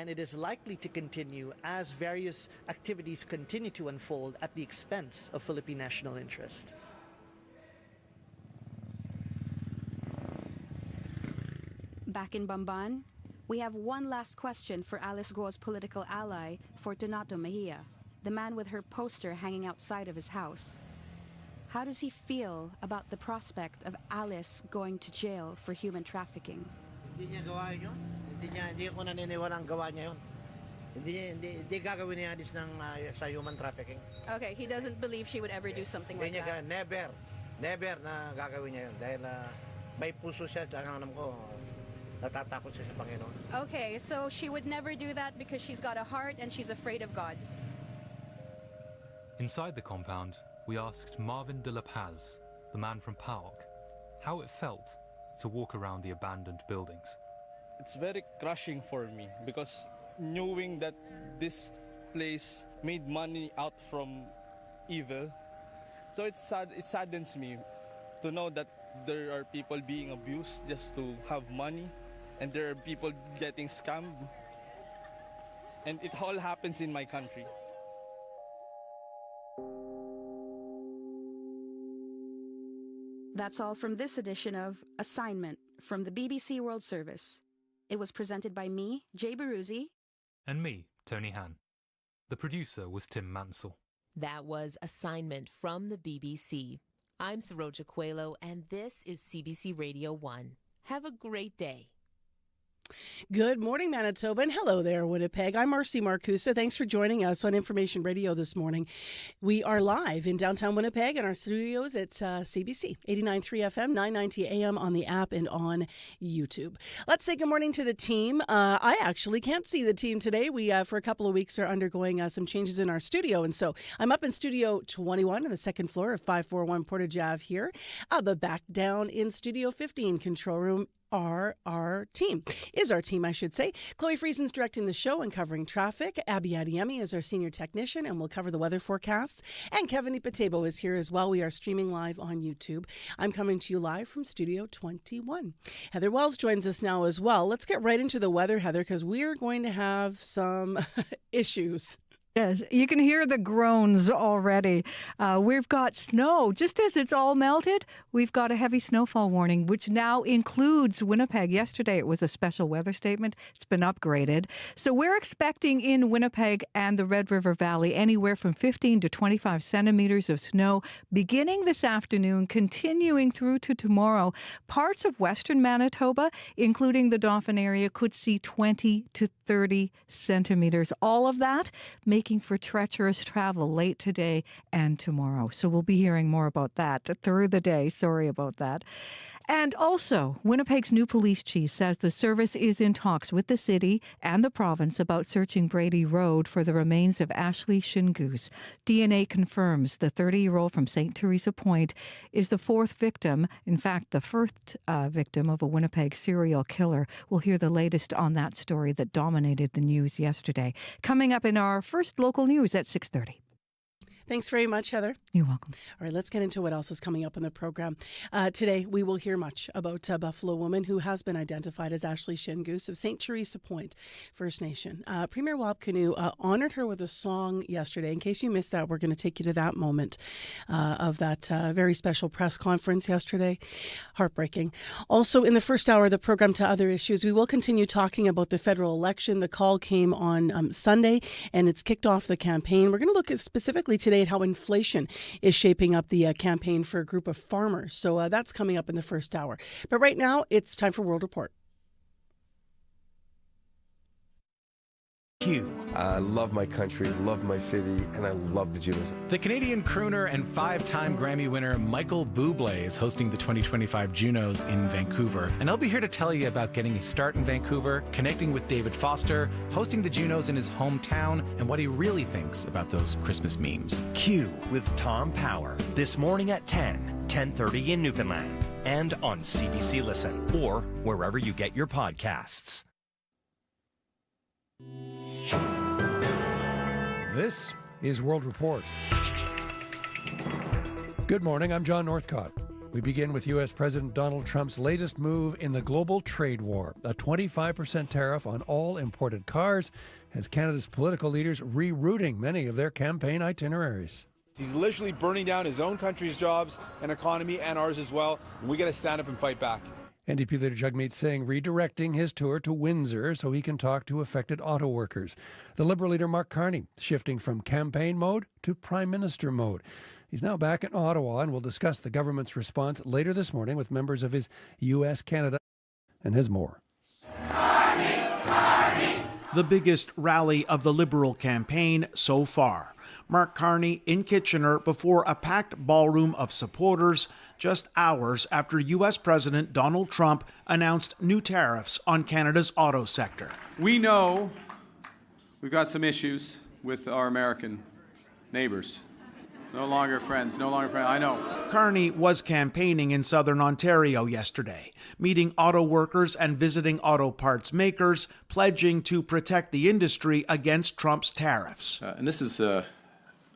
And it is likely to continue as various activities continue to unfold at the expense of Philippine national interest. Back in Bamban, we have one last question for Alice Guo's political ally, Fortunato Mejia, the man with her poster hanging outside of his house. How does he feel about the prospect of Alice going to jail for human trafficking? Hindi niya gawa yun. Hindi ko naniniwala ang gawa niya yun. Hindi gagawin ni Alice sa human trafficking. Okay, he doesn't believe she would ever do something like that. Never na gagawin niya yun. Dahil may puso siya, tsaka alam ko, natatakot siya sa Panginoon. Okay, so she would never do that because she's got a heart and she's afraid of God. Inside the compound, we asked Marvin de la Paz, the man from PAOK, how it felt to walk around the abandoned buildings. It's very crushing for me because knowing that this place made money out from evil, so it's sad. It saddens me to know that there are people being abused just to have money, and there are people getting scammed, and it all happens in my country. That's all from this edition of Assignment from the BBC World Service. It was presented by me, Jay Baruzzi. And me, Tony Han. The producer was Tim Mansell. That was Assignment from the BBC. I'm Saroja Coelho, and this is CBC Radio 1. Have a great day. Good morning, Manitoba, and hello there, Winnipeg. I'm Marcy Marcusa. Thanks for joining us on Information Radio this morning. We are live in downtown Winnipeg in our studios at CBC 89.3 FM, 990 AM on the app and on YouTube. Let's say good morning to the team. I actually can't see the team today. We, for a couple of weeks, are undergoing some changes in our studio, and so I'm up in Studio 21 on the second floor of 541 Portage Ave here, but back down in Studio 15 control room. Our team, I should say. Chloe Friesen's directing the show and covering traffic. Abby Adiemi is our senior technician and will cover the weather forecasts. And Kevin Ipatebo is here as well. We are streaming live on YouTube. I'm coming to you live from Studio 21. Heather Wells joins us now as well. Let's get right into the weather, Heather, because we're going to have some issues. Yes, you can hear the groans already. We've got snow. Just as it's all melted, we've got a heavy snowfall warning, which now includes Winnipeg. Yesterday, it was a special weather statement. It's been upgraded. So we're expecting in Winnipeg and the Red River Valley anywhere from 15 to 25 centimeters of snow beginning this afternoon, continuing through to tomorrow. Parts of western Manitoba, including the Dauphin area, could see 20 to 30 centimeters. All of that making for treacherous travel late today and tomorrow. So we'll be hearing more about that through the day. Sorry about that. And also, Winnipeg's new police chief says the service is in talks with the city and the province about searching Brady Road for the remains of Ashley Shinus. DNA confirms the 30-year-old from St. Teresa Point is the fourth victim, in fact, the first victim of a Winnipeg serial killer. We'll hear the latest on that story that dominated the news yesterday. Coming up in our first local news at 6:30. Thanks very much, Heather. You're welcome. All right, let's get into what else is coming up on the program. Today, we will hear much about a Buffalo woman who has been identified as Ashley Shinus of St. Teresa Point First Nation. Premier Wab Kinew honored her with a song yesterday. In case you missed that, we're going to take you to that moment of that very special press conference yesterday. Heartbreaking. Also, in the first hour of the program to other issues, we will continue talking about the federal election. The call came on Sunday, and it's kicked off the campaign. We're going to look at specifically today at how inflation is shaping up the campaign for a group of farmers. So that's coming up in the first hour. But right now, it's time for World Report. I love my country, love my city, and I love the Junos. The Canadian crooner and 5-time Grammy winner Michael Bublé is hosting the 2025 Junos in Vancouver. And he'll be here to tell you about getting his start in Vancouver, connecting with David Foster, hosting the Junos in his hometown, and what he really thinks about those Christmas memes. Q with Tom Power, this morning at 10:30 in Newfoundland, and on CBC Listen, or wherever you get your podcasts. This is World Report. Good morning, I'm John Northcott. We begin with U.S. President Donald Trump's latest move in the global trade war. A 25% tariff on all imported cars has Canada's political leaders rerouting many of their campaign itineraries. He's literally burning down his own country's jobs and economy and ours as well. And we got to stand up and fight back. NDP leader Jagmeet Singh redirecting his tour to Windsor so he can talk to affected auto workers. The Liberal leader Mark Carney shifting from campaign mode to Prime Minister mode. He's now back in Ottawa and will discuss the government's response later this morning with members of his U.S., Canada, and has more. The biggest rally of the Liberal campaign so far. Mark Carney in Kitchener before a packed ballroom of supporters just hours after U.S. President Donald Trump announced new tariffs on Canada's auto sector. We know we've got some issues with our American neighbors. No longer friends, I know. Carney was campaigning in southern Ontario yesterday, meeting auto workers and visiting auto parts makers, pledging to protect the industry against Trump's tariffs. And this is a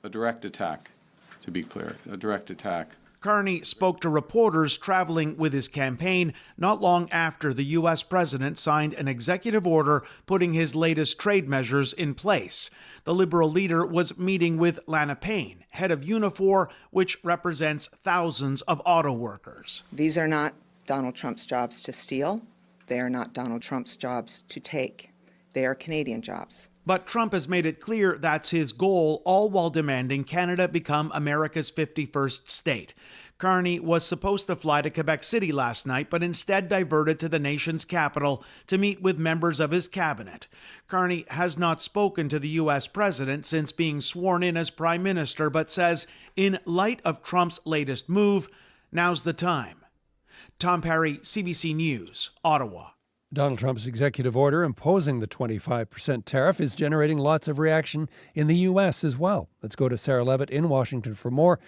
direct attack, to be clear, a direct attack. Carney spoke to reporters traveling with his campaign not long after the U.S. president signed an executive order putting his latest trade measures in place. The Liberal leader was meeting with Lana Payne, head of Unifor, which represents thousands of auto workers. These are not Donald Trump's jobs to steal. They are not Donald Trump's jobs to take. They are Canadian jobs. But Trump has made it clear that's his goal, all while demanding Canada become America's 51st state. Carney was supposed to fly to Quebec City last night, but instead diverted to the nation's capital to meet with members of his cabinet. Carney has not spoken to the U.S. president since being sworn in as prime minister, but says, in light of Trump's latest move, now's the time. Tom Perry, CBC News, Ottawa. Donald Trump's executive order imposing the 25% tariff is generating lots of reaction in the U.S. as well. Let's go to Sarah Levitt in Washington for more.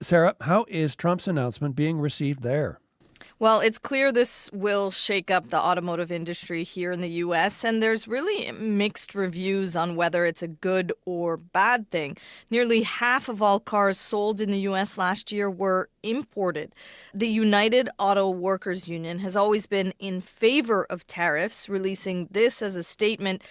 Sarah, how is Trump's announcement being received there? Well, it's clear this will shake up the automotive industry here in the U.S., and there's really mixed reviews on whether it's a good or bad thing. Nearly half of all cars sold in the U.S. last year were imported. The United Auto Workers Union has always been in favor of tariffs, releasing this as a statement.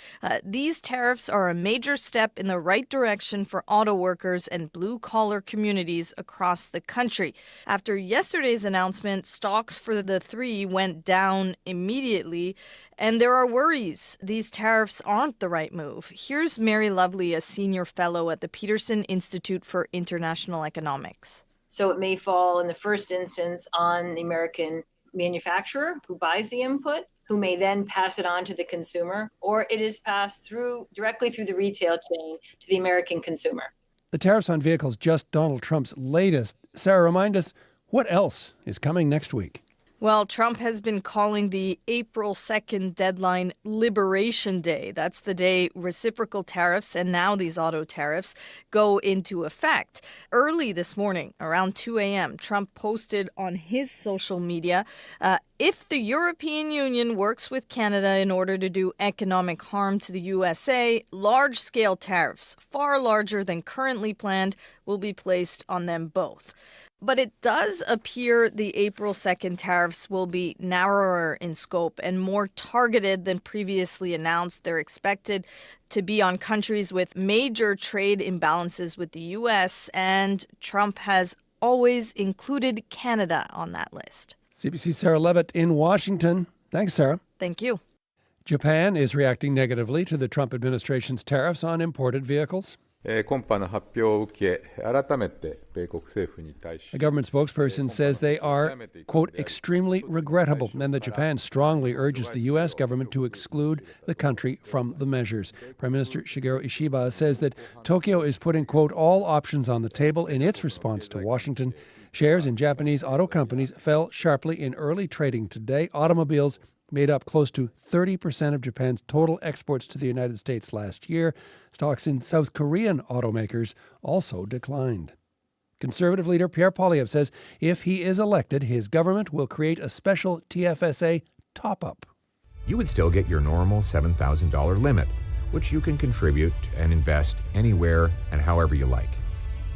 These tariffs are a major step in the right direction for auto workers and blue-collar communities across the country. After yesterday's announcement, stocks for the three went down immediately, and there are worries these tariffs aren't the right move. Here's Mary Lovely, a senior fellow at the Peterson Institute for International Economics. So it may fall in the first instance on the American manufacturer who buys the input, who may then pass it on to the consumer, or it is passed directly through the retail chain to the American consumer. The tariffs on vehicles, just Donald Trump's latest. Sarah, remind us, what else is coming next week? Well, Trump has been calling the April 2nd deadline Liberation Day. That's the day reciprocal tariffs and now these auto tariffs go into effect. Early this morning, around 2 a.m., Trump posted on his social media, if the European Union works with Canada in order to do economic harm to the USA, large-scale tariffs, far larger than currently planned, will be placed on them both. But it does appear the April 2nd tariffs will be narrower in scope and more targeted than previously announced. They're expected to be on countries with major trade imbalances with the U.S., and Trump has always included Canada on that list. CBC Sarah Levitt in Washington. Thanks, Sarah. Thank you. Japan is reacting negatively to the Trump administration's tariffs on imported vehicles. A government spokesperson says they are, quote, extremely regrettable, and that Japan strongly urges the U.S. government to exclude the country from the measures. Prime Minister Shigeru Ishiba says that Tokyo is putting, quote, all options on the table in its response to Washington. Shares in Japanese auto companies fell sharply in early trading today. Automobiles made up close to 30% of Japan's total exports to the United States last year. Stocks in South Korean automakers also declined. Conservative leader Pierre Poilievre says if he is elected, his government will create a special TFSA top-up. You would still get your normal $7,000 limit, which you can contribute and invest anywhere and however you like.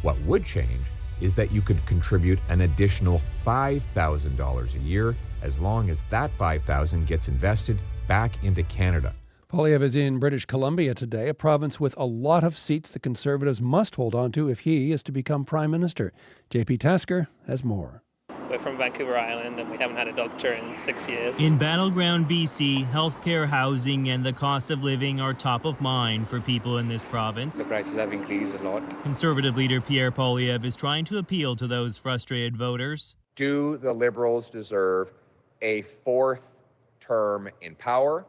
What would change is that you could contribute an additional $5,000 a year as long as that $5,000 gets invested back into Canada. Poilievre is in British Columbia today, a province with a lot of seats the Conservatives must hold on to if he is to become Prime Minister. JP Tasker has more. We're from Vancouver Island and we haven't had a doctor in 6 years. In battleground BC, healthcare, housing and the cost of living are top of mind for people in this province. The prices have increased a lot. Conservative leader Pierre Poilievre is trying to appeal to those frustrated voters. Do the Liberals deserve a fourth term in power,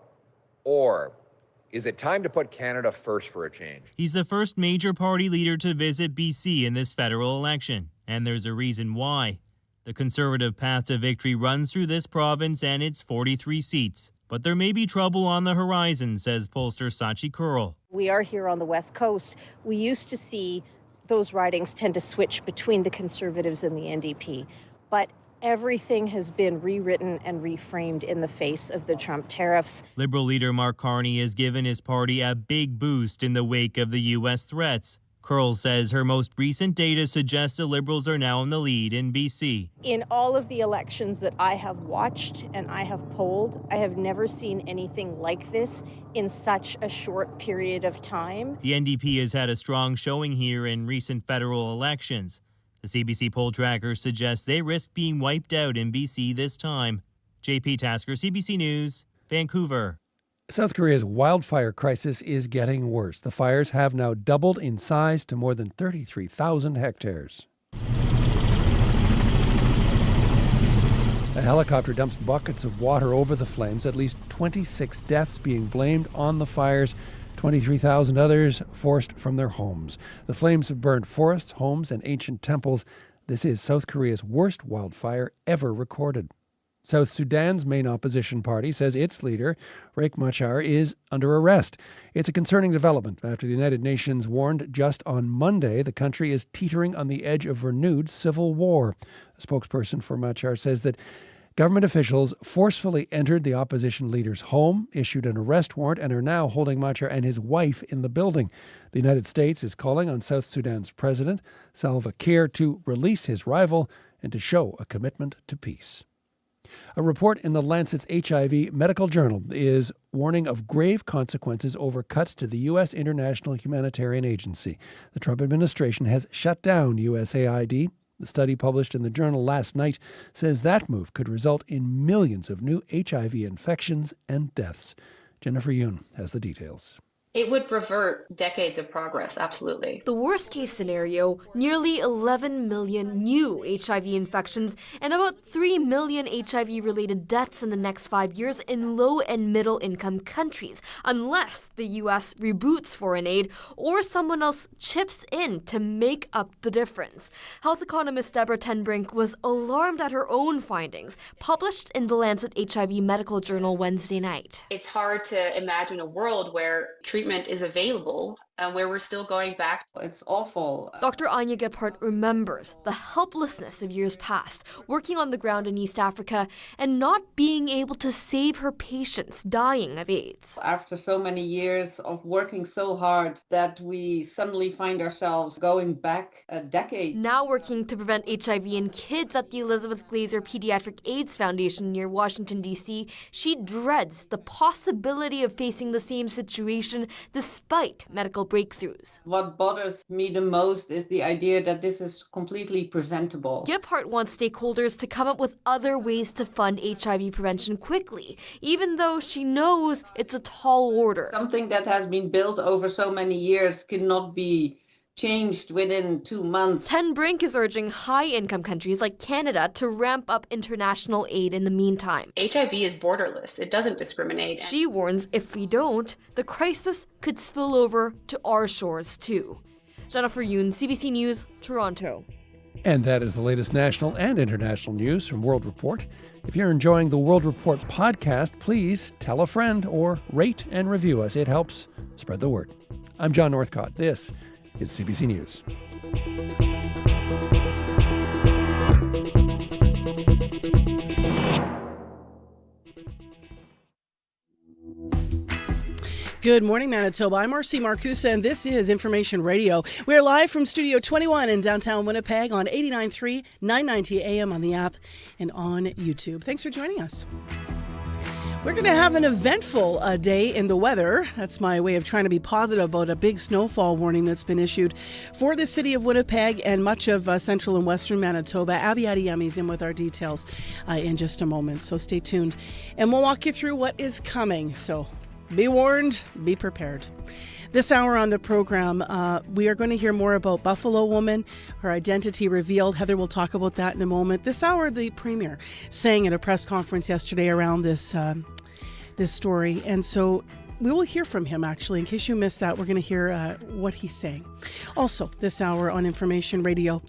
or is it time to put Canada first for a change? He's the first major party leader to visit BC in this federal election, and there's a reason why. The Conservative path to victory runs through this province and its 43 seats. But there may be trouble on the horizon, says pollster Sachi Kurl. We are here on the West Coast. We used to see those ridings tend to switch between the Conservatives and the NDP. But everything has been rewritten and reframed in the face of the Trump tariffs. Liberal leader Mark Carney has given his party a big boost in the wake of the U.S. threats. Kurl says her most recent data suggests the Liberals are now in the lead in BC. In all of the elections that I have watched and I have polled, I have never seen anything like this in such a short period of time. The NDP has had a strong showing here in recent federal elections. The CBC poll tracker suggests they risk being wiped out in BC this time. JP Tasker, CBC News, Vancouver. South Korea's wildfire crisis is getting worse. The fires have now doubled in size to more than 33,000 hectares. A helicopter dumps buckets of water over the flames, at least 26 deaths being blamed on the fires, 23,000 others forced from their homes. The flames have burned forests, homes, and ancient temples. This is South Korea's worst wildfire ever recorded. South Sudan's main opposition party says its leader, Riek Machar, is under arrest. It's a concerning development after the United Nations warned just on Monday the country is teetering on the edge of renewed civil war. A spokesperson for Machar says that government officials forcefully entered the opposition leader's home, issued an arrest warrant, and are now holding Machar and his wife in the building. The United States is calling on South Sudan's president, Salva Kiir, to release his rival and to show a commitment to peace. A report in the Lancet's HIV medical journal is warning of grave consequences over cuts to the U.S. International Humanitarian Agency. The Trump administration has shut down USAID. The study published in the journal last night says that move could result in millions of new HIV infections and deaths. Jennifer Yoon has the details. It would revert decades of progress, absolutely. The worst case scenario, nearly 11 million new HIV infections and about 3 million HIV-related deaths in the next 5 years in low and middle income countries, unless the U.S. reboots foreign aid or someone else chips in to make up the difference. Health economist Deborah Tenbrink was alarmed at her own findings, published in the Lancet HIV medical journal Wednesday night. It's hard to imagine a world where treatment is available where we're still going back. It's awful. Dr. Anya Gephardt remembers the helplessness of years past, working on the ground in East Africa and not being able to save her patients dying of AIDS. After so many years of working so hard that we suddenly find ourselves going back a decade. Now working to prevent HIV in kids at the Elizabeth Glaser Pediatric AIDS Foundation near Washington, D.C., she dreads the possibility of facing the same situation despite medical breakthroughs. What bothers me the most is the idea that this is completely preventable. Gephardt wants stakeholders to come up with other ways to fund HIV prevention quickly, even though she knows it's a tall order. Something that has been built over so many years cannot be changed within 2 months. Tenbrink is urging high-income countries like Canada to ramp up international aid in the meantime. HIV is borderless. It doesn't discriminate. She warns if we don't, the crisis could spill over to our shores too. Jennifer Yoon, CBC News, Toronto. And that is the latest national and international news from World Report. If you're enjoying the World Report podcast, please tell a friend or rate and review us. It helps spread the word. I'm John Northcott. This is CBC News. Good morning, Manitoba. I'm Marcy Marcusa, and this is Information Radio. We're live from Studio 21 in downtown Winnipeg on 89.3, 990 AM on the app and on YouTube. Thanks for joining us. We're going to have an eventful day in the weather. That's my way of trying to be positive about a big snowfall warning that's been issued for the city of Winnipeg and much of central and western Manitoba. Abby Adiyami's in with our details in just a moment, so stay tuned. And we'll walk you through what is coming. So be warned, be prepared. This hour on the program, we are going to hear more about Buffalo Woman, her identity revealed. Heather will talk about that in a moment. This hour, the Premier sang at a press conference yesterday around this story. And so we will hear from him, actually. In case you missed that, we're going to hear what he's saying. Also, this hour on Information Radio,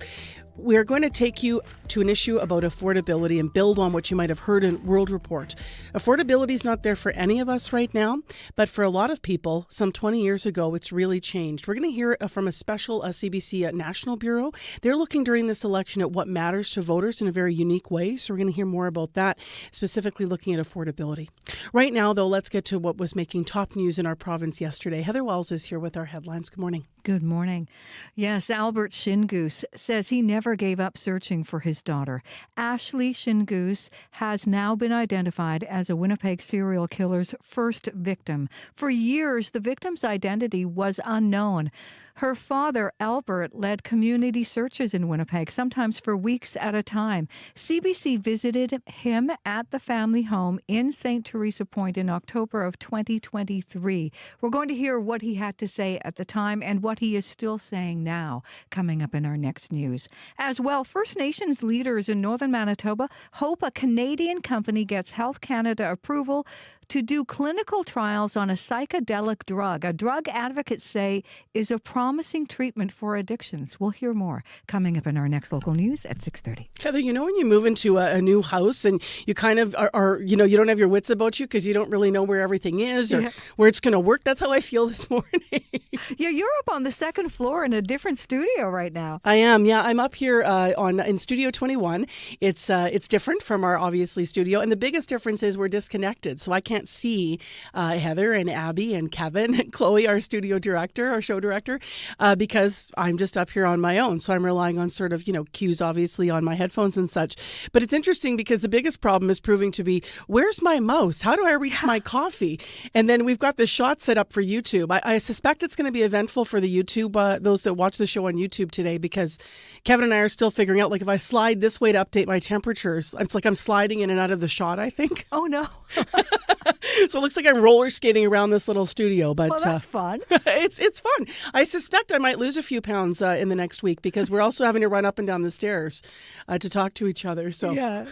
we're going to take you to an issue about affordability and build on what you might have heard in World Report. Affordability is not there for any of us right now, but for a lot of people, some 20 years ago, it's really changed. We're going to hear from a special CBC National Bureau. They're looking during this election at what matters to voters in a very unique way, so we're going to hear more about that, specifically looking at affordability. Right now, though, let's get to what was making top news in our province yesterday. Heather Wells is here with our headlines. Good morning. Good morning. Yes, Albert Shinus says he never gave up searching for his daughter. Ashley Shinus has now been identified as a Winnipeg serial killer's first victim. For years, the victim's identity was unknown. Her father, Albert, led community searches in Winnipeg, sometimes for weeks at a time. CBC visited him at the family home in St. Teresa Point in October of 2023. We're going to hear what he had to say at the time and what he is still saying now, coming up in our next news. As well, First Nations leaders in northern Manitoba hope a Canadian company gets Health Canada approval to do clinical trials on a psychedelic drug. A drug advocates say is a promising treatment for addictions. We'll hear more coming up in our next local news at 6:30. Heather, you know when you move into a new house and you kind of are you don't have your wits about you because you don't really know where everything is or where it's going to work? That's how I feel this morning. Yeah, you're up on the second floor in a different studio right now. I am, yeah. I'm up here in Studio 21. It's different from our, obviously, studio. And the biggest difference is we're disconnected. So I can't see Heather and Abby and Kevin and Chloe, our studio director, our show director, because I'm just up here on my own. So I'm relying on sort of, cues, obviously, on my headphones and such. But it's interesting because the biggest problem is proving to be, where's my mouse? How do I reach my coffee? And then we've got the shot set up for YouTube. I suspect it's going to be eventful for the YouTube, those that watch the show on YouTube today, because Kevin and I are still figuring out, like, if I slide this way to update my temperatures, it's like I'm sliding in and out of the shot, I think. Oh, no. So it looks like I'm roller skating around this little studio. But well, that's fun. It's fun. I suspect I might lose a few pounds in the next week because we're also having to run up and down the stairs to talk to each other. So yeah.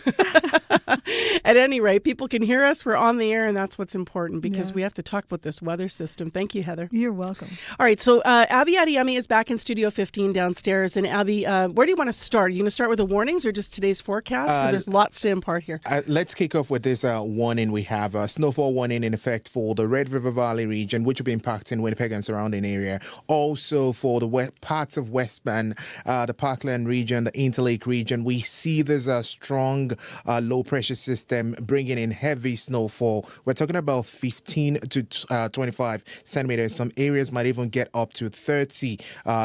At any rate, people can hear us. We're on the air, and that's what's important because we have to talk about this weather system. Thank you, Heather. You're welcome. All right, so Abby Adiyami is back in Studio 15 downstairs. And Abby, where do you want to start? Are you going to start with the warnings or just today's forecast? Because there's lots to impart here. Let's kick off with this warning we have. Snowfall warning in effect for the Red River Valley region, which will be impacting Winnipeg and surrounding area. Also for the parts of Westman, the Parkland region, the Interlake region, we see there's a strong low pressure system bringing in heavy snowfall. We're talking about 15 to 25 centimeters. Some areas might even get up to 30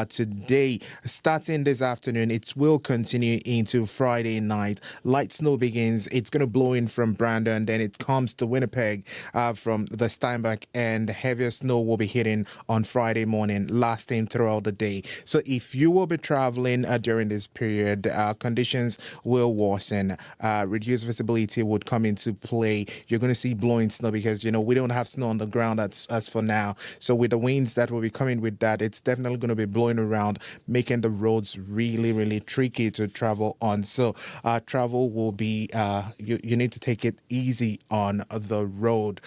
today. Starting this afternoon, it will continue into Friday night. Light snow begins. It's going to blow in from Brandon, then it comes to Winnipeg from the Steinbach, and heavier snow will be hitting on Friday morning, lasting throughout the day. So if you will be traveling during this period, conditions will worsen. Reduced visibility would come into play. You're going to see blowing snow because, we don't have snow on the ground as for now. So with the winds that will be coming with that, it's definitely going to be blowing around, making the roads really, really tricky to travel on. So travel will be, you need to take it easy on the road.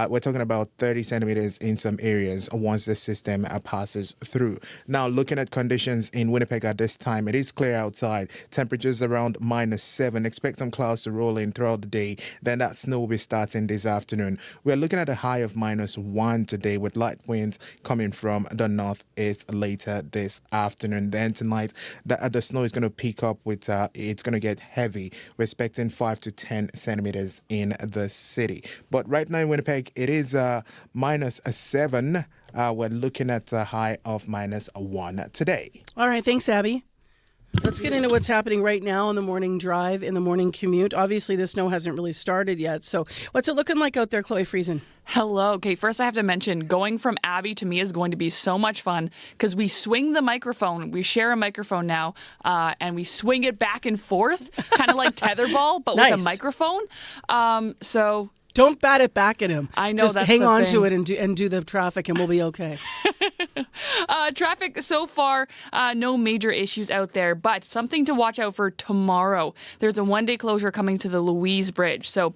We're talking about 30 centimeters in some areas once the system passes through. Now, looking at conditions in Winnipeg at this time, it is clear outside. Temperatures around -7. Expect some clouds to roll in throughout the day. Then that snow will be starting this afternoon. We're looking at a high of -1 today with light winds coming from the northeast later this afternoon. Then tonight, the snow is going to peak up with, it's going to get heavy. We're expecting 5 to 10 centimeters in the city. But right Right now in Winnipeg, it is -7. We're looking at a high of -1 today. All right, thanks, Abby. Let's get into what's happening right now on the morning drive, in the morning commute. Obviously, the snow hasn't really started yet. So what's it looking like out there, Chloe Friesen? Hello. Okay, first I have to mention going from Abby to me is going to be so much fun because we swing the microphone. We share a microphone now, and we swing it back and forth, kind of like tetherball, but Nice. with a microphone. So don't bat it back at him. I know. Just that's hang the on thing. to it and do the traffic, and we'll be okay. Traffic so far, no major issues out there, but something to watch out for tomorrow. There's a one-day closure coming to the Louise Bridge. So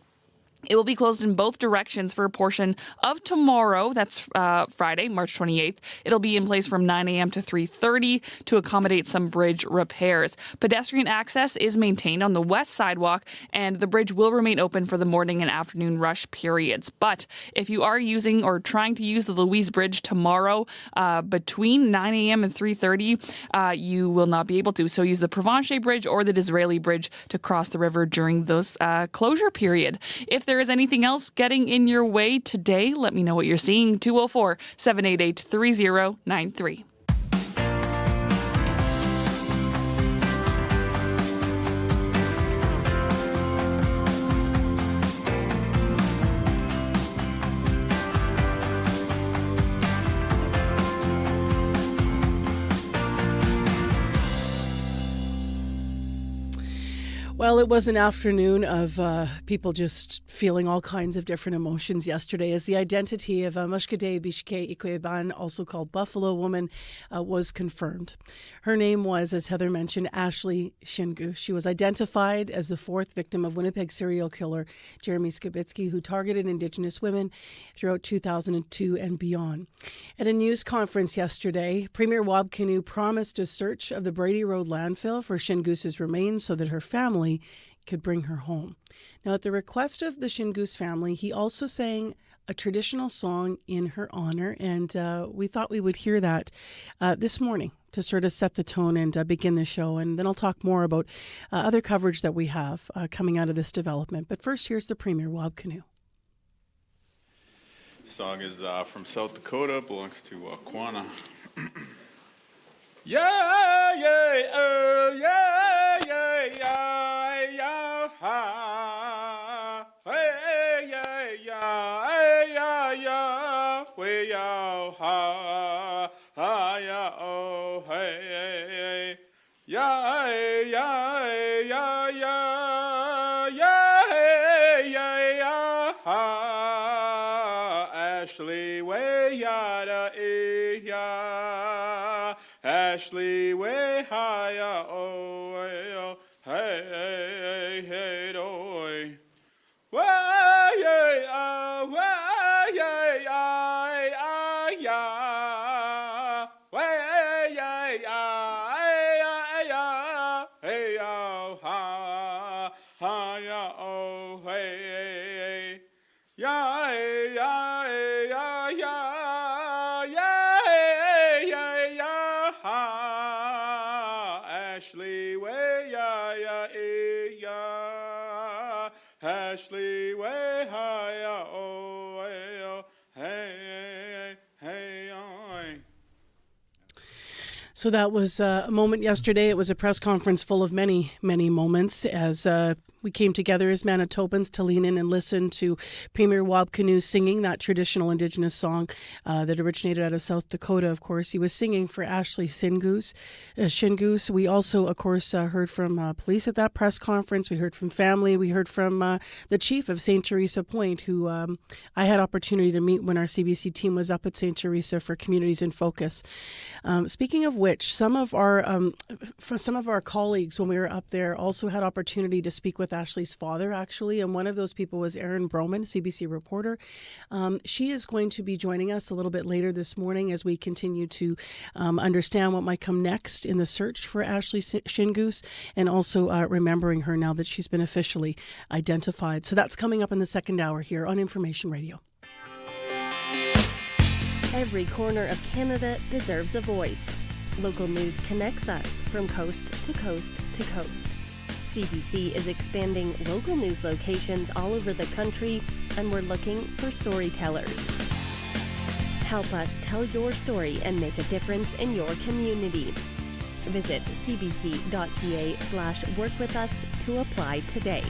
it will be closed in both directions for a portion of tomorrow. That's Friday, March 28th. It'll be in place from 9 a.m. to 3:30 to accommodate some bridge repairs. Pedestrian access is maintained on the west sidewalk, and the bridge will remain open for the morning and afternoon rush periods. But if you are using or trying to use the Louise Bridge tomorrow between 9 a.m. and 3:30, you will not be able to. So use the Provencher Bridge or the Disraeli Bridge to cross the river during this closure period. If there is anything else getting in your way today, let me know what you're seeing. 204-788-3093. Well, it was an afternoon of people just feeling all kinds of different emotions yesterday as the identity of Mushkade Bishke Ikweban, also called Buffalo Woman, was confirmed. Her name was, as Heather mentioned, Ashley Shingus. She was identified as the fourth victim of Winnipeg serial killer Jeremy Skibitsky, who targeted Indigenous women throughout 2002 and beyond. At a news conference yesterday, Premier Wab Kinew promised a search of the Brady Road landfill for Shingus's remains so that her family could bring her home. Now, at the request of the Shingus family, he also sang a traditional song in her honor, and we thought we would hear that this morning to sort of set the tone and begin the show. And then I'll talk more about other coverage that we have coming out of this development. But first, here's the Premier, Wab Kinew. Song is from South Dakota, belongs to Quanah. Yeah, yeah, yeah, yeah, yeah, yeah, ha. Hey, yeah, yeah, yeah, yeah, we ha, ha, yeah, oh, hey, yeah, yeah, yeah, yeah, yeah, yeah, ha. Ashley, way, yada, yeah. Ashley, way higher, oh, hey, hey, doy. Way, yeah, way, yeah, yeah. Way, yeah, hey, oh, ha, yeah, oh, hey, yeah, yeah, yeah, yeah. Ashley, way, yeah, yeah, yeah. Ashley, way, higher, oh, hey, hey, hey. So that was a moment yesterday. It was a press conference full of many, many moments as we came together as Manitobans to lean in and listen to Premier Wab Kinew singing that traditional Indigenous song that originated out of South Dakota, of course. He was singing for Ashley Shingus. We also, of course, heard from police at that press conference. We heard from family. We heard from the chief of St. Teresa Point, who I had opportunity to meet when our CBC team was up at St. Teresa for Communities in Focus. Speaking of which, some of our colleagues, when we were up there, also had opportunity to speak with Ashley's father, actually, and one of those people was Erin Broman, CBC reporter. She is going to be joining us a little bit later this morning as we continue to understand what might come next in the search for Ashley Shingus, and also remembering her now that she's been officially identified. So that's coming up in the second hour here on Information Radio. Every corner of Canada deserves a voice. Local news connects us from coast to coast to coast. CBC is expanding local news locations all over the country, and we're looking for storytellers. Help us tell your story and make a difference in your community. Visit cbc.ca/workwithus to apply today.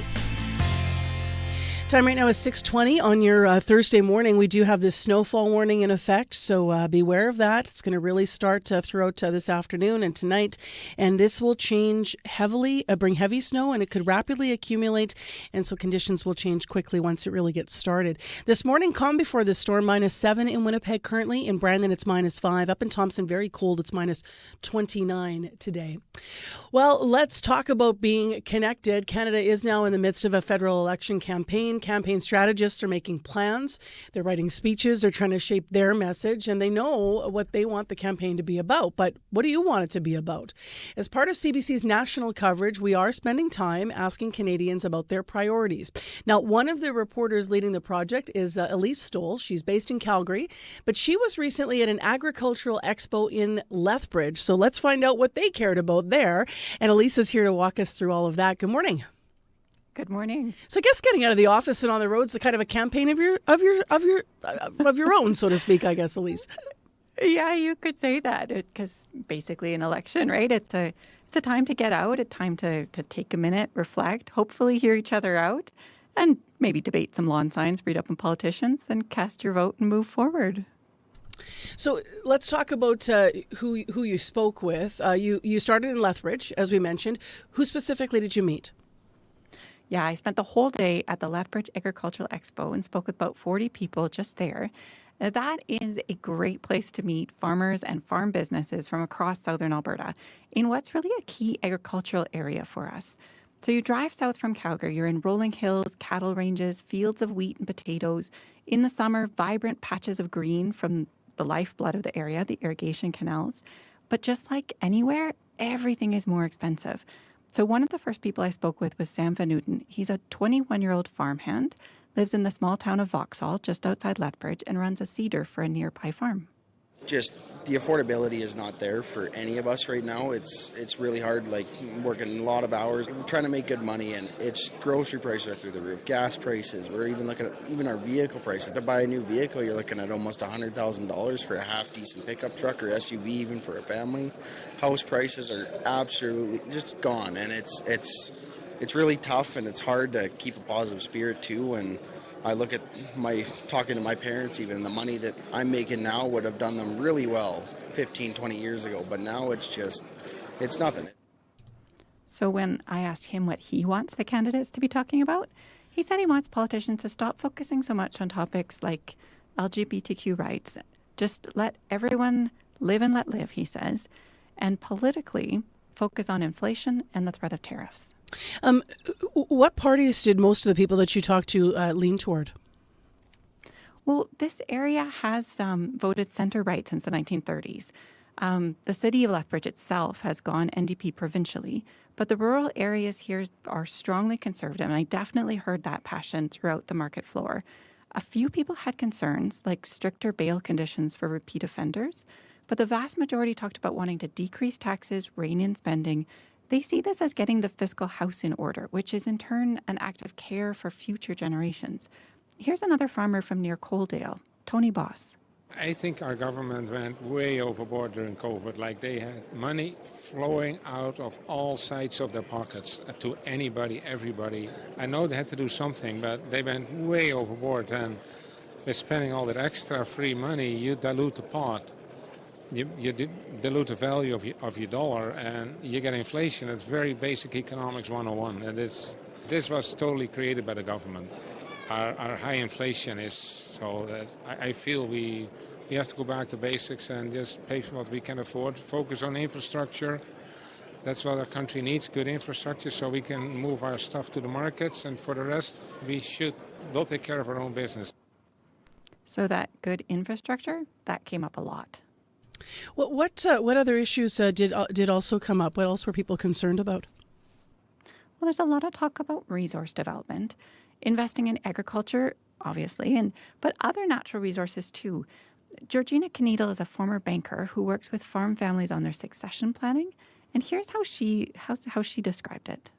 Time right now is 6:20 on your Thursday morning. We do have this snowfall warning in effect, so beware of that. It's going to really start throughout this afternoon and tonight, and this will change heavily, bring heavy snow, and it could rapidly accumulate, and so conditions will change quickly once it really gets started. This morning, calm before the storm, -7 in Winnipeg currently. In Brandon, it's -5. Up in Thompson, very cold. It's -29 today. Well, let's talk about being connected. Canada is now in the midst of a federal election campaign. Campaign strategists are making plans. They're writing speeches. They're trying to shape their message, and they know what they want the campaign to be about. But what do you want it to be about? As part of CBC's national coverage, we are spending time asking Canadians about their priorities. Now, one of the reporters leading the project is Elise Stoll. She's based in Calgary, but she was recently at an agricultural expo in Lethbridge. So let's find out what they cared about there. And Elise is here to walk us through all of that. Good morning. Good morning. So I guess getting out of the office and on the road is a kind of a campaign of your own, so to speak, I guess, Elise. Yeah, you could say that, because basically an election, right? It's a time to get out, a time to take a minute, reflect, hopefully hear each other out, and maybe debate some lawn signs, read up on politicians, then cast your vote and move forward. So let's talk about who you spoke with. You started in Lethbridge, as we mentioned. Who specifically did you meet? Yeah, I spent the whole day at the Lethbridge Agricultural Expo and spoke with about 40 people just there. Now, that is a great place to meet farmers and farm businesses from across southern Alberta in what's really a key agricultural area for us. So you drive south from Calgary, you're in rolling hills, cattle ranges, fields of wheat and potatoes. In the summer, vibrant patches of green from the lifeblood of the area, the irrigation canals. But just like anywhere, everything is more expensive. So one of the first people I spoke with was Sam Van Newton. He's a 21-year-old farmhand, lives in the small town of Vauxhall, just outside Lethbridge, and runs a cedar for a nearby farm. Just the affordability is not there for any of us right now. It's really hard, like working a lot of hours. We're trying to make good money, and it's grocery prices are through the roof, gas prices. We're even looking at even our vehicle prices. To buy a new vehicle, you're looking at almost $100,000 for a half-decent pickup truck or SUV, even for a family. House prices are absolutely just gone, and it's really tough, and it's hard to keep a positive spirit too. And I look at talking to my parents, even the money that I'm making now would have done them really well 15, 20 years ago. But now it's nothing. So when I asked him what he wants the candidates to be talking about, he said he wants politicians to stop focusing so much on topics like LGBTQ rights. Just let everyone live and let live, he says. And politically, focus on inflation and the threat of tariffs. What parties did most of the people that you talked to lean toward? Well, this area has voted centre-right since the 1930s. The city of Lethbridge itself has gone NDP provincially, but the rural areas here are strongly conservative, and I definitely heard that passion throughout the market floor. A few people had concerns, like stricter bail conditions for repeat offenders, but the vast majority talked about wanting to decrease taxes, rein in spending. They see this as getting the fiscal house in order, which is in turn an act of care for future generations. Here's another farmer from near Coaldale, Tony Boss. I think our government went way overboard during COVID. Like, they had money flowing out of all sides of their pockets to anybody, everybody. I know they had to do something, but they went way overboard. And with spending all that extra free money, you dilute the pot. You dilute the value of your dollar, and you get inflation. It's very basic economics 101. And this was totally created by the government. Our high inflation is so that I feel we have to go back to basics and just pay for what we can afford. Focus on infrastructure. That's what our country needs, good infrastructure, so we can move our stuff to the markets. And for the rest, we'll take care of our own business. So that good infrastructure, that came up a lot. What other issues did also come up? What else were people concerned about? Well, there's a lot of talk about resource development, investing in agriculture, obviously, but other natural resources too. Georgina Kneedle is a former banker who works with farm families on their succession planning, and here's how she described it.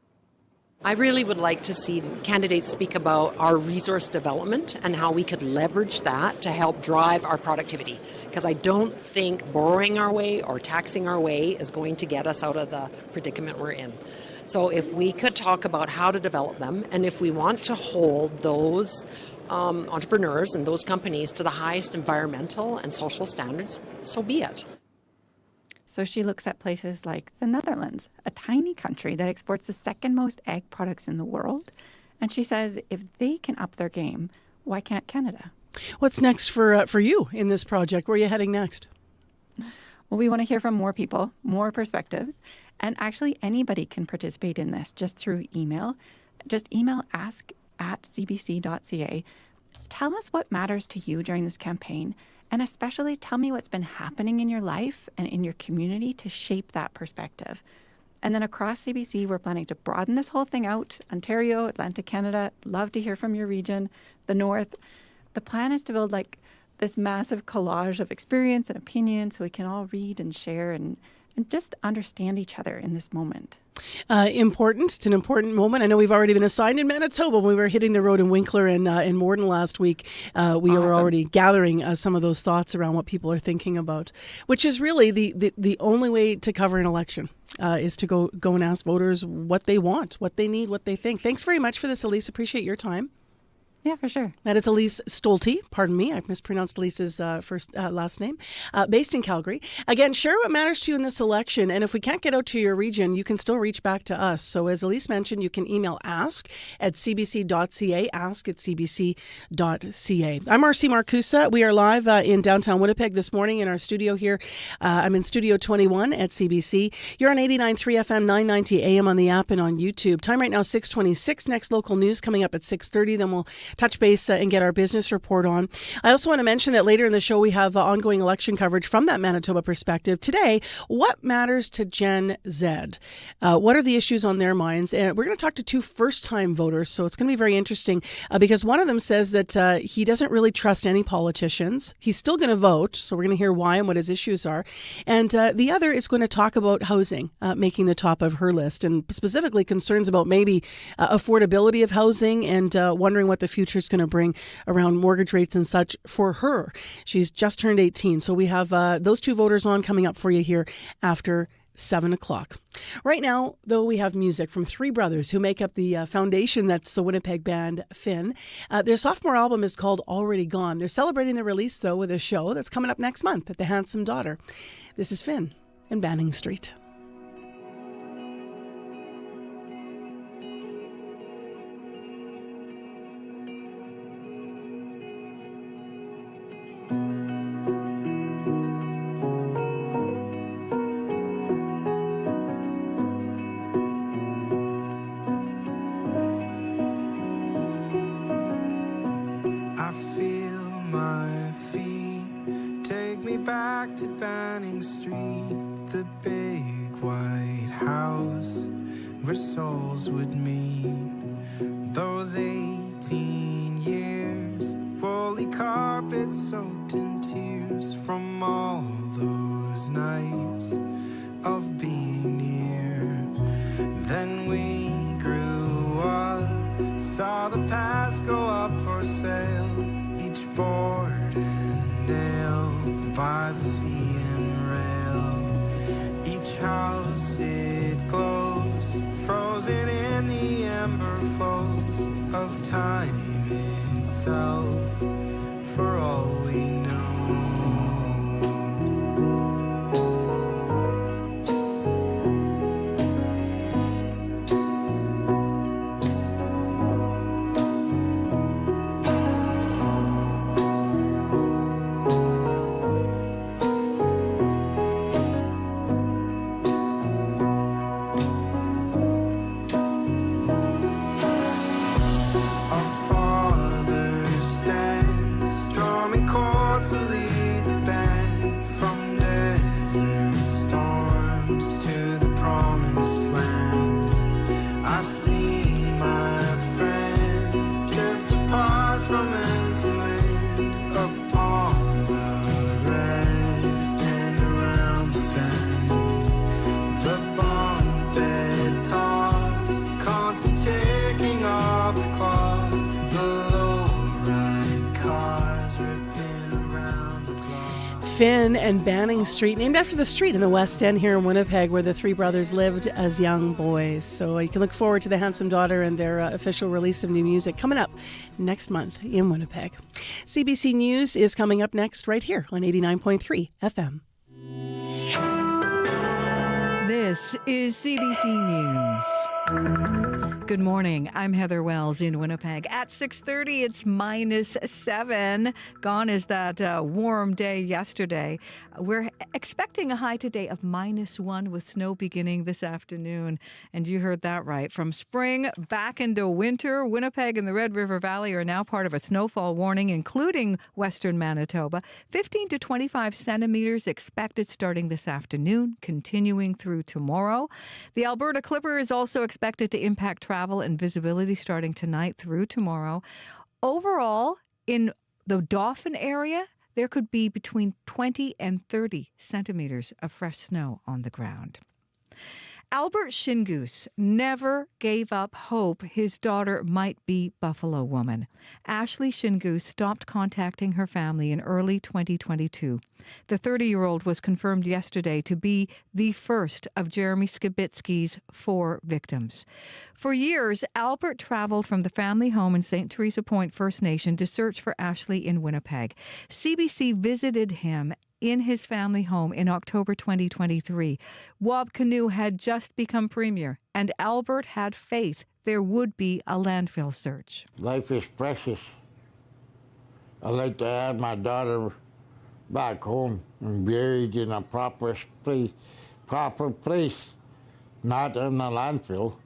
I really would like to see candidates speak about our resource development and how we could leverage that to help drive our productivity. Because I don't think borrowing our way or taxing our way is going to get us out of the predicament we're in. So if we could talk about how to develop them, and if we want to hold those entrepreneurs and those companies to the highest environmental and social standards, so be it. So she looks at places like the Netherlands, a tiny country that exports the second most egg products in the world. And she says if they can up their game, why can't Canada? What's next for you in this project? Where are you heading next? Well, we want to hear from more people, more perspectives. And actually, anybody can participate in this just through email. Just email ask@cbc.ca. Tell us what matters to you during this campaign. And especially tell me what's been happening in your life and in your community to shape that perspective. And then across CBC, we're planning to broaden this whole thing out. Ontario, Atlantic Canada, love to hear from your region, the North. The plan is to build like this massive collage of experience and opinion so we can all read and share and just understand each other in this moment. Important. It's an important moment. I know we've already been assigned in Manitoba. When we were hitting the road in Winkler and in Morden last week, we were already gathering some of those thoughts around what people are thinking about, which is really the only way to cover an election is to go and ask voters what they want, what they need, what they think. Thanks very much for this, Elise. Appreciate your time. Yeah, for sure. That is Elise Stolte. Pardon me, I've mispronounced Elise's last name. Based in Calgary. Again, share what matters to you in this election. And if we can't get out to your region, you can still reach back to us. So as Elise mentioned, you can email ask@cbc.ca, ask@cbc.ca. I'm Marcy Marcusa. We are live in downtown Winnipeg this morning in our studio here. I'm in Studio 21 at CBC. You're on 89.3 FM, 990 AM on the app and on YouTube. Time right now, 6:26. Next local news coming up at 6:30. Then we'll touch base and get our business report on. I also want to mention that later in the show we have ongoing election coverage from that Manitoba perspective. Today, what matters to Gen Z? What are the issues on their minds? And we're going to talk to two first-time voters, so it's going to be very interesting because one of them says that he doesn't really trust any politicians. He's still going to vote, so we're going to hear why and what his issues are. And the other is going to talk about housing making the top of her list, and specifically concerns about maybe affordability of housing and wondering what the future is going to bring around mortgage rates and such for her. She's just turned 18. So we have those two voters on coming up for you here after 7 o'clock. Right now, though, we have music from three brothers who make up the foundation that's the Winnipeg band Finn. Their sophomore album is called Already Gone. They're celebrating the release, though, with a show that's coming up next month at the Handsome Daughter. This is Finn in Banning Street. Back to Banning Street, the big white house where souls would meet. Those 18 years, woolly carpets soaked in tears from all those nights of being near. Then we grew up, saw the past go up for sale, each board and nail by the sea and rail. Each house it glows, frozen in the ember flows of time itself, for all we know. Consultation Finn and Banning Street, named after the street in the West End here in Winnipeg where the three brothers lived as young boys. So you can look forward to the Handsome Daughter and their official release of new music coming up next month in Winnipeg. CBC News is coming up next right here on 89.3 FM. This is CBC News. Good morning. I'm Heather Wells in Winnipeg. At 6:30, it's -7. Gone is that warm day yesterday. We're expecting a high today of -1 with snow beginning this afternoon. And you heard that right. From spring back into winter, Winnipeg and the Red River Valley are now part of a snowfall warning, including western Manitoba. 15 to 25 centimeters expected starting this afternoon, continuing through tomorrow. The Alberta Clipper is also expected to impact travel and visibility starting tonight through tomorrow. Overall, in the Dauphin area, there could be between 20 and 30 centimeters of fresh snow on the ground. Albert Shinus never gave up hope his daughter might be Buffalo Woman. Ashley Shinus stopped contacting her family in early 2022. The 30-year-old was confirmed yesterday to be the first of Jeremy Skibitsky's 4 victims. For years, Albert traveled from the family home in St. Teresa Point First Nation to search for Ashley in Winnipeg. CBC visited him in his family home in October 2023. Wab Kinew had just become premier, and Albert had faith there would be a landfill search. Life is precious. I'd like to have my daughter back home and buried in a proper place, not in a landfill.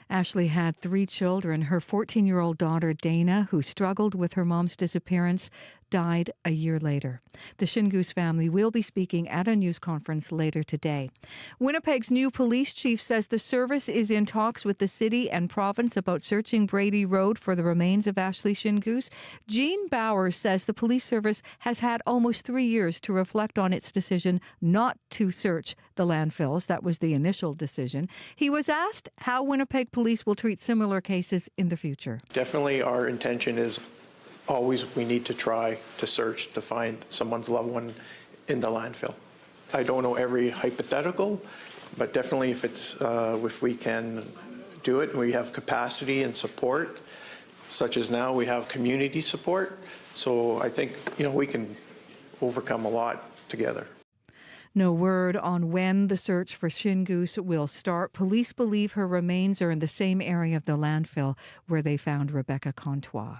Ashley had 3 children. Her 14-year-old daughter, Dana, who struggled with her mom's disappearance, died a year later. The Shinus family will be speaking at a news conference later today. Winnipeg's new police chief says the service is in talks with the city and province about searching Brady Road for the remains of Ashley Shinus. Jean Bowers says the police service has had almost 3 years to reflect on its decision not to search the landfills. That was the initial decision. He was asked how Winnipeg police will treat similar cases in the future. Definitely our intention is always we need to try to search to find someone's loved one in the landfill. I don't know every hypothetical, but definitely if we can do it and we have capacity and support, such as now we have community support. So I think, we can overcome a lot together. No word on when the search for Shinus will start. Police believe her remains are in the same area of the landfill where they found Rebecca Contois.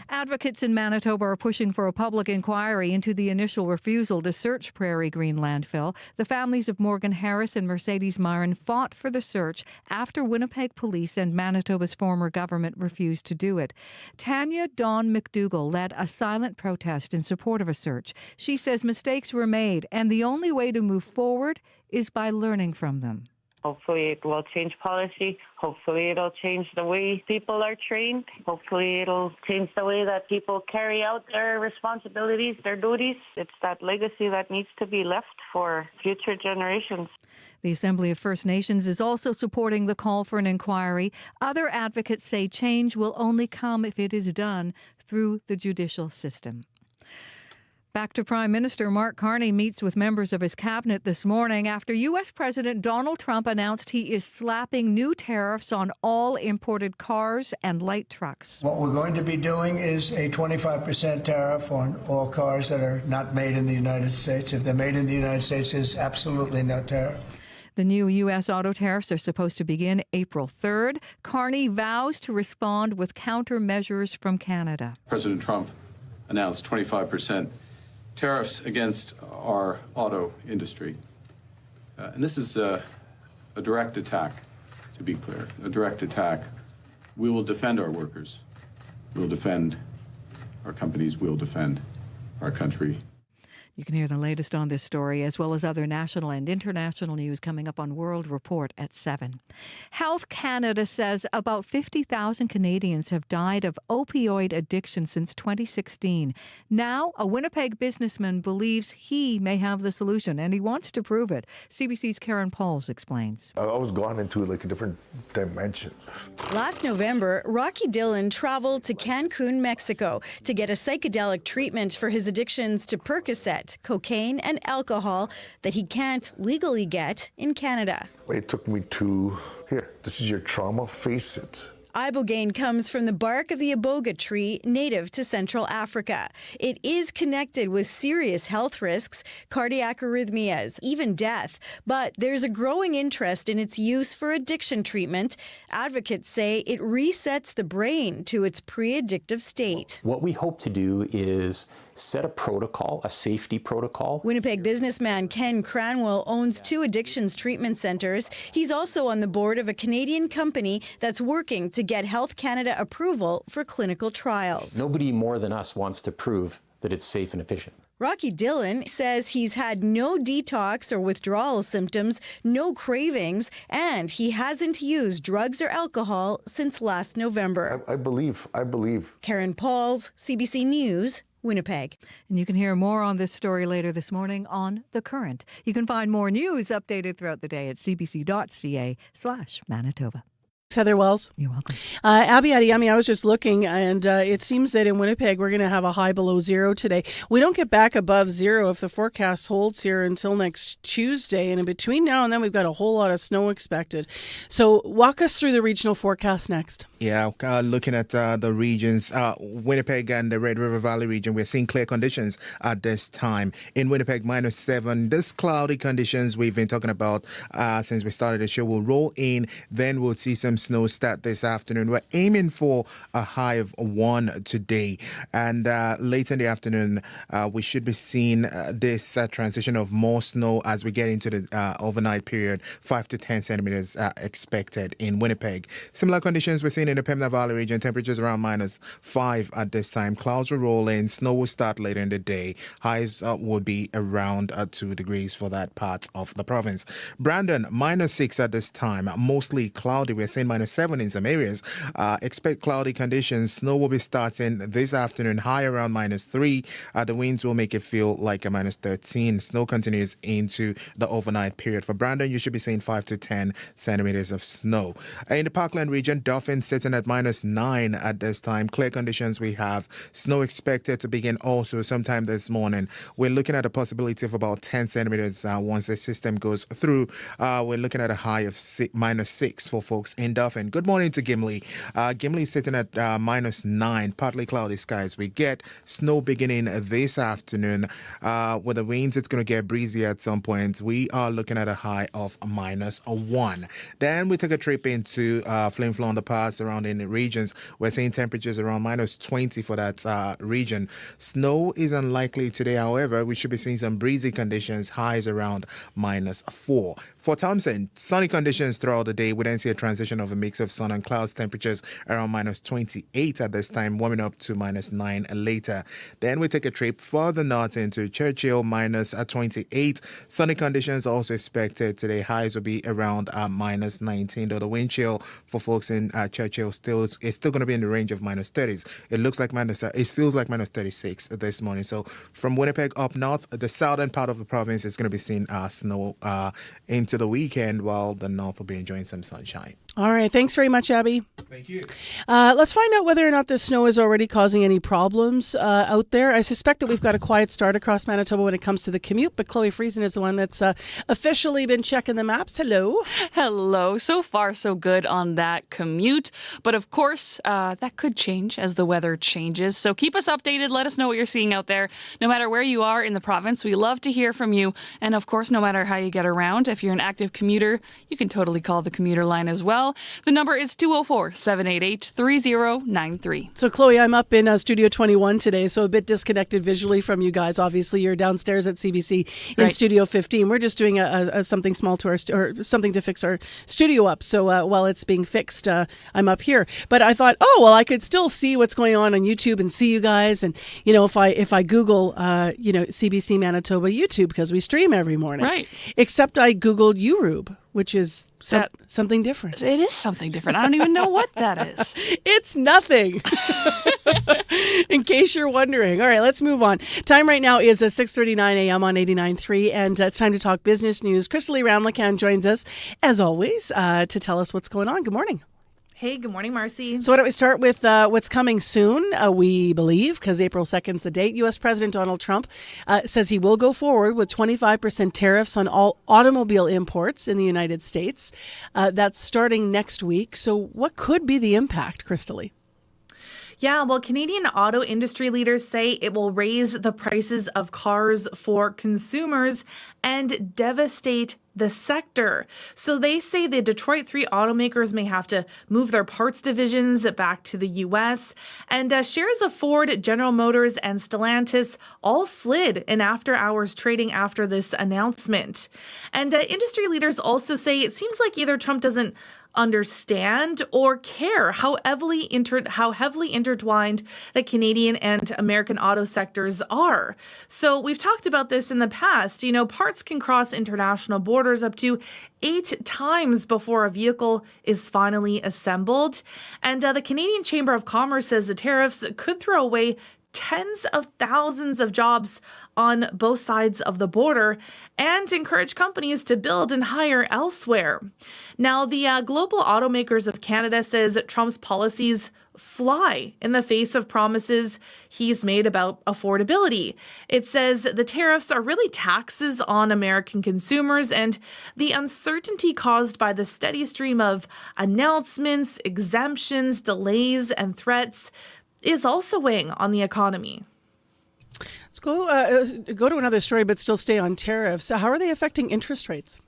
Advocates in Manitoba are pushing for a public inquiry into the initial refusal to search Prairie Green landfill. The families of Morgan Harris and Mercedes Myron fought for the search after Winnipeg police and Manitoba's former government refused to do it. Tanya Dawn McDougall led a silent protest in support of a search. She says mistakes were made, and the only way to move forward is by learning from them. Hopefully it will change policy. Hopefully it'll change the way people are trained. Hopefully it'll change the way that people carry out their responsibilities, their duties. It's that legacy that needs to be left for future generations. The Assembly of First Nations is also supporting the call for an inquiry. Other advocates say change will only come if it is done through the judicial system. Back to Prime Minister Mark Carney meets with members of his cabinet this morning after U.S. President Donald Trump announced he is slapping new tariffs on all imported cars and light trucks. What we're going to be doing is a 25% tariff on all cars that are not made in the United States. If they're made in the United States, there's absolutely no tariff. The new U.S. auto tariffs are supposed to begin April 3rd. Carney vows to respond with countermeasures from Canada. President Trump announced 25% tariffs against our auto industry. And this is a direct attack, to be clear, a direct attack. We will defend our workers. We'll defend our companies. We'll defend our country. You can hear the latest on this story, as well as other national and international news coming up on World Report at 7. Health Canada says about 50,000 Canadians have died of opioid addiction since 2016. Now, a Winnipeg businessman believes he may have the solution, and he wants to prove it. CBC's Karen Pauls explains. I was gone into like a different dimensions. Last November, Rocky Dillon traveled to Cancun, Mexico to get a psychedelic treatment for his addictions to Percocet. pot, cocaine, and alcohol that he can't legally get in Canada. It took me to, here, this is your trauma, face it. Ibogaine comes from the bark of the iboga tree native to Central Africa. It is connected with serious health risks, cardiac arrhythmias, even death. But there's a growing interest in its use for addiction treatment. Advocates say it resets the brain to its pre-addictive state. What we hope to do is set a protocol, a safety protocol. Winnipeg businessman Ken Cranwell owns 2 addictions treatment centers. He's also on the board of a Canadian company that's working to get Health Canada approval for clinical trials. Nobody more than us wants to prove that it's safe and efficient. Rocky Dillon says he's had no detox or withdrawal symptoms, no cravings, and he hasn't used drugs or alcohol since last November. I believe. Karen Pauls, CBC News, Winnipeg. And you can hear more on this story later this morning on The Current. You can find more news updated throughout the day at cbc.ca/Manitoba. Heather Wells. You're welcome. Abby Adiyami, I was just looking, and it seems that in Winnipeg we're going to have a high below zero today. We don't get back above zero if the forecast holds here until next Tuesday, and in between now and then we've got a whole lot of snow expected. So walk us through the regional forecast next. Yeah, looking at the regions, Winnipeg and the Red River Valley region, we're seeing clear conditions at this time. In Winnipeg, -7. This cloudy conditions we've been talking about since we started the show will roll in. Then we'll see some snow start this afternoon. We're aiming for a high of 1 today. And later in the afternoon, we should be seeing this transition of more snow as we get into the overnight period. 5 to 10 centimeters expected in Winnipeg. Similar conditions we're seeing in the Pembina Valley region. Temperatures around -5 at this time. Clouds will roll in. Snow will start later in the day. Highs would be around 2 degrees for that part of the province. Brandon, -6 at this time. Mostly cloudy. We're seeing -7 in some areas. Expect cloudy conditions. Snow will be starting this afternoon. High around -3. The winds will make it feel like a -13. Snow continues into the overnight period. For Brandon, you should be seeing 5 to 10 centimeters of snow. In the Parkland region, Dauphin sitting at -9 at this time. Clear conditions we have. Snow expected to begin also sometime this morning. We're looking at a possibility of about 10 centimeters once the system goes through. We're looking at a high of -6 for folks in Dauphin. Good morning to Gimli. Gimli is sitting at -9, partly cloudy skies. We get snow beginning this afternoon. With the winds, it's going to get breezy at some point. We are looking at a high of -1. Then we take a trip into Flin Flon, the parts surrounding the regions. We're seeing temperatures around -20 for that region. Snow is unlikely today, however. We should be seeing some breezy conditions, highs around -4. For Thompson, sunny conditions throughout the day. We then see a transition of a mix of sun and clouds. Temperatures around -28 at this time, warming up to -9 later. Then we take a trip further north into Churchill, -28. Sunny conditions also expected today. Highs will be around -19, though the wind chill for folks in Churchill is still going to be in the range of -30s. It feels like -36 this morning. So from Winnipeg up north, the southern part of the province is going to be seeing snow into the weekend, while the north will be enjoying some sunshine. All right. Thanks very much, Abby. Thank you. Let's find out whether or not the snow is already causing any problems out there. I suspect that we've got a quiet start across Manitoba when it comes to the commute, but Chloe Friesen is the one that's officially been checking the maps. Hello. Hello. So far, so good on that commute. But of course, that could change as the weather changes. So keep us updated. Let us know what you're seeing out there. No matter where you are in the province, we love to hear from you. And of course, no matter how you get around, if you're an active commuter, you can totally call the commuter line as well. The number is 204-788-3093. So, Chloe, I'm up in Studio 21 today, so a bit disconnected visually from you guys. Obviously, you're downstairs at CBC in Right. Studio 15. We're just doing a something small to or something to fix our studio up. So while it's being fixed, I'm up here. But I thought, I could still see what's going on YouTube and see you guys. And if I Google CBC Manitoba YouTube, because we stream every morning, Right. Except I Googled YouRube, which is something different. It is something different. I don't even know what that is. It's nothing. In case you're wondering. All right, let's move on. Time right now is 6:39 a.m. on 89.3, and it's time to talk business news. Crystal Lee Ramlakan joins us, as always, to tell us what's going on. Good morning. Hey, good morning, Marcy. So why don't we start with what's coming soon, we believe, because April 2nd's the date. U.S. President Donald Trump says he will go forward with 25% tariffs on all automobile imports in the United States. That's starting next week. So what could be the impact, Crystalie? Yeah, well, Canadian auto industry leaders say it will raise the prices of cars for consumers and devastate the sector. So they say the Detroit 3 automakers may have to move their parts divisions back to the U.S. And shares of Ford, General Motors, and Stellantis all slid in after-hours trading after this announcement. And industry leaders also say it seems like either Trump doesn't understand or care how heavily intertwined the Canadian and American auto sectors are. So we've talked about this in the past. You know, parts can cross international borders up to 8 times before a vehicle is finally assembled. And the Canadian Chamber of Commerce says the tariffs could throw away tens of thousands of jobs on both sides of the border and encourage companies to build and hire elsewhere. Now, the Global Automakers of Canada says Trump's policies fly in the face of promises he's made about affordability. It says the tariffs are really taxes on American consumers, and the uncertainty caused by the steady stream of announcements, exemptions, delays, and threats is also weighing on the economy. Let's go to another story, but still stay on tariffs. How are they affecting interest rates?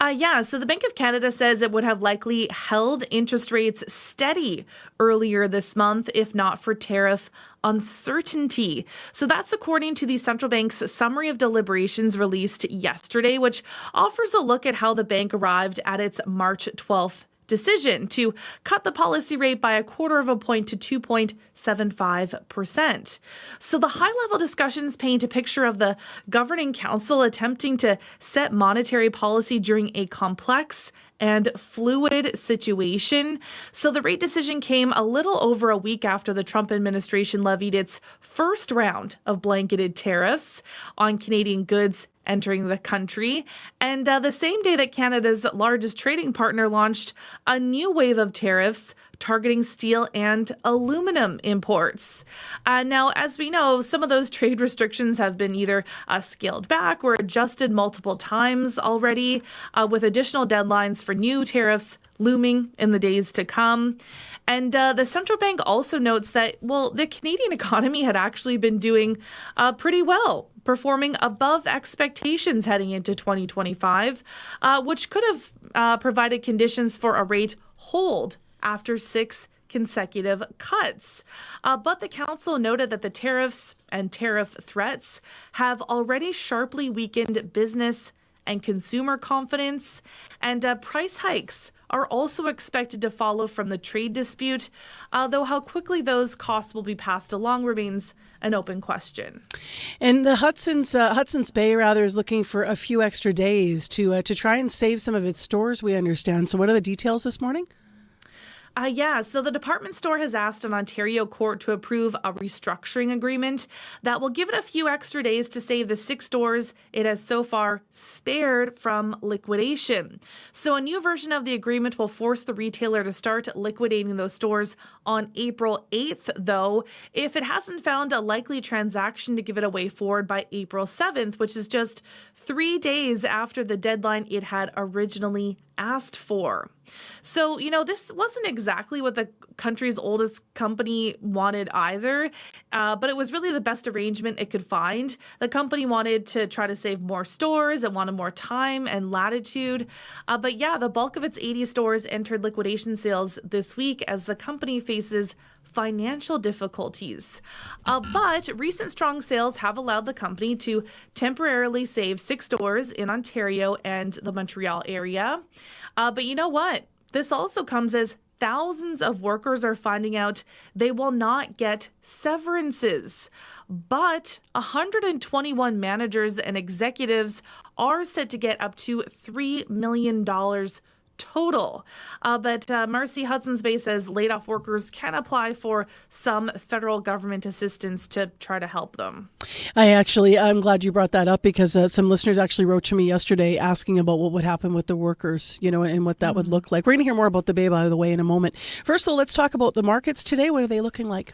So the Bank of Canada says it would have likely held interest rates steady earlier this month if not for tariff uncertainty. So that's according to the central bank's summary of deliberations released yesterday, which offers a look at how the bank arrived at its March 12th decision to cut the policy rate by 1/4 point to 2.75%. So the high-level discussions paint a picture of the governing council attempting to set monetary policy during a complex and fluid situation. So the rate decision came a little over a week after the Trump administration levied its first round of blanketed tariffs on Canadian goods entering the country. And the same day that Canada's largest trading partner launched a new wave of tariffs targeting steel and aluminum imports. Now, as we know, some of those trade restrictions have been either scaled back or adjusted multiple times already, with additional deadlines for new tariffs looming in the days to come. And the central bank also notes that, the Canadian economy had actually been doing pretty well, performing above expectations heading into 2025, which could have provided conditions for a rate hold after 6 consecutive cuts. But the council noted that the tariffs and tariff threats have already sharply weakened business and consumer confidence, and price hikes are also expected to follow from the trade dispute, though how quickly those costs will be passed along remains an open question. And the Hudson's Bay is looking for a few extra days to try and save some of its stores, we understand. So what are the details this morning? So the department store has asked an Ontario court to approve a restructuring agreement that will give it a few extra days to save the 6 stores it has so far spared from liquidation. So a new version of the agreement will force the retailer to start liquidating those stores on April 8th, though, if it hasn't found a likely transaction to give it a way forward by April 7th, which is just 3 days after the deadline it had originally asked for. So, this wasn't exactly what the country's oldest company wanted either, but it was really the best arrangement it could find. The company wanted to try to save more stores. It wanted more time and latitude. But the bulk of its 80 stores entered liquidation sales this week as the company faces financial difficulties. But recent strong sales have allowed the company to temporarily save 6 stores in Ontario and the Montreal area. But you know what? This also comes as thousands of workers are finding out they will not get severances. But 121 managers and executives are set to get up to $3 million total. But Marcy, Hudson's Bay says laid off workers can apply for some federal government assistance to try to help them. I'm glad you brought that up because some listeners actually wrote to me yesterday asking about what would happen with the workers, and what that would look like. We're going to hear more about the Bay, by the way, in a moment. First, though, let's talk about the markets today. What are they looking like?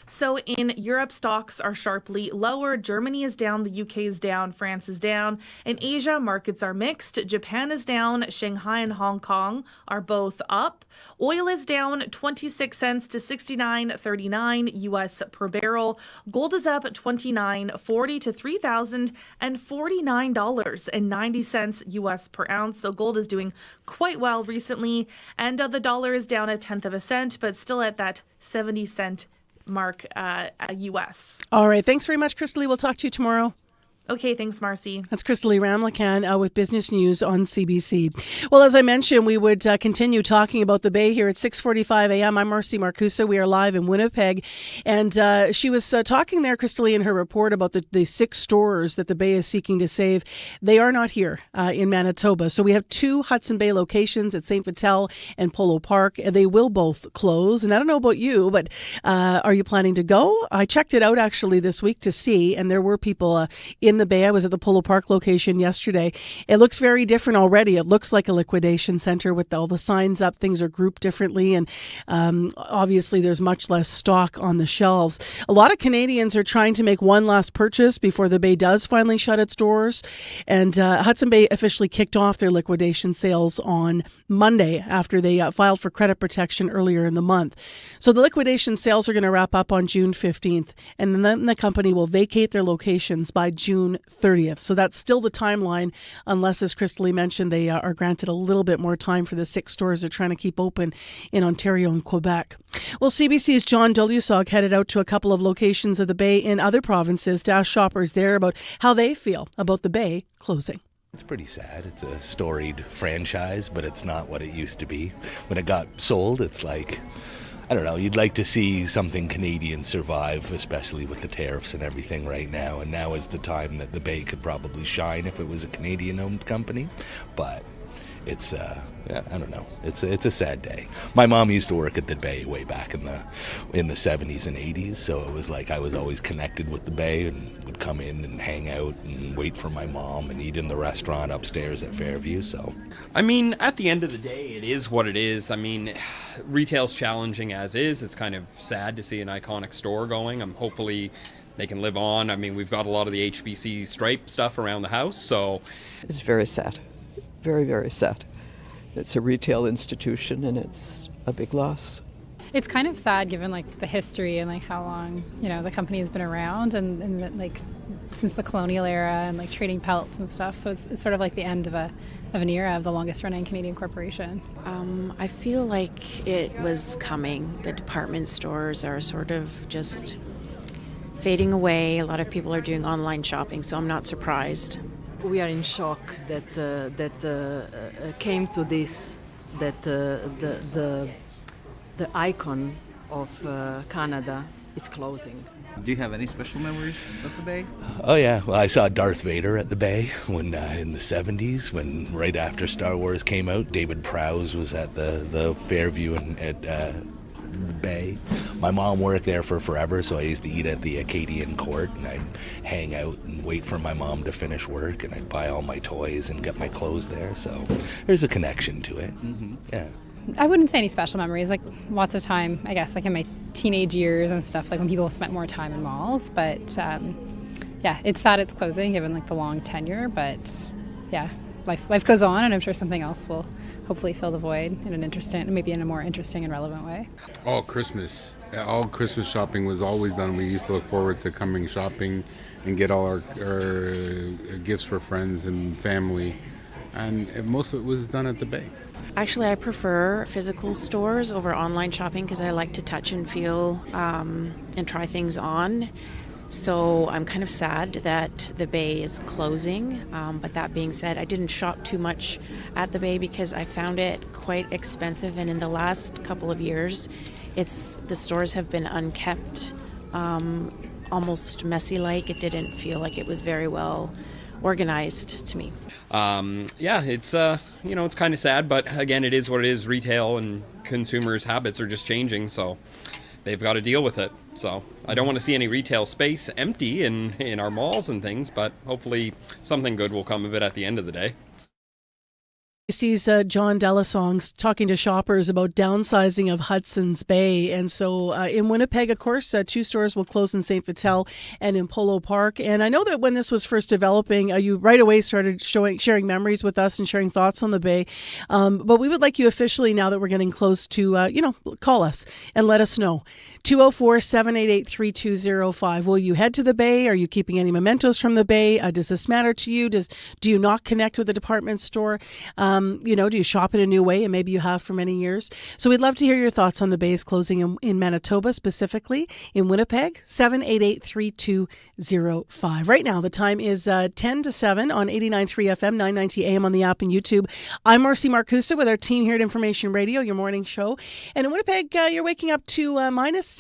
So in Europe, stocks are sharply lower. Germany is down, the UK is down, France is down. In Asia, markets are mixed. Japan is down, Shanghai and Hong Kong are both up. Oil is down 26 cents to 69.39 US per barrel. Gold is up 29.40 to $3,049.90 US per ounce. So gold is doing quite well recently. And the dollar is down 1/10 of a cent, but still at that 70-cent mark US. All right. Thanks very much, Crystalie. We'll talk to you tomorrow. Okay, thanks, Marcy. That's Crystalie Ramlakan with Business News on CBC. Well, as I mentioned, we would continue talking about the Bay here at 6:45 a.m. I'm Marcy Marcusa. We are live in Winnipeg. And she was talking there, Crystalie, in her report about the 6 stores that the Bay is seeking to save. They are not here in Manitoba. So we have 2 Hudson Bay locations at St. Vital and Polo Park. And they will both close. And I don't know about you, but are you planning to go? I checked it out actually this week to see, and there were people in the Bay. I was at the Polo Park location yesterday. It looks very different already. It looks like a liquidation center with all the signs up. Things are grouped differently, and obviously there's much less stock on the shelves. A lot of Canadians are trying to make one last purchase before the Bay does finally shut its doors, and Hudson Bay officially kicked off their liquidation sales on Monday after they filed for credit protection earlier in the month. So the liquidation sales are going to wrap up on June 15th, and then the company will vacate their locations by June 30th. So that's still the timeline, unless, as Crystalie mentioned, they are granted a little bit more time for the 6 stores they're trying to keep open in Ontario and Quebec. Well, CBC's John Dolusog headed out to a couple of locations of the Bay in other provinces to ask shoppers there about how they feel about the Bay closing. It's pretty sad. It's a storied franchise, but it's not what it used to be. When it got sold, it's like, I don't know, you'd like to see something Canadian survive, especially with the tariffs and everything right now. And now is the time that the Bay could probably shine if it was a Canadian-owned company. But it's, I don't know. It's a sad day. My mom used to work at the Bay way back in the 70s and 80s, so it was like I was always connected with the Bay and would come in and hang out and wait for my mom and eat in the restaurant upstairs at Fairview. So, I mean, at the end of the day, it is what it is. I mean, retail's challenging as is. It's kind of sad to see an iconic store going. Hopefully they can live on. I mean, we've got a lot of the HBC stripe stuff around the house, so it's very sad. Very, very sad. It's a retail institution and it's a big loss. It's kind of sad given like the history and like how long, the company has been around and like since the colonial era and like trading pelts and stuff. So it's sort of like the end of an era of the longest running Canadian corporation. I feel like it was coming. The department stores are sort of just fading away. A lot of people are doing online shopping, so I'm not surprised. We are in shock that came to this, that the icon of Canada is closing. Do you have any special memories of the Bay? Oh yeah, well, I saw Darth Vader at the Bay when in the 70s, when right after Star Wars came out. David Prowse was at the Fairview and at the Bay. My mom worked there for forever, so I used to eat at the Acadian Court, and I'd hang out and wait for my mom to finish work, and I'd buy all my toys and get my clothes there. So there's a connection to it. Mm-hmm. Yeah. I wouldn't say any special memories, like lots of time, I guess, like in my teenage years and stuff, like when people spent more time in malls. But yeah, it's sad it's closing given like the long tenure, but yeah, life goes on, and I'm sure something else will hopefully fill the void in an interesting, maybe in a more interesting and relevant way. All Christmas shopping was always done. We used to look forward to coming shopping and get all our gifts for friends and family, and most of it was done at the Bay. Actually, I prefer physical stores over online shopping because I like to touch and feel and try things on. So I'm kind of sad that the Bay is closing. But that being said, I didn't shop too much at the Bay because I found it quite expensive. And in the last couple of years, the stores have been unkept, almost messy-like. It didn't feel like it was very well organized to me. Yeah, it's it's kind of sad, but again, it is what it is. Retail and consumers' habits are just changing, so they've got to deal with it. So I don't want to see any retail space empty in our malls and things, but hopefully something good will come of it at the end of the day. Sees John Delasong talking to shoppers about downsizing of Hudson's Bay. And so in Winnipeg, of course, 2 stores will close in St. Vital and in Polo Park. And I know that when this was first developing, you right away started sharing memories with us and sharing thoughts on the Bay. But we would like you officially, now that we're getting close to, call us and let us know. 204-788-3205. Will you head to the Bay? Are you keeping any mementos from the Bay? Does this matter to you? Do you not connect with the department store? Do you shop in a new way? And maybe you have for many years. So we'd love to hear your thoughts on the Bay's closing in Manitoba, specifically in Winnipeg. 788-3205. Right now, the time is 10 to 7 on 89.3 FM, 990 AM on the app and YouTube. I'm Marcy Marcusa with our team here at Information Radio, your morning show. And in Winnipeg, you're waking up to -7.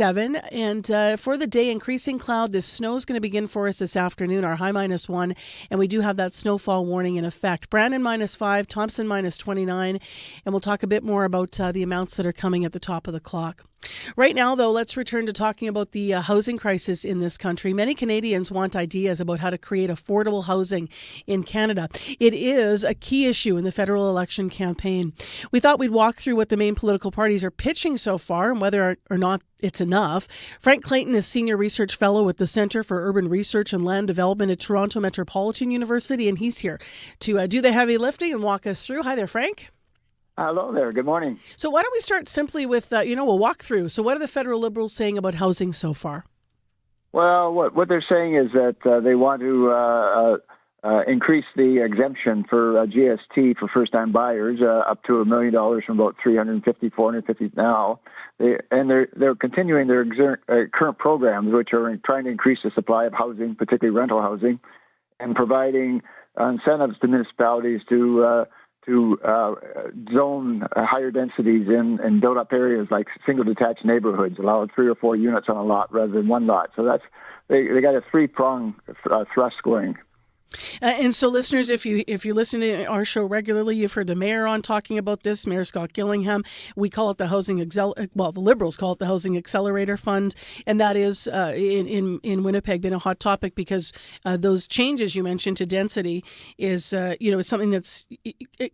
And for the day, increasing cloud. This snow is going to begin for us this afternoon, our high -1. And we do have that snowfall warning in effect. Brandon -5, Thompson -29. And we'll talk a bit more about the amounts that are coming at the top of the clock. Right now, though, let's return to talking about the housing crisis in this country. Many Canadians want ideas about how to create affordable housing in Canada. It is a key issue in the federal election campaign. We thought we'd walk through what the main political parties are pitching so far and whether or not it's enough. Frank Clayton is Senior Research Fellow with the Centre for Urban Research and Land Development at Toronto Metropolitan University, and he's here to do the heavy lifting and walk us through. Hi there, Frank. Hello there. Good morning. So why don't we start simply with, we'll walk through. So what are the federal Liberals saying about housing so far? Well, what they're saying is that they want to increase the exemption for GST for first-time buyers up to $1 million from about $350,000, $450,000 now. They're continuing their current programs, which are trying to increase the supply of housing, particularly rental housing, and providing incentives to municipalities to zone higher densities in built-up areas like single-detached neighborhoods, allow 3 or 4 units on a lot rather than one lot. So they got a 3-prong thrust going. And so, listeners, if you listen to our show regularly, you've heard the mayor on talking about this, Mayor Scott Gillingham. We call it the the Liberals call it the Housing Accelerator Fund, and that is in Winnipeg been a hot topic because those changes you mentioned to density is something that's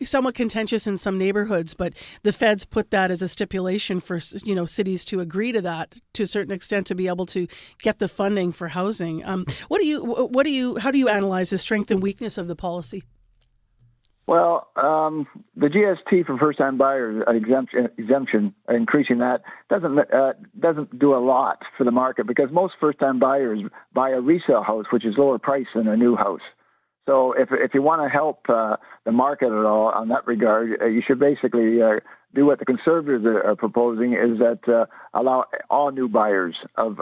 somewhat contentious in some neighborhoods, but the feds put that as a stipulation for cities to agree to that to a certain extent to be able to get the funding for housing. How do you analyze this? Strength and weakness of the policy? Well, the GST for first-time buyers exemption, increasing that doesn't do a lot for the market because most first-time buyers buy a resale house, which is lower price than a new house. So if you want to help the market at all on that regard, you should basically do what the Conservatives are proposing, is that allow all new buyers of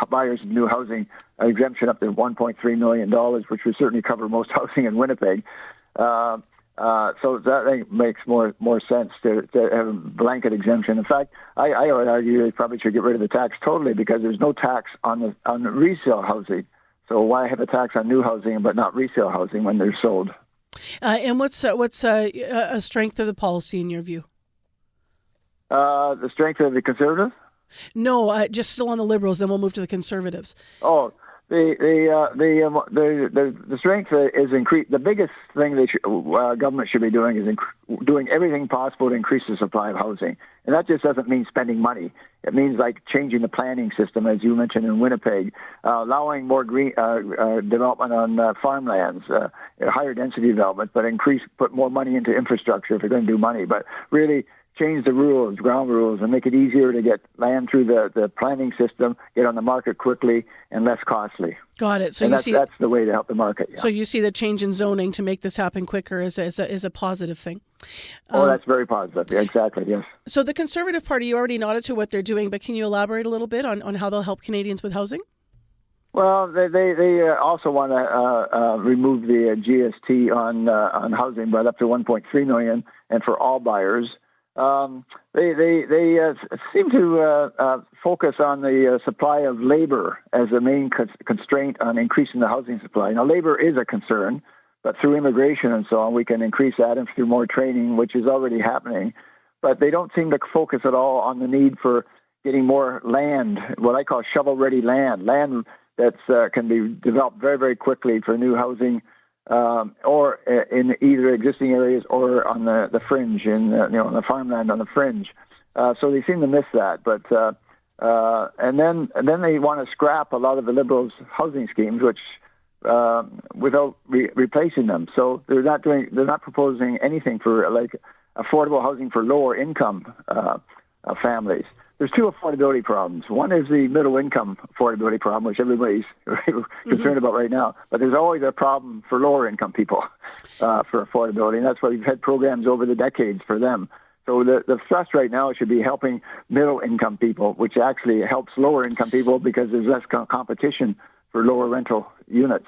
buyers of new housing exemption up to $1.3 million, which would certainly cover most housing in Winnipeg. So that makes more sense to have a blanket exemption. In fact, I would argue they probably should get rid of the tax totally because there's no tax on the resale housing. So why have a tax on new housing but not resale housing when they're sold? And what's a strength of the policy in your view? The strength of the Conservatives? No, just still on the Liberals. Then we'll move to the Conservatives. Oh, the strength is increase. The biggest thing government should be doing is doing everything possible to increase the supply of housing, and that just doesn't mean spending money. It means like changing the planning system, as you mentioned in Winnipeg, allowing more green development on farmlands, higher density development, but put more money into infrastructure if you're going to do money. But really change the rules, ground rules, and make it easier to get land through the planning system, get on the market quickly, and less costly. Got it. So that's the way to help the market. Yeah. So you see the change in zoning to make this happen quicker is a positive thing. That's very positive. Yeah, exactly, yes. So the Conservative Party, you already nodded to what they're doing, but can you elaborate a little bit on how they'll help Canadians with housing? Well, they also want to remove the GST on housing by up to $1.3 million, and for all buyers. they seem to focus on the supply of labor as the main constraint on increasing the housing supply. Now, labor is a concern, but through immigration and so on, we can increase that, and through more training, which is already happening. But they don't seem to focus at all on the need for getting more land, what I call shovel-ready land that can be developed very, very quickly for new housing, or in either existing areas or on the fringe, on the farmland on the fringe. So they seem to miss that. But and then they want to scrap a lot of the Liberals' housing schemes, which without replacing them. So they're not proposing anything for like affordable housing for lower income families. There's two affordability problems. One is the middle income affordability problem, which everybody's concerned about right now. But there's always a problem for lower income people for affordability, and that's why we've had programs over the decades for them. So the thrust right now should be helping middle income people, which actually helps lower income people because there's less competition for lower rental units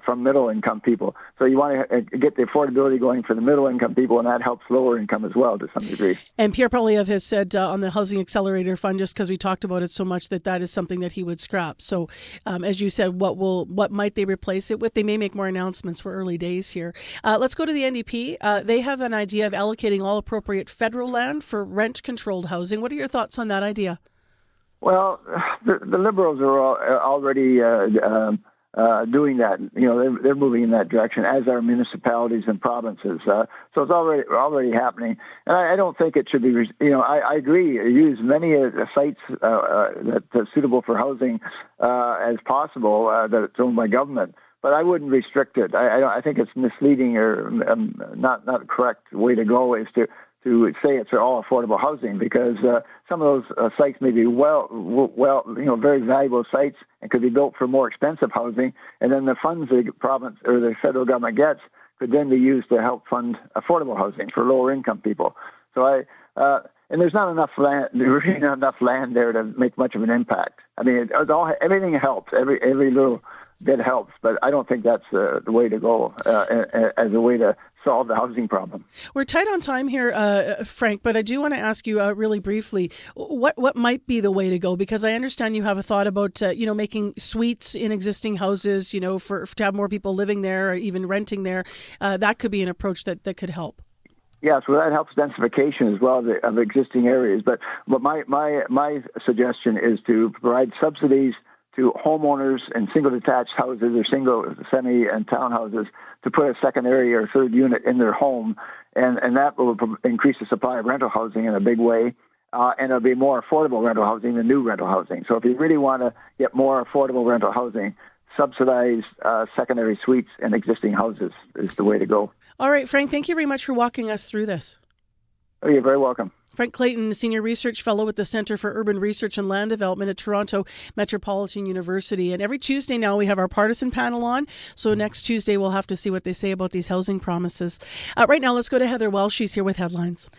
from middle income people. So you want to get the affordability going for the middle income people, and that helps lower income as well to some degree. And Pierre Poilievre has said on the Housing Accelerator Fund, just because we talked about it so much, that is something that he would scrap. So as you said, what might they replace it with? They may make more announcements. For early days here. Let's go to the NDP. They have an idea of allocating all appropriate federal land for rent-controlled housing. What are your thoughts on that idea? Well, the Liberals are already doing that. They're moving in that direction, as are municipalities and provinces. So it's already happening. And I don't think it should be, I agree, use many sites that are suitable for housing as possible that's owned by government. But I wouldn't restrict it. I think it's misleading or not the correct way to go is to say it's all affordable housing, because some of those sites may be very valuable sites and could be built for more expensive housing, and then the funds the province or the federal government gets could then be used to help fund affordable housing for lower income people. So and there's not enough land. There's really not enough land there to make much of an impact. I mean, everything helps. Every little bit helps, but I don't think that's the way to go as a way to solve the housing problem. We're tight on time here, Frank, but I do want to ask you really briefly, what might be the way to go? Because I understand you have a thought about, making suites in existing houses, to have more people living there or even renting there. That could be an approach that could help. Yes, well, that helps densification as well of existing areas. But my suggestion is to provide subsidies to homeowners in single detached houses or single semi and townhouses to put a secondary or third unit in their home, and that will increase the supply of rental housing in a big way, and it'll be more affordable rental housing than new rental housing. So if you really want to get more affordable rental housing, subsidize secondary suites in existing houses is the way to go. All right, Frank, thank you very much for walking us through this. Oh, you're very welcome. Frank Clayton, Senior Research Fellow with the Centre for Urban Research and Land Development at Toronto Metropolitan University. And every Tuesday now we have our partisan panel on. So next Tuesday we'll have to see what they say about these housing promises. Right now let's go to Heather Welsh. She's here with headlines.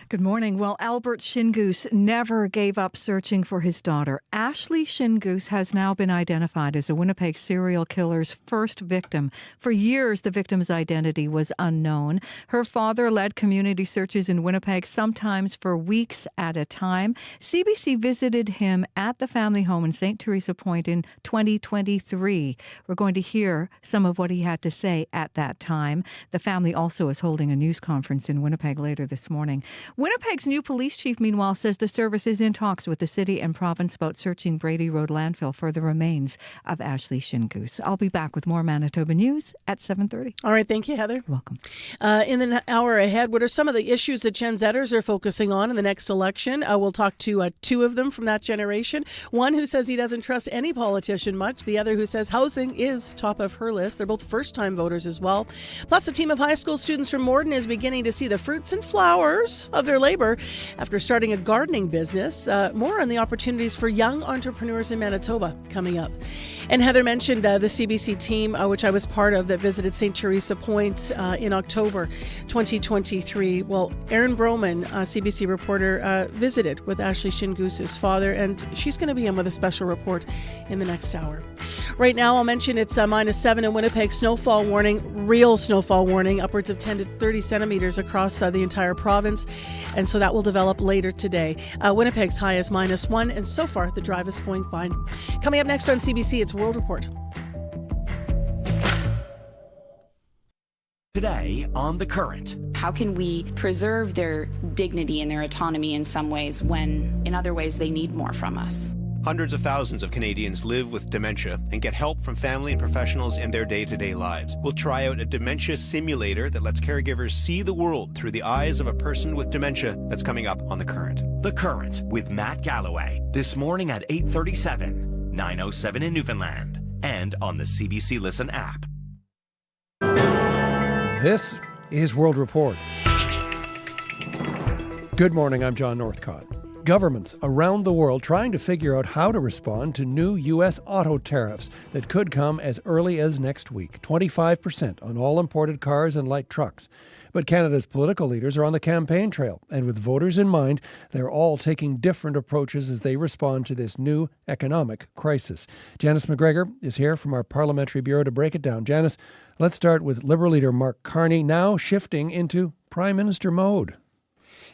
Good morning. Well, Albert Shingus never gave up searching for his daughter. Ashley Shingus has now been identified as a Winnipeg serial killer's first victim. For years, the victim's identity was unknown. Her father led community searches in Winnipeg, sometimes for weeks at a time. CBC visited him at the family home in St. Teresa Point in 2023. We're going to hear some of what he had to say at that time. The family also is holding a news conference in Winnipeg later this morning. Winnipeg's new police chief, meanwhile, says the service is in talks with the city and province about searching Brady Road landfill for the remains of Ashley Shingus. I'll be back with more Manitoba news at 7:30. All right, thank you, Heather. You're welcome. In the hour ahead, what are some of the issues that Gen Zers are focusing on in the next election? We'll talk to two of them from that generation. One who says he doesn't trust any politician much. The other who says housing is top of her list. They're both first-time voters as well. Plus, a team of high school students from Morden is beginning to see the fruits and flowers of their labor after starting a gardening business. More on the opportunities for young entrepreneurs in Manitoba coming up. And Heather mentioned the CBC team, which I was part of, that visited St. Teresa Point in October 2023. Well, Erin Broman, CBC reporter, visited with Ashley Shingus's father, and she's going to be in with a special report in the next hour. Right now, I'll mention it's -7 in Winnipeg. Snowfall warning, real snowfall warning, upwards of 10 to 30 centimeters across the entire province. And so that will develop later today. Winnipeg's high is -1, and so far the drive is going fine. Coming up next on CBC, it's World Report. Today on The Current. How can we preserve their dignity and their autonomy in some ways when in other ways they need more from us? Hundreds of thousands of Canadians live with dementia and get help from family and professionals in their day-to-day lives. We'll try out a dementia simulator that lets caregivers see the world through the eyes of a person with dementia. That's coming up on The Current. The Current with Matt Galloway. This morning at 8:37, 9:07 in Newfoundland, and on the CBC Listen app. This is World Report. Good morning, I'm John Northcott. Governments around the world trying to figure out how to respond to new U.S. auto tariffs that could come as early as next week, 25% on all imported cars and light trucks. But Canada's political leaders are on the campaign trail, and with voters in mind, they're all taking different approaches as they respond to this new economic crisis. Janice McGregor is here from our Parliamentary Bureau to break it down. Janice, let's start with Liberal leader Mark Carney, now shifting into Prime Minister mode.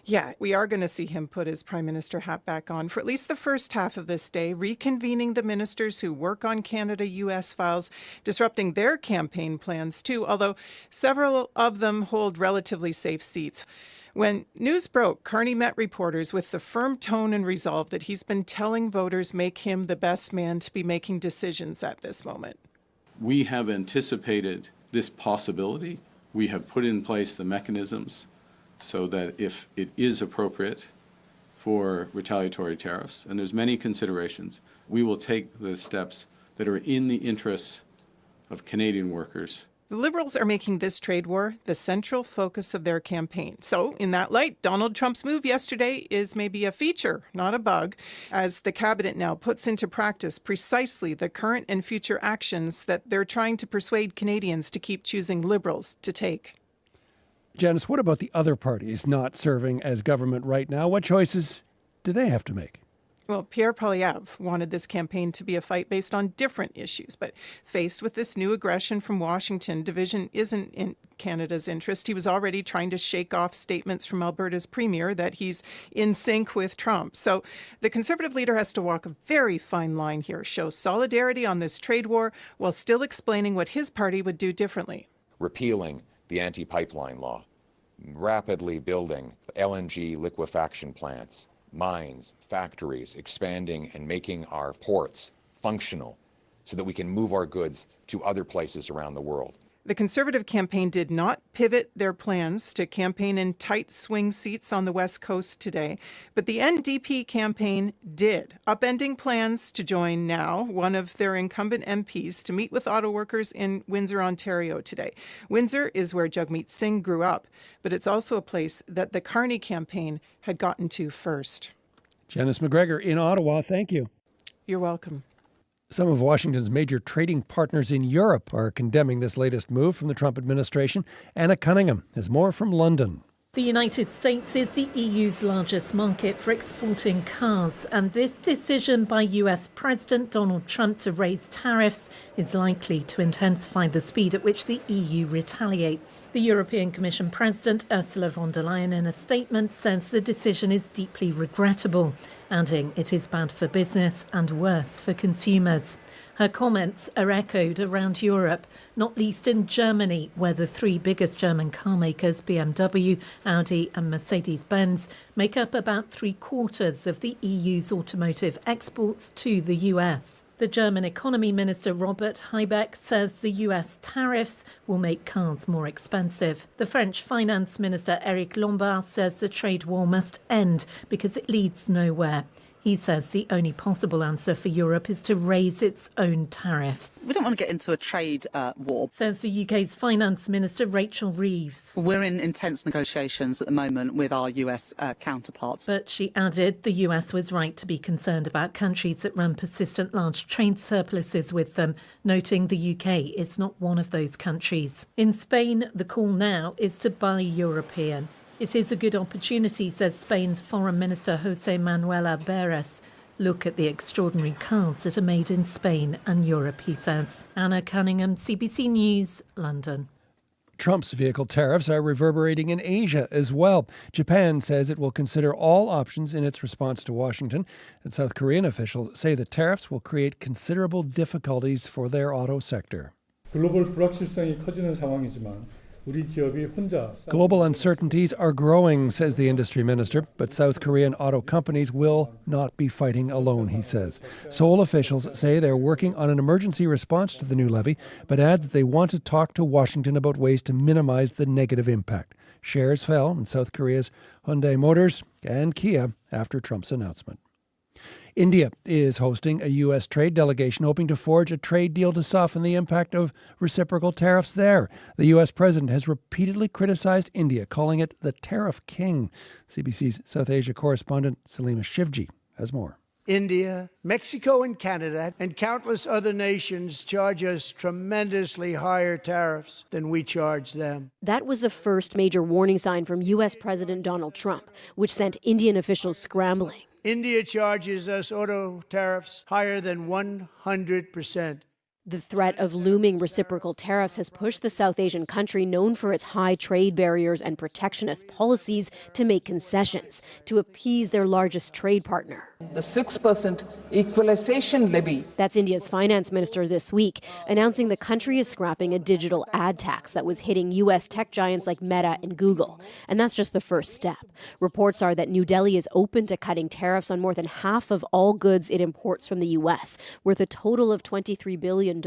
Yeah, we are going to see him put his Prime Minister hat back on for at least the first half of this day, reconvening the ministers who work on Canada-US files, disrupting their campaign plans too, although several of them hold relatively safe seats. When news broke, Carney met reporters with the firm tone and resolve that he's been telling voters make him the best man to be making decisions at this moment. We have anticipated this possibility. We have put in place the mechanisms so that if it is appropriate for retaliatory tariffs, and there's many considerations, we will take the steps that are in the interests of Canadian workers. The Liberals are making this trade war the central focus of their campaign. So, in that light, Donald Trump's move yesterday is maybe a feature, not a bug, as the cabinet now puts into practice precisely the current and future actions that they're trying to persuade Canadians to keep choosing Liberals to take. Janice, what about the other parties not serving as government right now? What choices do they have to make? Well, Pierre Poilievre wanted this campaign to be a fight based on different issues, but faced with this new aggression from Washington, division isn't in Canada's interest. He was already trying to shake off statements from Alberta's premier that he's in sync with Trump. So the Conservative leader has to walk a very fine line here, show solidarity on this trade war while still explaining what his party would do differently. Repealing the anti-pipeline law, rapidly building LNG liquefaction plants, mines, factories, expanding and making our ports functional so that we can move our goods to other places around the world. The Conservative campaign did not pivot their plans to campaign in tight swing seats on the West Coast today, but the NDP campaign did, upending plans to join now one of their incumbent MPs to meet with auto workers in Windsor, Ontario today. Windsor is where Jagmeet Singh grew up, but it's also a place that the Carney campaign had gotten to first. Janice McGregor in Ottawa, thank you. You're welcome. Some of Washington's major trading partners in Europe are condemning this latest move from the Trump administration. Anna Cunningham has more from London. The United States is the EU's largest market for exporting cars, and this decision by US President Donald Trump to raise tariffs is likely to intensify the speed at which the EU retaliates. The European Commission President Ursula von der Leyen in a statement says the decision is deeply regrettable, adding it is bad for business and worse for consumers. Her comments are echoed around Europe, not least in Germany, where the three biggest German car makers, BMW, Audi and Mercedes-Benz, make up about 3/4 of the EU's automotive exports to the US. The German economy minister Robert Habeck says the US tariffs will make cars more expensive. The French finance minister Eric Lombard says the trade war must end because it leads nowhere. He says the only possible answer for Europe is to raise its own tariffs. We don't want to get into a trade war, says the UK's Finance Minister Rachel Reeves. We're in intense negotiations at the moment with our US counterparts. But she added the US was right to be concerned about countries that run persistent large trade surpluses with them, noting the UK is not one of those countries. In Spain, the call now is to buy European. It is a good opportunity, says Spain's Foreign Minister José Manuel Alberes. Look at the extraordinary cars that are made in Spain and Europe, he says. Anna Cunningham, CBC News, London. Trump's vehicle tariffs are reverberating in Asia as well. Japan says it will consider all options in its response to Washington, and South Korean officials say the tariffs will create considerable difficulties for their auto sector. 글로벌 불확실성이 커지는 상황이지만 우리 기업이 혼자 Global uncertainties are growing, says the industry minister, but South Korean auto companies will not be fighting alone, he says. Seoul officials say they're working on an emergency response to the new levy, but add that they want to talk to Washington about ways to minimize the negative impact. Shares fell in South Korea's Hyundai Motors and Kia after Trump's announcement. India is hosting a U.S. trade delegation hoping to forge a trade deal to soften the impact of reciprocal tariffs there. The U.S. president has repeatedly criticized India, calling it the tariff king. CBC's South Asia correspondent Salima Shivji has more. India, Mexico and Canada, and countless other nations charge us tremendously higher tariffs than we charge them. That was the first major warning sign from U.S. President Donald Trump, which sent Indian officials scrambling. India charges us auto tariffs higher than 100%. The threat of looming reciprocal tariffs has pushed the South Asian country, known for its high trade barriers and protectionist policies, to make concessions to appease their largest trade partner. The 6% equalization levy. That's India's finance minister this week, announcing the country is scrapping a digital ad tax that was hitting U.S. tech giants like Meta and Google. And that's just the first step. Reports are that New Delhi is open to cutting tariffs on more than half of all goods it imports from the U.S., worth a total of $23 billion,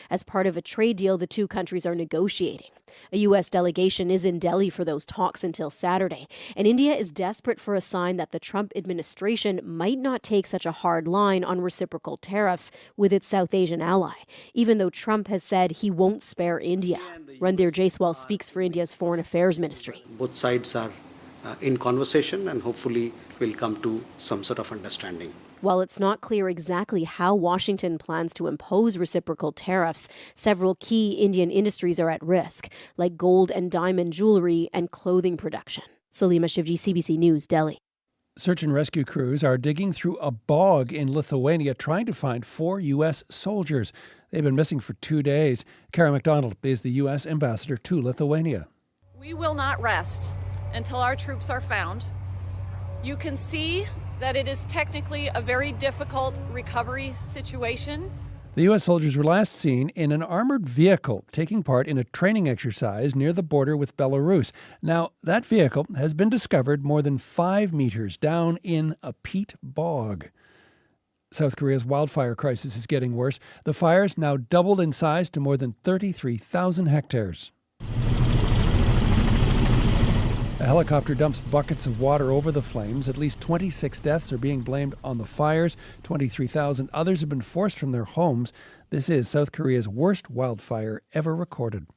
as part of a trade deal the two countries are negotiating. A U.S. delegation is in Delhi for those talks until Saturday, and India is desperate for a sign that the Trump administration might not take such a hard line on reciprocal tariffs with its South Asian ally, even though Trump has said he won't spare India. Randhir Jaiswal speaks for India's Foreign Affairs Ministry. Both sides are in conversation and hopefully will come to some sort of understanding. While it's not clear exactly how Washington plans to impose reciprocal tariffs, several key Indian industries are at risk, like gold and diamond jewelry and clothing production. Salima Shivji, CBC News, Delhi. Search and rescue crews are digging through a bog in Lithuania trying to find 4 U.S. soldiers. They've been missing for 2 days. Kara McDonald is the U.S. ambassador to Lithuania. We will not rest until our troops are found. You can see that it is technically a very difficult recovery situation. The U.S. soldiers were last seen in an armored vehicle taking part in a training exercise near the border with Belarus. Now, that vehicle has been discovered more than 5 meters down in a peat bog. South Korea's wildfire crisis is getting worse. The fires now doubled in size to more than 33,000 hectares. A helicopter dumps buckets of water over the flames. At least 26 deaths are being blamed on the fires. 23,000 others have been forced from their homes. This is South Korea's worst wildfire ever recorded.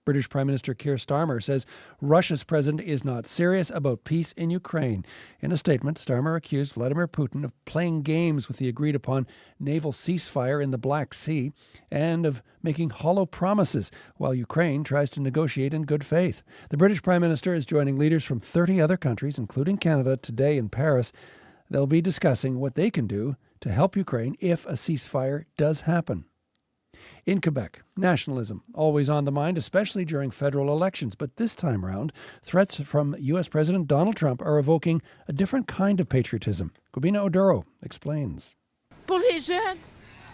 British Prime Minister Keir Starmer says Russia's president is not serious about peace in Ukraine. In a statement, Starmer accused Vladimir Putin of playing games with the agreed-upon naval ceasefire in the Black Sea and of making hollow promises while Ukraine tries to negotiate in good faith. The British Prime Minister is joining leaders from 30 other countries, including Canada, today in Paris. They'll be discussing what they can do to help Ukraine if a ceasefire does happen. In Quebec, nationalism always on the mind, especially during federal elections. But this time around, threats from U.S. President Donald Trump are evoking a different kind of patriotism. Gubina Oduro explains. Pour les jeunes,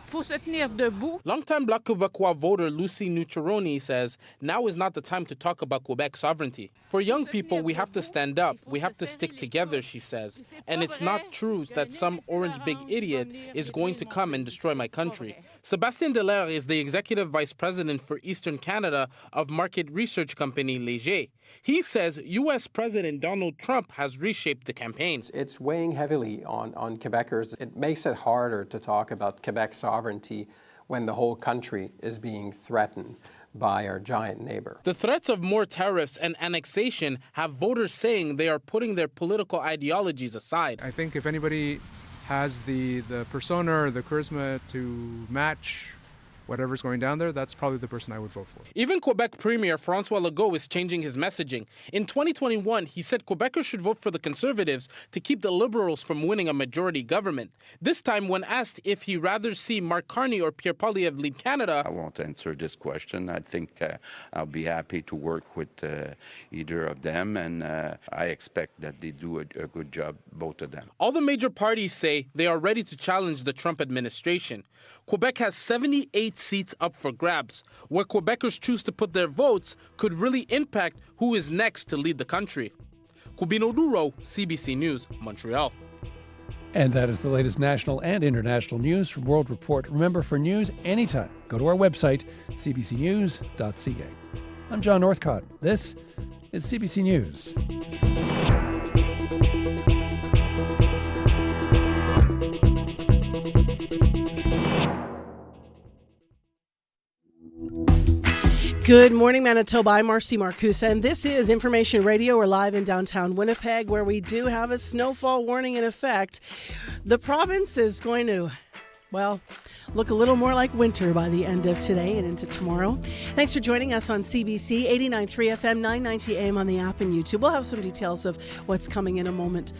faut se tenir debout. Longtime Black Quebecois voter Lucy Nucciaroni says now is not the time to talk about Quebec sovereignty. For young people, we have to stand up. We have to stick together, she says. And it's not true that some orange big idiot is going to come and destroy my country. Sébastien Dallaire is the executive vice president for Eastern Canada of market research company Léger. He says U.S. President Donald Trump has reshaped the campaign. It's weighing heavily on Quebecers. It makes it harder to talk about Quebec sovereignty when the whole country is being threatened by our giant neighbor. The threats of more tariffs and annexation have voters saying they are putting their political ideologies aside. I think if anybody has the persona or the charisma to match whatever's going down there, that's probably the person I would vote for. Even Quebec Premier François Legault is changing his messaging. In 2021, he said Quebecers should vote for the Conservatives to keep the Liberals from winning a majority government. This time, when asked if he'd rather see Mark Carney or Pierre Poilievre lead Canada, I won't answer this question. I think I'll be happy to work with either of them, and I expect that they do a good job, both of them. all the major parties say they are ready to challenge the Trump administration. Quebec has 78 seats up for grabs. Where Quebecers choose to put their votes could really impact who is next to lead the country. Cubino Duro, CBC News, Montreal. And that is the latest national and international news from World Report. Remember, for news anytime, go to our website, cbcnews.ca. I'm John Northcott. This is CBC News. Good morning, Manitoba. I'm Marcy Marcusa, and this is Information Radio. We're live in downtown Winnipeg, where we do have a snowfall warning in effect. The province is going to, well, look a little more like winter by the end of today and into tomorrow. Thanks for joining us on CBC 89.3 FM, 990 AM on the app and YouTube. We'll have some details of what's coming in a moment.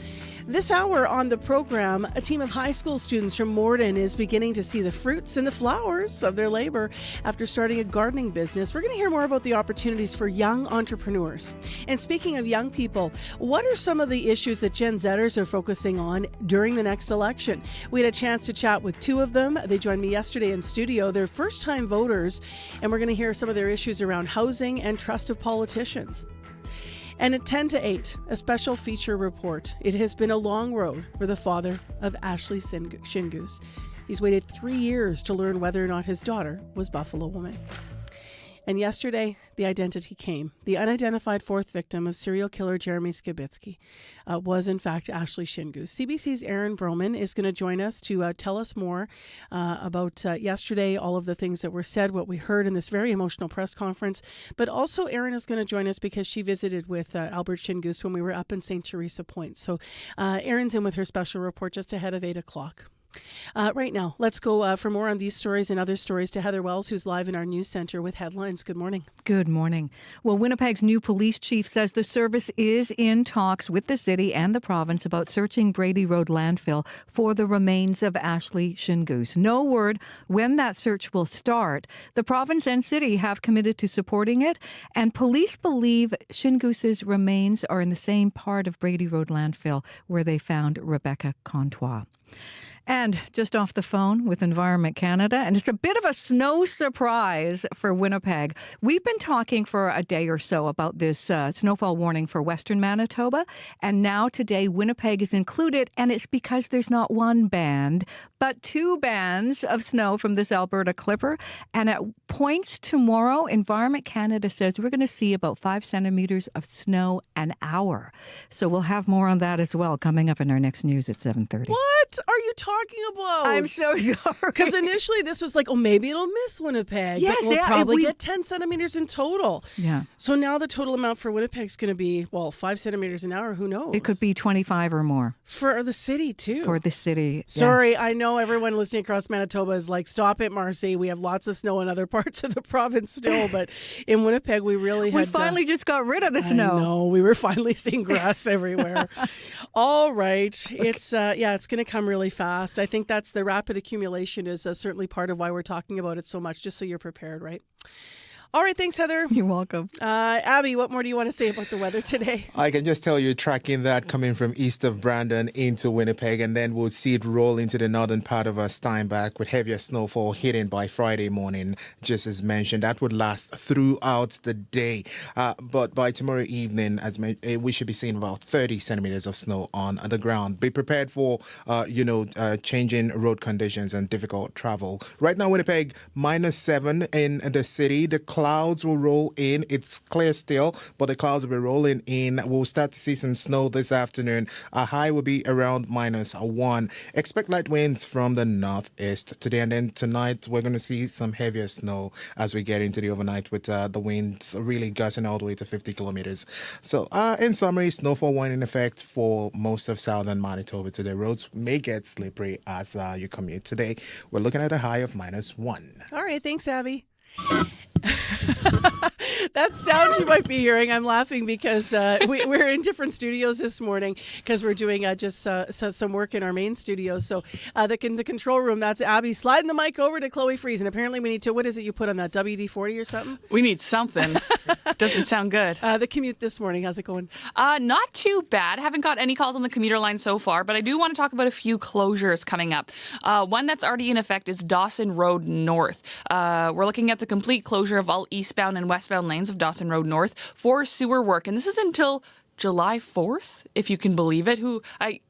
This hour on the program, a team of high school students from Morden is beginning to see the fruits and the flowers of their labor after starting a gardening business. We're going to hear more about the opportunities for young entrepreneurs. And speaking of young people, what are some of the issues that Gen Zers are focusing on during the next election? We had a chance to chat with two of them. They joined me yesterday in studio. They're first-time voters, and we're going to hear some of their issues around housing and trust of politicians. And at 10 to 8, a special feature report. It has been a long road for the father of Ashley Shinus. He's waited 3 years to learn whether or not his daughter was Buffalo Woman. And yesterday, the identity came. The unidentified fourth victim of serial killer Jeremy Skibitsky was, in fact, Ashley Shinus. CBC's Aaron Broman is going to join us to tell us more about yesterday, all of the things that were said, what we heard in this very emotional press conference. But also, Aaron is going to join us because she visited with Albert Shinus when we were up in St. Teresa Point. So Aaron's in with her special report just ahead of 8 o'clock. Right now, let's go for more on these stories and other stories to Heather Wells, who's live in our news center with headlines. Good morning. Good morning. Well, Winnipeg's new police chief says the service is in talks with the city and the province about searching Brady Road landfill for the remains of Ashley Shinus. No word when that search will start. The province and city have committed to supporting it, and police believe Shinus's remains are in the same part of Brady Road landfill where they found Rebecca Contois. And just off the phone with Environment Canada, and it's a bit of a snow surprise for Winnipeg. We've been talking for a day or so about this snowfall warning for Western Manitoba, and now today Winnipeg is included, and it's because there's not one band, but two bands of snow from this Alberta Clipper. And at points tomorrow, Environment Canada says we're going to see about 5 centimeters of snow an hour. So we'll have more on that as well coming up in our next news at 7:30. What are you talking about? I'm so sorry. Because initially this was like, oh, maybe it'll miss Winnipeg. Yes, but we'll yeah, probably get 10 centimeters in total. Yeah. So now the total amount for Winnipeg is going to be, 5 centimeters an hour. Who knows? It could be 25 or more. For the city, too. For the city. Sorry, I know everyone listening across Manitoba is like, stop it, Marcy. We have lots of snow in other parts of the province still. But in Winnipeg, we really We finally just got rid of the snow. No, we were finally seeing grass everywhere. All right. It's it's going to come really fast. I think that's the rapid accumulation is certainly part of why we're talking about it so much, just so you're prepared, right? All right, thanks, Heather. You're welcome. Abby, what more do you want to say about the weather today? I can just tell you, tracking that coming from east of Brandon into Winnipeg, and then we'll see it roll into the northern part of Steinbach with heavier snowfall hitting by Friday morning, just as mentioned. That would last throughout the day. But by tomorrow evening, we should be seeing about 30 centimeters of snow on the ground. Be prepared for, changing road conditions and difficult travel. Right now, Winnipeg, -7 in the city. The clouds will roll in. It's clear still, but the clouds will be rolling in. We'll start to see some snow this afternoon. Our high will be around -1. Expect light winds from the northeast today, and then tonight we're going to see some heavier snow as we get into the overnight with the winds really gusting all the way to 50 kilometers. So in summary, snowfall warning in effect for most of southern Manitoba today. Roads may get slippery as you commute today. We're looking at a high of -1. All right, thanks, Abby. That sound you might be hearing, I'm laughing because we're in different studios this morning because we're doing some work in our main studio. So the control room, that's Abby sliding the mic over to Chloe Freeze. And apparently we need to, what is it you put on that, WD-40 or something? We need something. Doesn't sound good. The commute this morning, how's it going? Not too bad. Haven't got any calls on the commuter line so far, but I do want to talk about a few closures coming up. One that's already in effect is Dawson Road North. We're looking at the complete closure of all eastbound and westbound lanes of Dawson Road North for sewer work. And this is until July 4th, if you can believe it.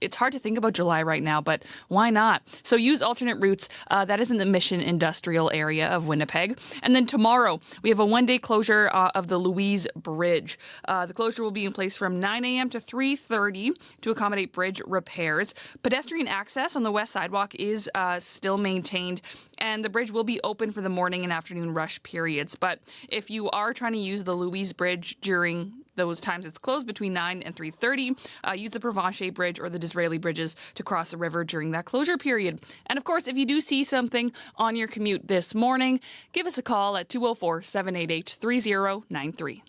It's hard to think about July right now, but why not? So use alternate routes. That is in the Mission Industrial area of Winnipeg. And then tomorrow, we have a one-day closure of the Louise Bridge. The closure will be in place from 9 a.m. to 3:30 to accommodate bridge repairs. Pedestrian access on the west sidewalk is still maintained, and the bridge will be open for the morning and afternoon rush periods. But if you are trying to use the Louise Bridge during those times it's closed between 9 and 3:30. Use the Provencher Bridge or the Disraeli bridges to cross the river during that closure period. And of course, if you do see something on your commute this morning, give us a call at 204-788-3093.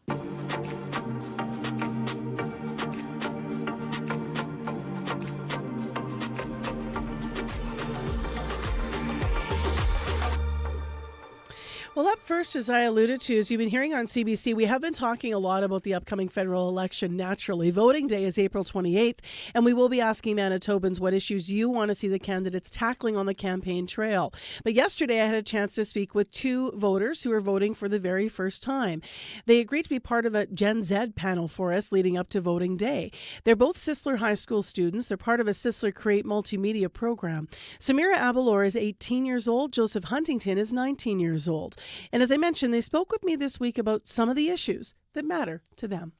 Well, up first, as I alluded to, as you've been hearing on CBC, we have been talking a lot about the upcoming federal election naturally. Voting day is April 28th, and we will be asking Manitobans what issues you want to see the candidates tackling on the campaign trail. But yesterday, I had a chance to speak with two voters who are voting for the very first time. They agreed to be part of a Gen Z panel for us leading up to voting day. They're both Sisler High School students. They're part of a Sisler Create multimedia program. Samira Abalor is 18 years old. Joseph Huntington is 19 years old. And as I mentioned, they spoke with me this week about some of the issues that matter to them.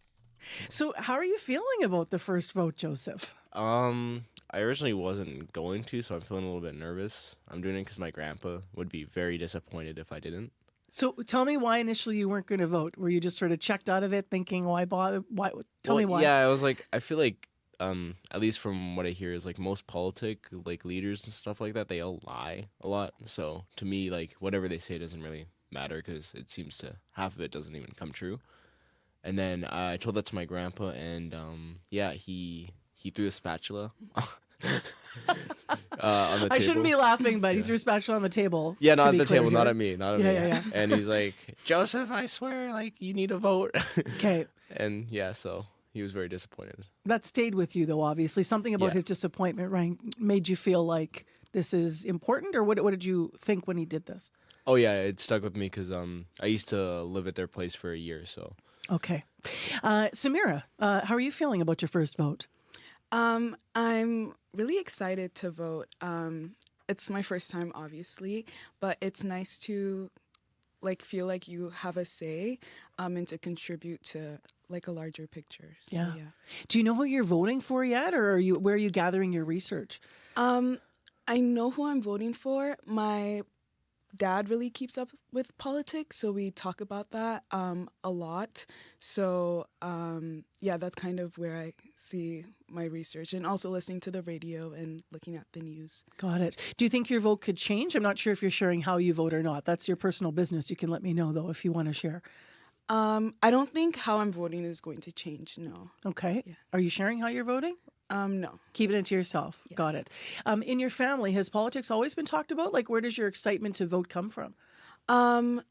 So how are you feeling about the first vote, Joseph? I originally wasn't going to, so I'm feeling a little bit nervous. I'm doing it because my grandpa would be very disappointed if I didn't. So tell me why initially you weren't going to vote. Were you just sort of checked out of it thinking, why bother? Tell me why. Yeah, I was like, I feel like, at least from what I hear, is like most leaders and stuff like that, they all lie a lot. So to me, like whatever they say doesn't really matter because it seems to half of it doesn't even come true. And then I told that to my grandpa, and he threw a spatula on the table. I shouldn't be laughing, but he threw a spatula on the table. Yeah, not at the table, not at me, not at me. Yeah. And he's like, Joseph, I swear, like you need a vote. Okay. And so he was very disappointed. That stayed with you, though, obviously. Something about his disappointment, right, made you feel like this is important, or what did you think when he did this? Oh, yeah, it stuck with me because I used to live at their place for a year, so. Okay. Samira, how are you feeling about your first vote? I'm really excited to vote. It's my first time, obviously, but it's nice to feel like you have a say and to contribute to a larger picture. So, yeah. Do you know who you're voting for yet, or where are you gathering your research? I know who I'm voting for. My dad really keeps up with politics, so we talk about that a lot. So that's kind of where I see my research, and also listening to the radio and looking at the news. Got it. Do you think your vote could change? I'm not sure if you're sharing how you vote or not. That's your personal business. You can let me know, though, if you want to share. I don't think how I'm voting is going to change, no. Okay. Yeah. Are you sharing how you're voting? No. Keeping it to yourself. Yes. Got it. In your family, has politics always been talked about? Where does your excitement to vote come from? I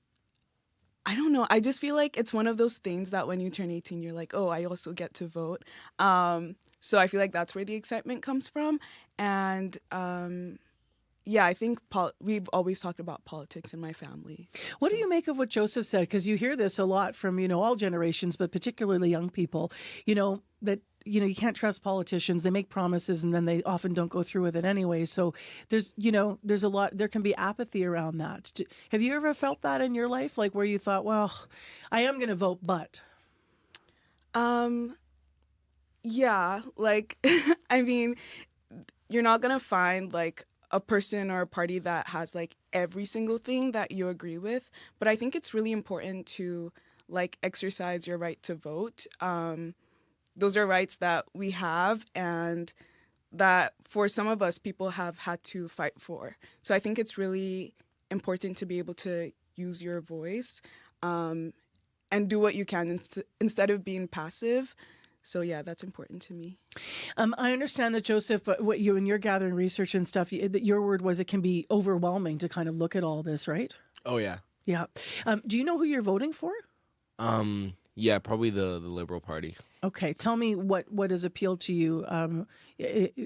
don't know. I just feel like it's one of those things that when you turn 18, you're like, oh, I also get to vote. So I feel like that's where the excitement comes from. And I think we've always talked about politics in my family. What do you make of what Joseph said? Because you hear this a lot from, all generations, but particularly young people, that you can't trust politicians. They make promises and then they often don't go through with it anyway. So there's a lot, there can be apathy around that. Have you ever felt that in your life? Like where you thought, well, I am going to vote, but. Yeah, like, I mean, you're not going to find like a person or a party that has like every single thing that you agree with. But I think it's really important to like exercise your right to vote. Those are rights that we have and that for some of us, people have had to fight for. So I think it's really important to be able to use your voice and do what you can instead of being passive. So yeah, that's important to me. I understand that, Joseph, what you and your gathering research and stuff, that your word was it can be overwhelming to kind of look at all this, right? Oh yeah. Yeah. Do you know who you're voting for? Yeah, probably the Liberal Party. Okay, tell me what has appealed to you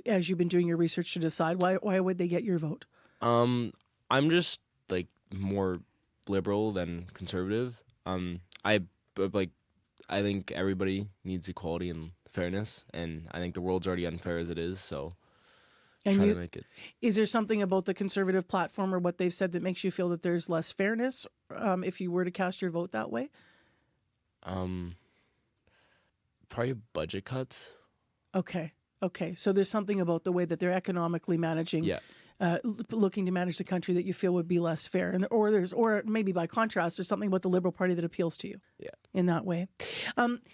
as you've been doing your research to decide why would they get your vote? I'm just like more liberal than conservative. I think everybody needs equality and fairness, and I think the world's already unfair as it is, so try to make it. Is there something about the conservative platform or what they've said that makes you feel that there's less fairness if you were to cast your vote that way? Probably budget cuts. Okay. So there's something about the way that they're economically managing, looking to manage the country that you feel would be less fair, or maybe by contrast, there's something about the Liberal Party that appeals to you. Yeah. In that way.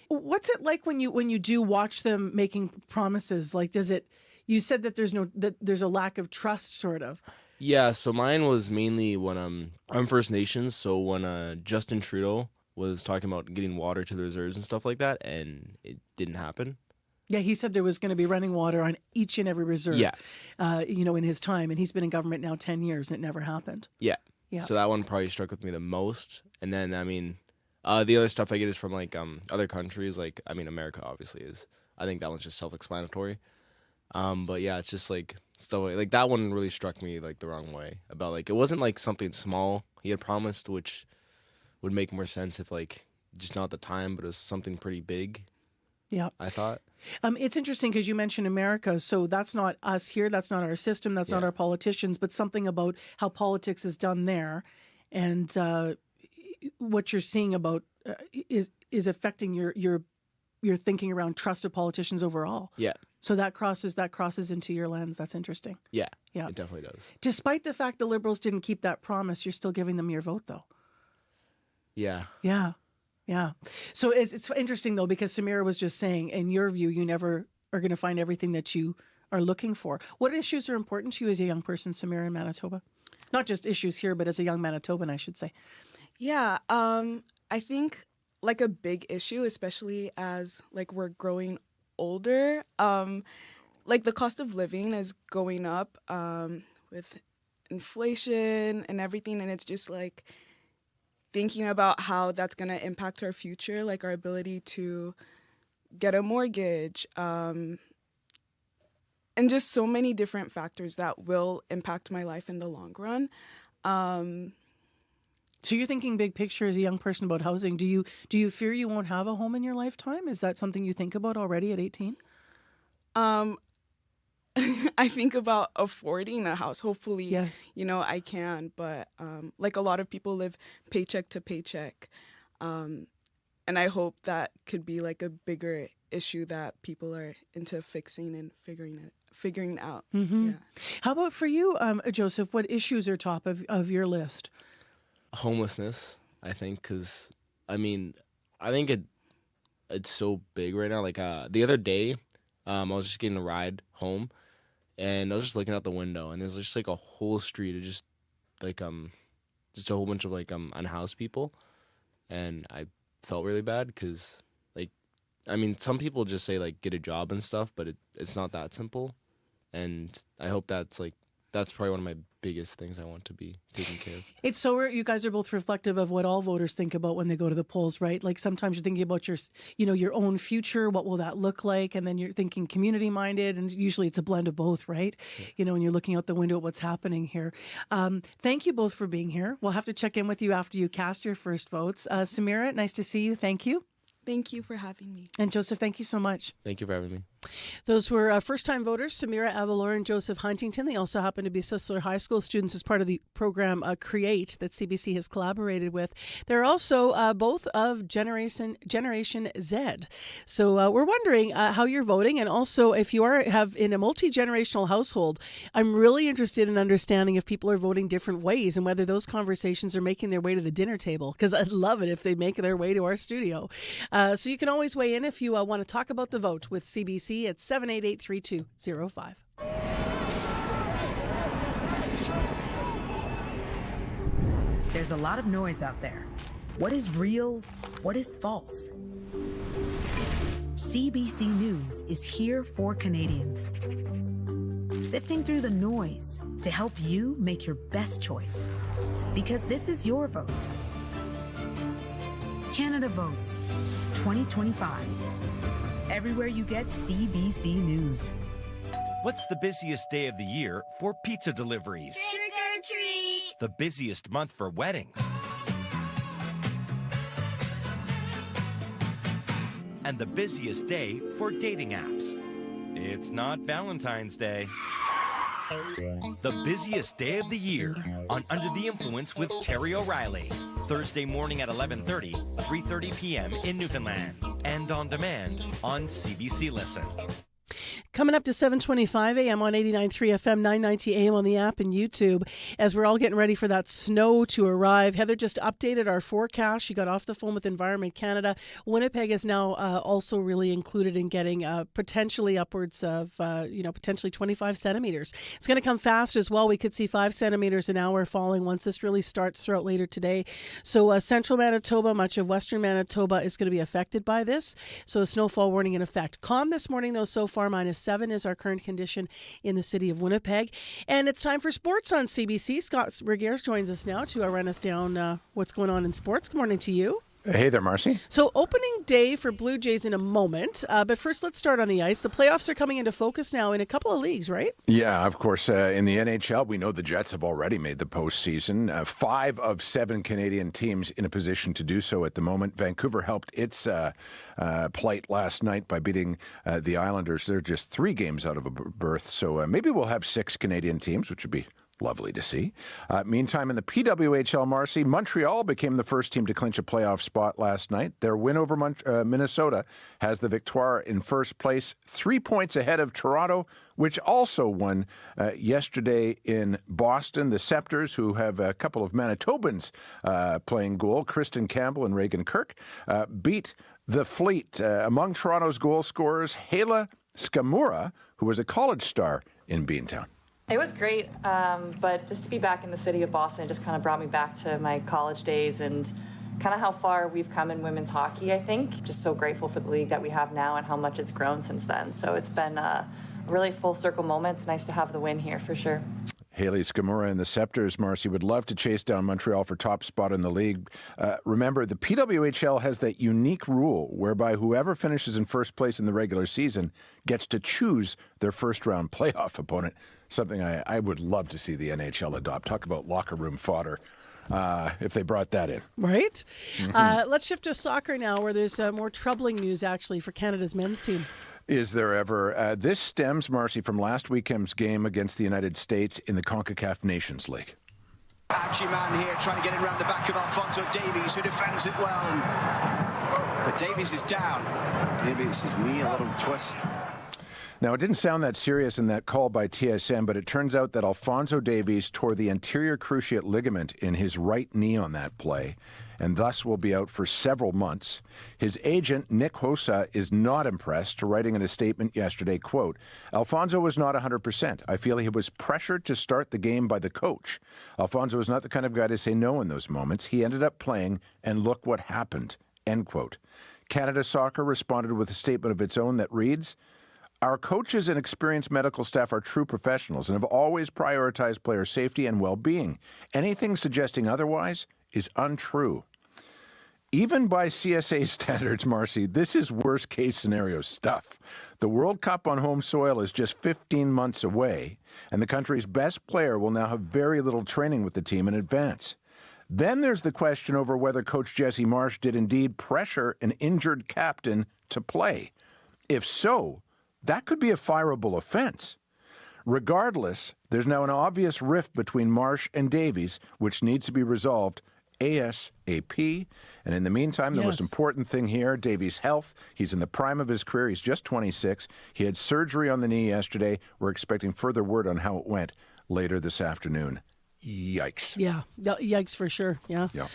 What's it like when you do watch them making promises? Like, you said that there's a lack of trust, sort of. Yeah. So mine was mainly when I'm First Nations. So when Justin Trudeau was talking about getting water to the reserves and stuff like that, and it didn't happen. Yeah, he said there was going to be running water on each and every reserve. Yeah. In his time, and he's been in government now 10 years, and it never happened. Yeah. Yeah. So that one probably struck with me the most, and then the other stuff I get is from like other countries. Like America obviously is. I think that one's just self-explanatory. But yeah, it's just like stuff like that one really struck me like the wrong way. About like it wasn't like something small he had promised, which would make more sense if like just not the time, but it was something pretty big. Yeah, I thought. It's interesting because you mentioned America, so that's not us here. That's not our system. That's not our politicians. But something about how politics is done there, and what you're seeing about is affecting your thinking around trust of politicians overall. Yeah. So that crosses into your lens. That's interesting. Yeah. Yeah. It definitely does. Despite the fact the Liberals didn't keep that promise, you're still giving them your vote, though. Yeah. Yeah. Yeah. So it's interesting, though, because Samira was just saying, in your view, you never are going to find everything that you are looking for. What issues are important to you as a young person, Samira, in Manitoba? Not just issues here, but as a young Manitoban, I should say. Yeah. I think like a big issue, especially as like we're growing older, like the cost of living is going up with inflation and everything. And it's just like thinking about how that's going to impact our future, like our ability to get a mortgage, and just so many different factors that will impact my life in the long run. So you're thinking big picture as a young person about housing. Do you fear you won't have a home in your lifetime? Is that something you think about already at 18? I think about affording a house. Hopefully, yes. I can. But like a lot of people live paycheck to paycheck. And I hope that could be like a bigger issue that people are into fixing and figuring out. Mm-hmm. Yeah. How about for you, Joseph? What issues are top of your list? Homelessness, I think, because I think it's so big right now. Like the other day, I was just getting a ride home, and I was just looking out the window, and there's just like a whole street of just like just a whole bunch of like unhoused people, and I felt really bad because some people just say like get a job and stuff, but it's not that simple, and I hope that's probably one of my biggest things I want to be taken care of. It's so you guys are both reflective of what all voters think about when they go to the polls, right? Like sometimes you're thinking about your own future, what will that look like? And then you're thinking community minded, and usually it's a blend of both, right? Yeah. When you're looking out the window at what's happening here. Thank you both for being here. We'll have to check in with you after you cast your first votes. Samira, nice to see you. Thank you. Thank you for having me. And Joseph, thank you so much. Thank you for having me. Those were first-time voters, Samira Avalor and Joseph Huntington. They also happen to be Sisler High School students as part of the program Create that CBC has collaborated with. They're also both of Generation Z. So we're wondering how you're voting, and also if you have in a multi-generational household, I'm really interested in understanding if people are voting different ways and whether those conversations are making their way to the dinner table, because I'd love it if they make their way to our studio. So you can always weigh in if you want to talk about the vote with CBC at 788-3205. There's a lot of noise out there. What is real? What is false? CBC News is here for Canadians, sifting through the noise to help you make your best choice. Because this is your vote. Canada Votes 2025. Everywhere you get CBC News. What's the busiest day of the year for pizza deliveries? Trick or treat! The busiest month for weddings. And the busiest day for dating apps. It's not Valentine's Day. The busiest day of the year on Under the Influence with Terry O'Reilly. Thursday morning at 11:30, 3:30 p.m. in Newfoundland. And on demand on CBC Listen. Coming up to 7:25 a.m. on 89.3 FM, 990 a.m. on the app and YouTube, as we're all getting ready for that snow to arrive. Heather just updated our forecast. She got off the phone with Environment Canada. Winnipeg is now also really included in getting potentially upwards of, potentially 25 centimeters. It's going to come fast as well. We could see 5 centimeters an hour falling once this really starts throughout later today. So central Manitoba, much of western Manitoba is going to be affected by this. So a snowfall warning in effect. Calm this morning, though, so far. -7 is our current condition in the city of Winnipeg. And it's time for sports on CBC. Scott Regeers joins us now to run us down what's going on in sports. Good morning to you. Hey there, Marcy. So opening day for Blue Jays in a moment. But first, let's start on the ice. The playoffs are coming into focus now in a couple of leagues, right? Yeah, of course. In the NHL, we know the Jets have already made the postseason. 5 of 7 Canadian teams in a position to do so at the moment. Vancouver helped its plight last night by beating the Islanders. They're just 3 games out of a berth. So maybe we'll have 6 Canadian teams, which would be lovely to see. Meantime, in the PWHL, Marcy, Montreal became the first team to clinch a playoff spot last night. Their win over Minnesota has the Victoire in first place, 3 points ahead of Toronto, which also won yesterday in Boston. The Scepters, who have a couple of Manitobans playing goal, Kristen Campbell and Reagan Kirk, beat the Fleet. Among Toronto's goal scorers, Hala Skamura, who was a college star in Beantown. It was great, but just to be back in the city of Boston just kind of brought me back to my college days and kind of how far we've come in women's hockey, I think. Just so grateful for the league that we have now and how much it's grown since then. So it's been a really full circle moment. It's nice to have the win here for sure. Haley Skamura and the Scepters, Marcy, would love to chase down Montreal for top spot in the league. Remember, the PWHL has that unique rule whereby whoever finishes in first place in the regular season gets to choose their first-round playoff opponent, something I would love to see the NHL adopt. Talk about locker room fodder. If they brought that in. Right? Mm-hmm. Let's shift to soccer now, where there's more troubling news, actually, for Canada's men's team. Is there ever? This stems, Marcy, from last weekend's game against the United States in the CONCACAF Nations League. Patchy man here trying to get it around the back of Alphonso Davies, who defends it well. But Davies is down. Maybe it's his knee, a little twist. Now, it didn't sound that serious in that call by TSN, but it turns out that Alphonso Davies tore the anterior cruciate ligament in his right knee on that play, and thus will be out for several months. His agent, Nick Hossa, is not impressed, writing in a statement yesterday, quote, Alphonso was not 100%. I feel he was pressured to start the game by the coach. Alphonso is not the kind of guy to say no in those moments. He ended up playing, and look what happened, end quote. Canada Soccer responded with a statement of its own that reads, our coaches and experienced medical staff are true professionals and have always prioritized player safety and well-being. Anything suggesting otherwise is untrue. Even by CSA standards, Marcy, this is worst-case scenario stuff. The World Cup on home soil is just 15 months away, and the country's best player will now have very little training with the team in advance. Then there's the question over whether Coach Jesse Marsh did indeed pressure an injured captain to play. If so, that could be a fireable offense. Regardless, there's now an obvious rift between Marsh and Davies, which needs to be resolved ASAP. And in the meantime, the most important thing here, Davies' health. He's in the prime of his career. He's just 26. He had surgery on the knee yesterday. We're expecting further word on how it went later this afternoon. Yikes. Yeah, yikes for sure. Yeah. Yeah.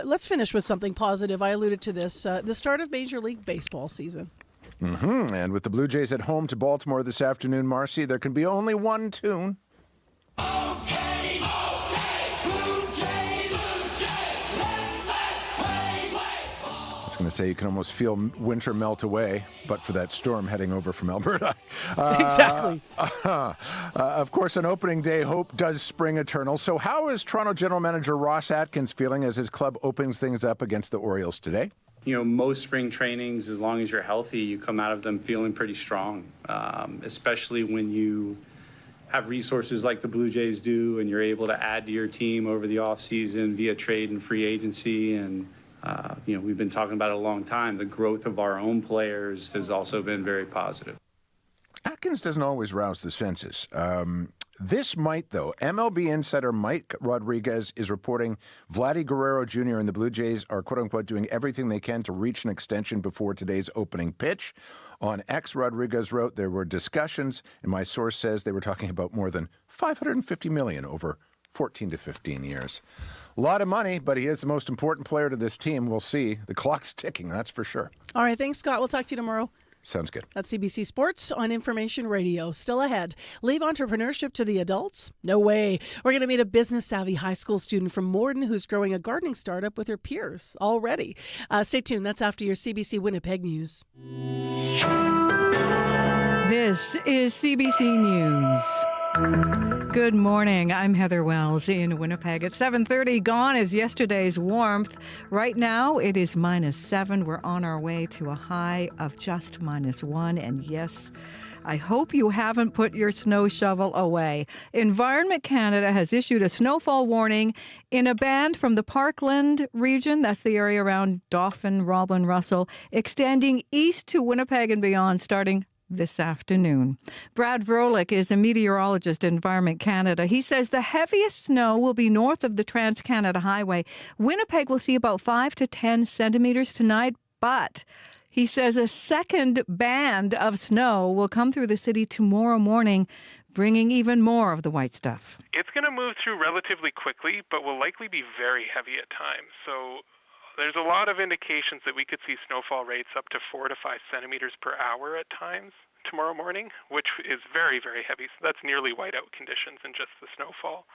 Let's finish with something positive. I alluded to this. The start of Major League Baseball season. And with the Blue Jays at home to Baltimore this afternoon, Marcy, there can be only one tune. Okay, Blue Jays, let's play. I was going to say you can almost feel winter melt away, but for that storm heading over from Alberta. Exactly. Of course, on opening day, hope does spring eternal. So how is Toronto General Manager Ross Atkins feeling as his club opens things up against the Orioles today? You know, most spring trainings, as long as you're healthy, you come out of them feeling pretty strong, especially when you have resources like the Blue Jays do and you're able to add to your team over the offseason via trade and free agency. And, you know, we've been talking about it a long time. The growth of our own players has also been very positive. Atkins doesn't always rouse the senses. This might, though. MLB insider Mike Rodriguez is reporting Vladdy Guerrero Jr. and the Blue Jays are, quote-unquote, doing everything they can to reach an extension before today's opening pitch. On X, Rodriguez wrote, there were discussions, and my source says they were talking about more than $550 million over 14 to 15 years. A lot of money, but he is the most important player to this team. We'll see. The clock's ticking, that's for sure. All right, thanks, Scott. We'll talk to you tomorrow. Sounds good. That's CBC Sports on Information Radio. Still ahead. Leave entrepreneurship to the adults? No way. We're going to meet a business-savvy high school student from Morden who's growing a gardening startup with her peers already. Stay tuned. That's after your CBC Winnipeg News. This is CBC News. Good morning. I'm Heather Wells in Winnipeg. At 7:30, gone is yesterday's warmth. Right now, it is -7. We're on our way to a high of just -1. And yes, I hope you haven't put your snow shovel away. Environment Canada has issued a snowfall warning in a band from the Parkland region, that's the area around Dauphin, Roblin, Russell, extending east to Winnipeg and beyond, starting this afternoon. Brad Vrolik is a meteorologist at Environment Canada. He says the heaviest snow will be north of the Trans-Canada Highway. Winnipeg will see about 5 to 10 centimeters tonight, but he says a second band of snow will come through the city tomorrow morning, bringing even more of the white stuff. It's going to move through relatively quickly, but will likely be very heavy at times. So there's a lot of indications that we could see snowfall rates up to 4 to 5 centimeters per hour at times tomorrow morning, which is very, very heavy. So that's nearly whiteout conditions in just the snowfall.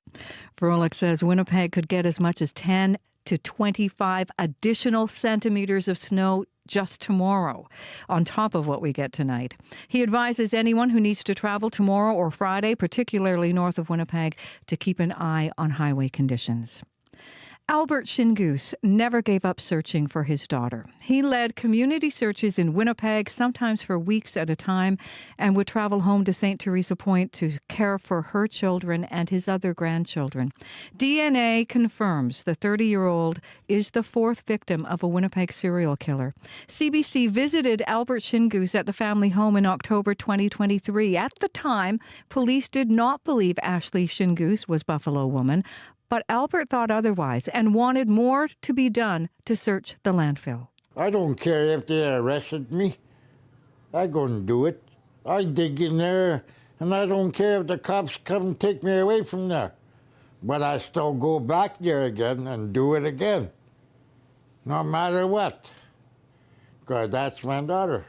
Vrolik says Winnipeg could get as much as 10 to 25 additional centimeters of snow just tomorrow, on top of what we get tonight. He advises anyone who needs to travel tomorrow or Friday, particularly north of Winnipeg, to keep an eye on highway conditions. Albert Shinus never gave up searching for his daughter. He led community searches in Winnipeg, sometimes for weeks at a time, and would travel home to St. Teresa Point to care for her children and his other grandchildren. DNA confirms the 30-year-old is the fourth victim of a Winnipeg serial killer. CBC visited Albert Shinus at the family home in October 2023. At the time, police did not believe Ashley Shinus was Buffalo Woman, but Albert thought otherwise and wanted more to be done to search the landfill. I don't care if they arrested me. I go and do it. I dig in there, and I don't care if the cops come and take me away from there. But I still go back there again and do it again, no matter what, because that's my daughter.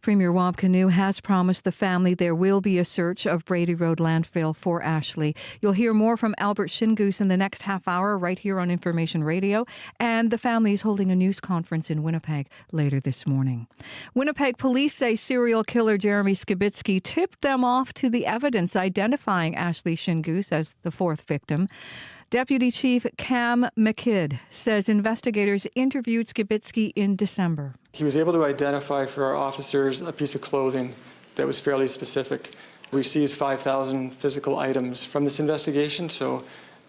Premier Wab Kinew has promised the family there will be a search of Brady Road landfill for Ashley. You'll hear more from Albert Shinus in the next half hour right here on Information Radio. And the family is holding a news conference in Winnipeg later this morning. Winnipeg police say serial killer Jeremy Skibitsky tipped them off to the evidence identifying Ashley Shinus as the fourth victim. Deputy Chief Cam McKidd says investigators interviewed Skibitsky in December. He was able to identify for our officers a piece of clothing that was fairly specific. We seized 5,000 physical items from this investigation, so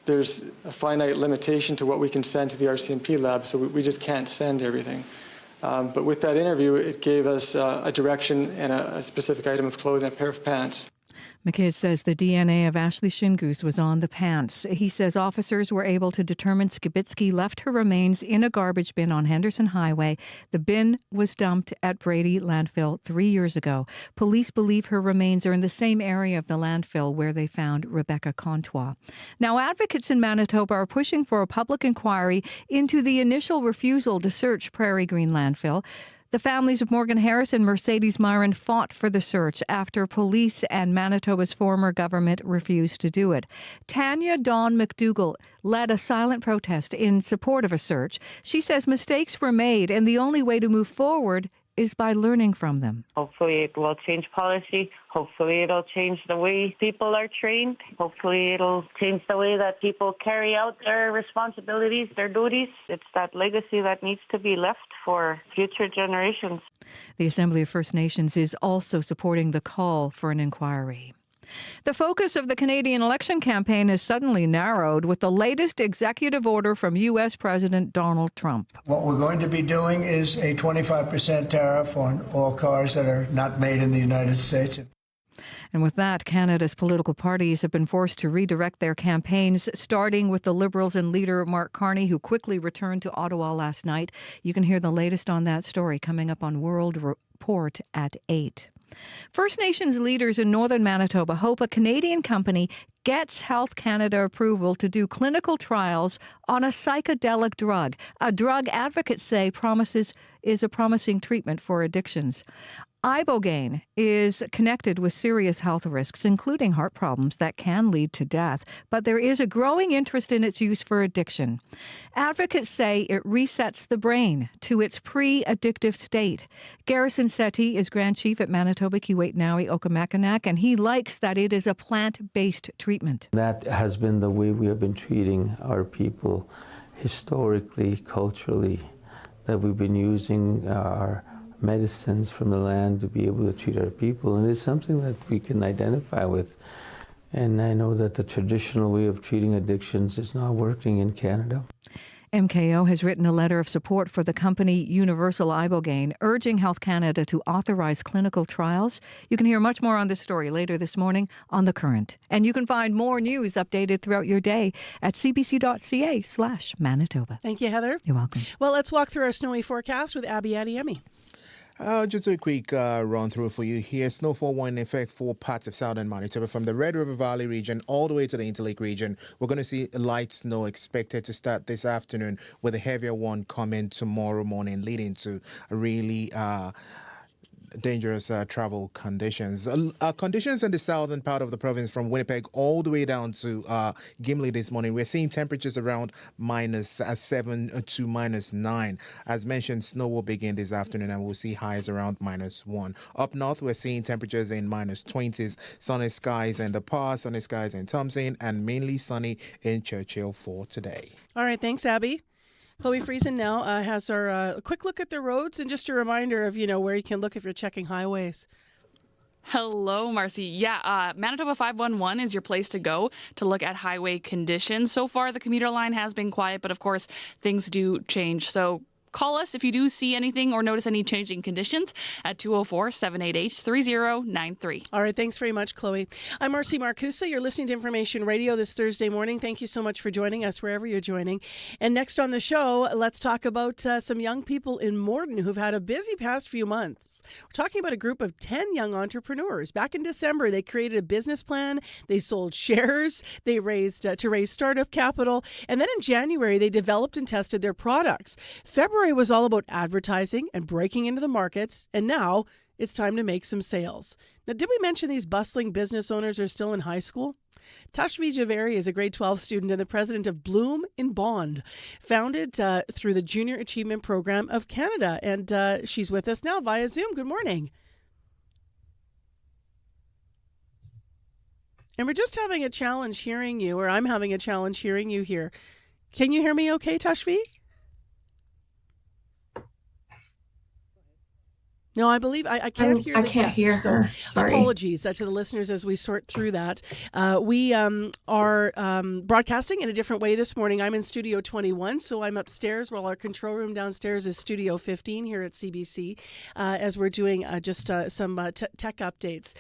there's a finite limitation to what we can send to the RCMP lab, so we just can't send everything. But with that interview, it gave us a direction and a specific item of clothing, a pair of pants. McKidd says the DNA of Ashley Shingoose was on the pants. He says officers were able to determine Skibitsky left her remains in a garbage bin on Henderson Highway. The bin was dumped at Brady Landfill 3 years ago. Police believe her remains are in the same area of the landfill where they found Rebecca Contois. Now, advocates in Manitoba are pushing for a public inquiry into the initial refusal to search Prairie Green Landfill. The families of Morgan Harris and Mercedes Myron fought for the search after police and Manitoba's former government refused to do it. Tanya Dawn McDougall led a silent protest in support of a search. She says mistakes were made and the only way to move forward is by learning from them. Hopefully it will change policy. Hopefully it'll change the way people are trained. Hopefully it'll change the way that people carry out their responsibilities, their duties. It's that legacy that needs to be left for future generations. The Assembly of First Nations is also supporting the call for an inquiry. The focus of the Canadian election campaign has suddenly narrowed with the latest executive order from U.S. President Donald Trump. What we're going to be doing is a 25% tariff on all cars that are not made in the United States. And with that, Canada's political parties have been forced to redirect their campaigns, starting with the Liberals and leader Mark Carney, who quickly returned to Ottawa last night. You can hear the latest on that story coming up on World Report at 8. First Nations leaders in northern Manitoba hope a Canadian company gets Health Canada approval to do clinical trials on a psychedelic drug, a drug advocates say is a promising treatment for addictions. Ibogaine is connected with serious health risks, including heart problems that can lead to death, but there is a growing interest in its use for addiction. Advocates say it resets the brain to its pre-addictive state. Garrison Setti is Grand Chief at Manitoba Kiwetnawi Okamakinak, and he likes that it is a plant-based treatment. That has been the way we have been treating our people historically, culturally, that we've been using our medicines from the land to be able to treat our people, and it's something that we can identify with. And I know that the traditional way of treating addictions is not working in Canada. MKO has written a letter of support for the company Universal Ibogaine, urging Health Canada to authorize clinical trials. You can hear much more on this story later this morning on The Current. And you can find more news updated throughout your day at cbc.ca/Manitoba. Thank you, Heather. You're welcome. Well, let's walk through our snowy forecast with Abby Adiemi. Just a quick run through for you here. Snowfall will in effect for parts of southern Manitoba from the Red River Valley region all the way to the Interlake region. We're going to see light snow expected to start this afternoon with a heavier one coming tomorrow morning, leading to a really dangerous travel conditions. Conditions in the southern part of the province from Winnipeg all the way down to Gimli this morning. We're seeing temperatures around -7 to -9. As mentioned, snow will begin this afternoon and we'll see highs around -1. Up north, we're seeing temperatures in -20s, sunny skies in the Pas, sunny skies in Thompson, and mainly sunny in Churchill for today. All right, thanks, Abby. Chloe Friesen now has our quick look at the roads and just a reminder of, where you can look if you're checking highways. Hello, Marcy. Yeah, Manitoba 511 is your place to go to look at highway conditions. So far, the commuter line has been quiet, but of course, things do change. So call us if you do see anything or notice any changing conditions at 204-788-3093. All right, thanks very much, Chloe. I'm Marcy Marcusa. You're listening to Information Radio this Thursday morning. Thank you so much for joining us wherever you're joining. And next on the show, let's talk about some young people in Morden who've had a busy past few months. We're talking about a group of 10 young entrepreneurs. Back in December, they created a business plan. They sold shares. They raised to raise startup capital. And then in January, they developed and tested their products. February was all about advertising and breaking into the markets, and now it's time to make some sales. Now, did we mention these bustling business owners are still in high school? Tashvi Javeri is a grade 12 student and the president of Bloom in Bond, founded through the Junior Achievement Program of Canada, and she's with us now via Zoom. Good morning. And we're just having a challenge hearing you, or I'm having a challenge hearing you here. Can you hear me okay, Tashvi? No, I believe I can't hear. I can't hear her. Sorry. Apologies to the listeners as we sort through that. We are broadcasting in a different way this morning. I'm in Studio 21, so I'm upstairs while our control room downstairs is Studio 15 here at CBC as we're doing just some tech updates.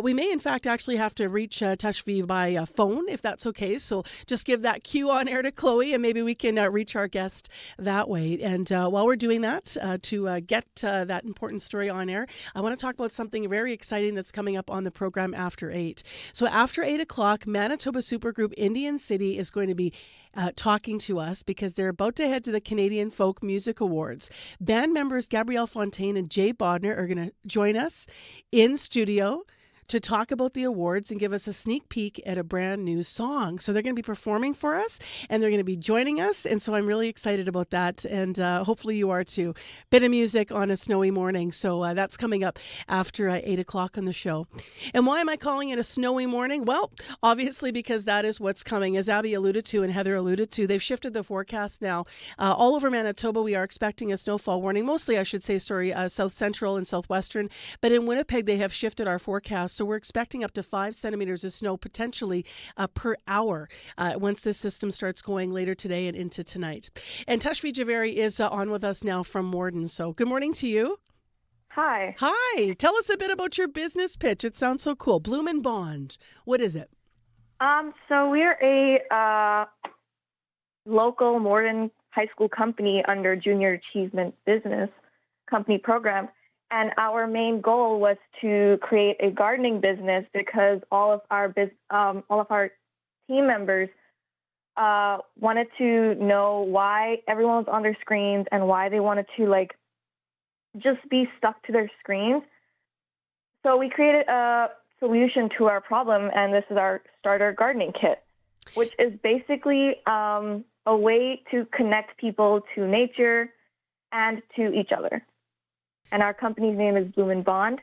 We may, in fact, actually have to reach Tashvi by phone, if that's okay. So just give that cue on air to Chloe, and maybe we can reach our guest that way. And while we're doing that, to get that important story on air, I want to talk about something very exciting that's coming up on the program after 8. So after 8 o'clock, Manitoba supergroup Indian City is going to be talking to us because they're about to head to the Canadian Folk Music Awards. Band members Gabrielle Fontaine and Jay Bodner are going to join us in studio to talk about the awards and give us a sneak peek at a brand new song. So they're going to be performing for us and they're going to be joining us. And so I'm really excited about that. And hopefully you are too. Bit of music on a snowy morning. So that's coming up after 8 o'clock on the show. And why am I calling it a snowy morning? Well, obviously because that is what's coming. As Abby alluded to and Heather alluded to, they've shifted the forecast now. All over Manitoba, we are expecting a snowfall warning. Mostly, I should say, south central and southwestern. But in Winnipeg, they have shifted our forecast. So we're expecting up to 5 centimeters of snow potentially per hour once this system starts going later today and into tonight. And Tashvi Javeri is on with us now from Morden. So good morning to you. Hi. Hi. Tell us a bit about your business pitch. It sounds so cool. Bloom and Bond. What is it? So we're a local Morden high school company under Junior Achievement Business Company program. And our main goal was to create a gardening business because all of our team members wanted to know why everyone was on their screens and why they wanted to just be stuck to their screens. So we created a solution to our problem, and this is our starter gardening kit, which is basically a way to connect people to nature and to each other. And our company's name is Bloom and Bond.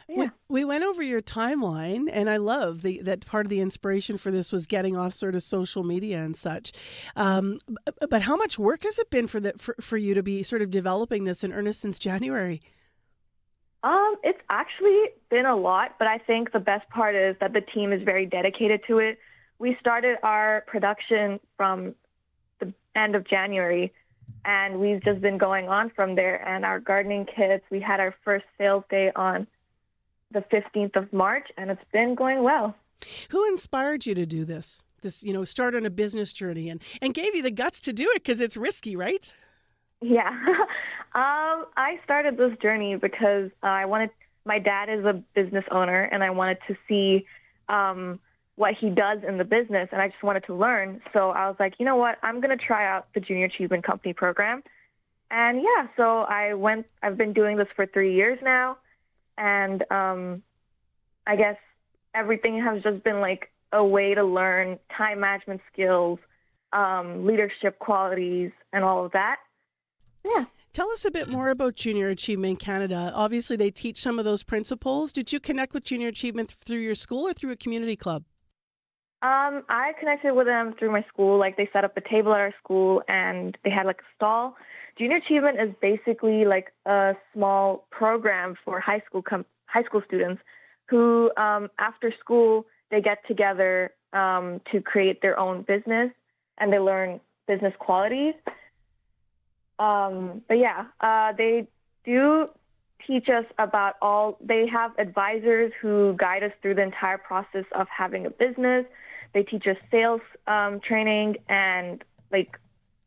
Yeah. We went over your timeline, and I love that part of the inspiration for this was getting off sort of social media and such. But how much work has it been for you to be sort of developing this in earnest since January? It's actually been a lot, but I think the best part is that the team is very dedicated to it. We started our production from the end of January, and we've just been going on from there. And our gardening kits, we had our first sales day on the 15th of March, and it's been going well. Who inspired you to do this? Start on a business journey and gave you the guts to do it because it's risky, right? Yeah. I started this journey because my dad is a business owner, and I wanted to see what he does in the business, and I just wanted to learn. So I was like, you know what, I'm going to try out the Junior Achievement Company program. And yeah, so I've been doing this for 3 years now. And I guess everything has just been like a way to learn time management skills, leadership qualities, and all of that. Yeah. Tell us a bit more about Junior Achievement Canada. Obviously, they teach some of those principles. Did you connect with Junior Achievement through your school or through a community club? I connected with them through my school. They set up a table at our school, and they had a stall. Junior Achievement is basically a small program for high school students who, after school, they get together to create their own business, and they learn business qualities. But yeah, they do teach us about they have advisors who guide us through the entire process of having a business. They teach us sales training, and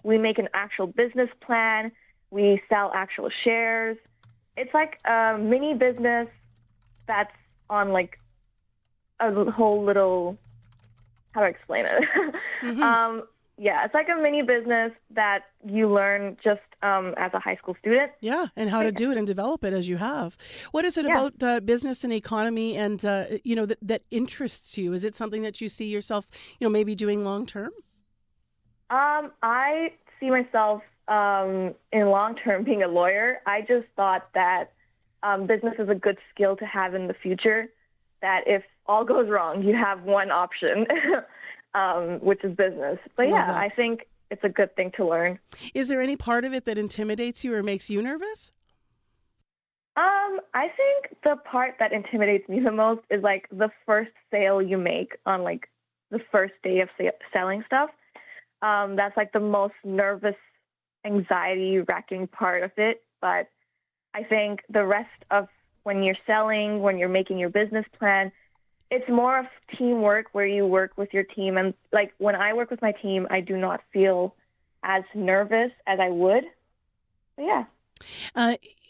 we make an actual business plan. We sell actual shares. It's like a mini business that's on a whole little, how do I explain it? Mm-hmm. Yeah, it's like a mini business that you learn just as a high school student. Yeah, and how to do it and develop it as you have. What is it about business and economy and, that interests you? Is it something that you see yourself, maybe doing long term? I see myself in long term being a lawyer. I just thought that business is a good skill to have in the future, that if all goes wrong, you have one option. Which is business. But yeah, I think it's a good thing to learn. Is there any part of it that intimidates you or makes you nervous? I think the part that intimidates me the most is like the first sale you make on like the first day of selling stuff. That's like the most nervous, anxiety-wracking part of it. But I think the rest of when you're selling, when you're making your business plan, it's more of teamwork where you work with your team. And like when I work with my team, I do not feel as nervous as I would. But yeah.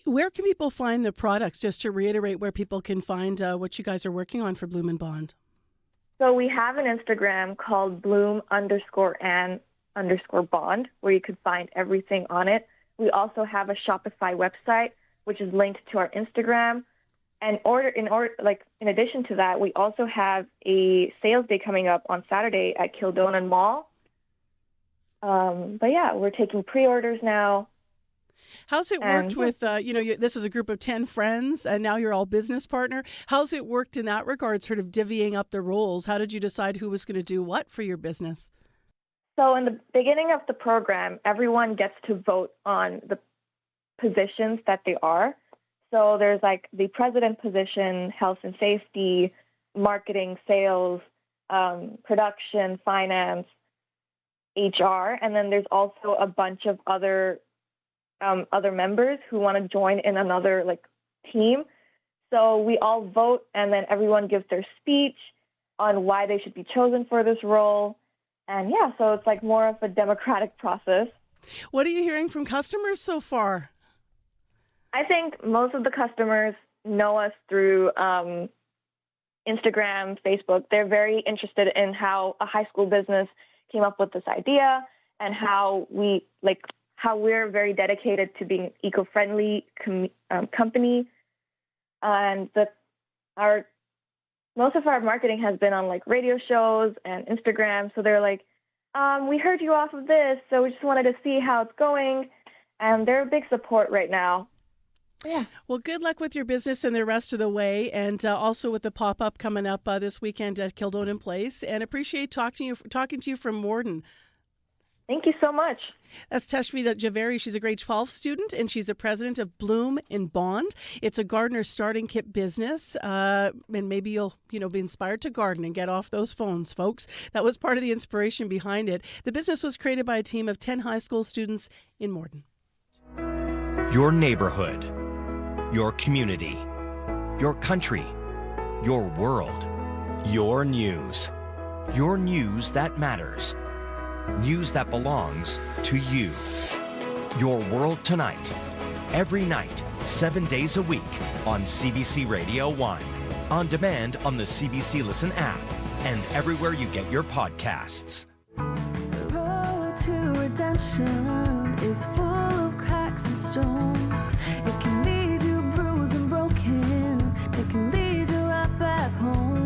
Where can people find the products? Just to reiterate, where people can find what you guys are working on for Bloom and Bond. So we have an Instagram called Bloom_and_bond, where you can find everything on it. We also have a Shopify website, which is linked to our Instagram. And in addition to that, we also have a sales day coming up on Saturday at Kildonan Mall. But yeah, we're taking pre-orders now. How's it worked with, this is a group of 10 friends, and now you're all business partner. How's it worked in that regard, sort of divvying up the roles? How did you decide who was going to do what for your business? So in the beginning of the program, everyone gets to vote on the positions that they are. So there's like the president position, health and safety, marketing, sales, production, finance, HR, and then there's also a bunch of other members who want to join in another like team. So we all vote, and then everyone gives their speech on why they should be chosen for this role. And yeah, so it's like more of a democratic process. What are you hearing from customers so far? I think most of the customers know us through Instagram, Facebook. They're very interested in how a high school business came up with this idea and how we're very dedicated to being eco-friendly company. And most of our marketing has been on like radio shows and Instagram. So they're like, we heard you off of this, so we just wanted to see how it's going. And they're a big support right now. Yeah. Well, good luck with your business and the rest of the way, and also with the pop-up coming up this weekend at Kildonan Place. And appreciate talking to you from Morden. Thank you so much. That's Tashvita Javeri. She's a grade 12 student, and she's the president of Bloom and Bond. It's a gardener starting kit business, and maybe you'll be inspired to garden and get off those phones, folks. That was part of the inspiration behind it. The business was created by a team of 10 high school students in Morden. Your neighborhood, your community, your country, your world, your news that matters. News that belongs to you. Your World Tonight. Every night, 7 days a week on CBC Radio 1. On demand on the CBC Listen app and everywhere you get your podcasts. The road to redemption is full of cracks and stones. It can lead you bruised and broken. It can lead you right back home.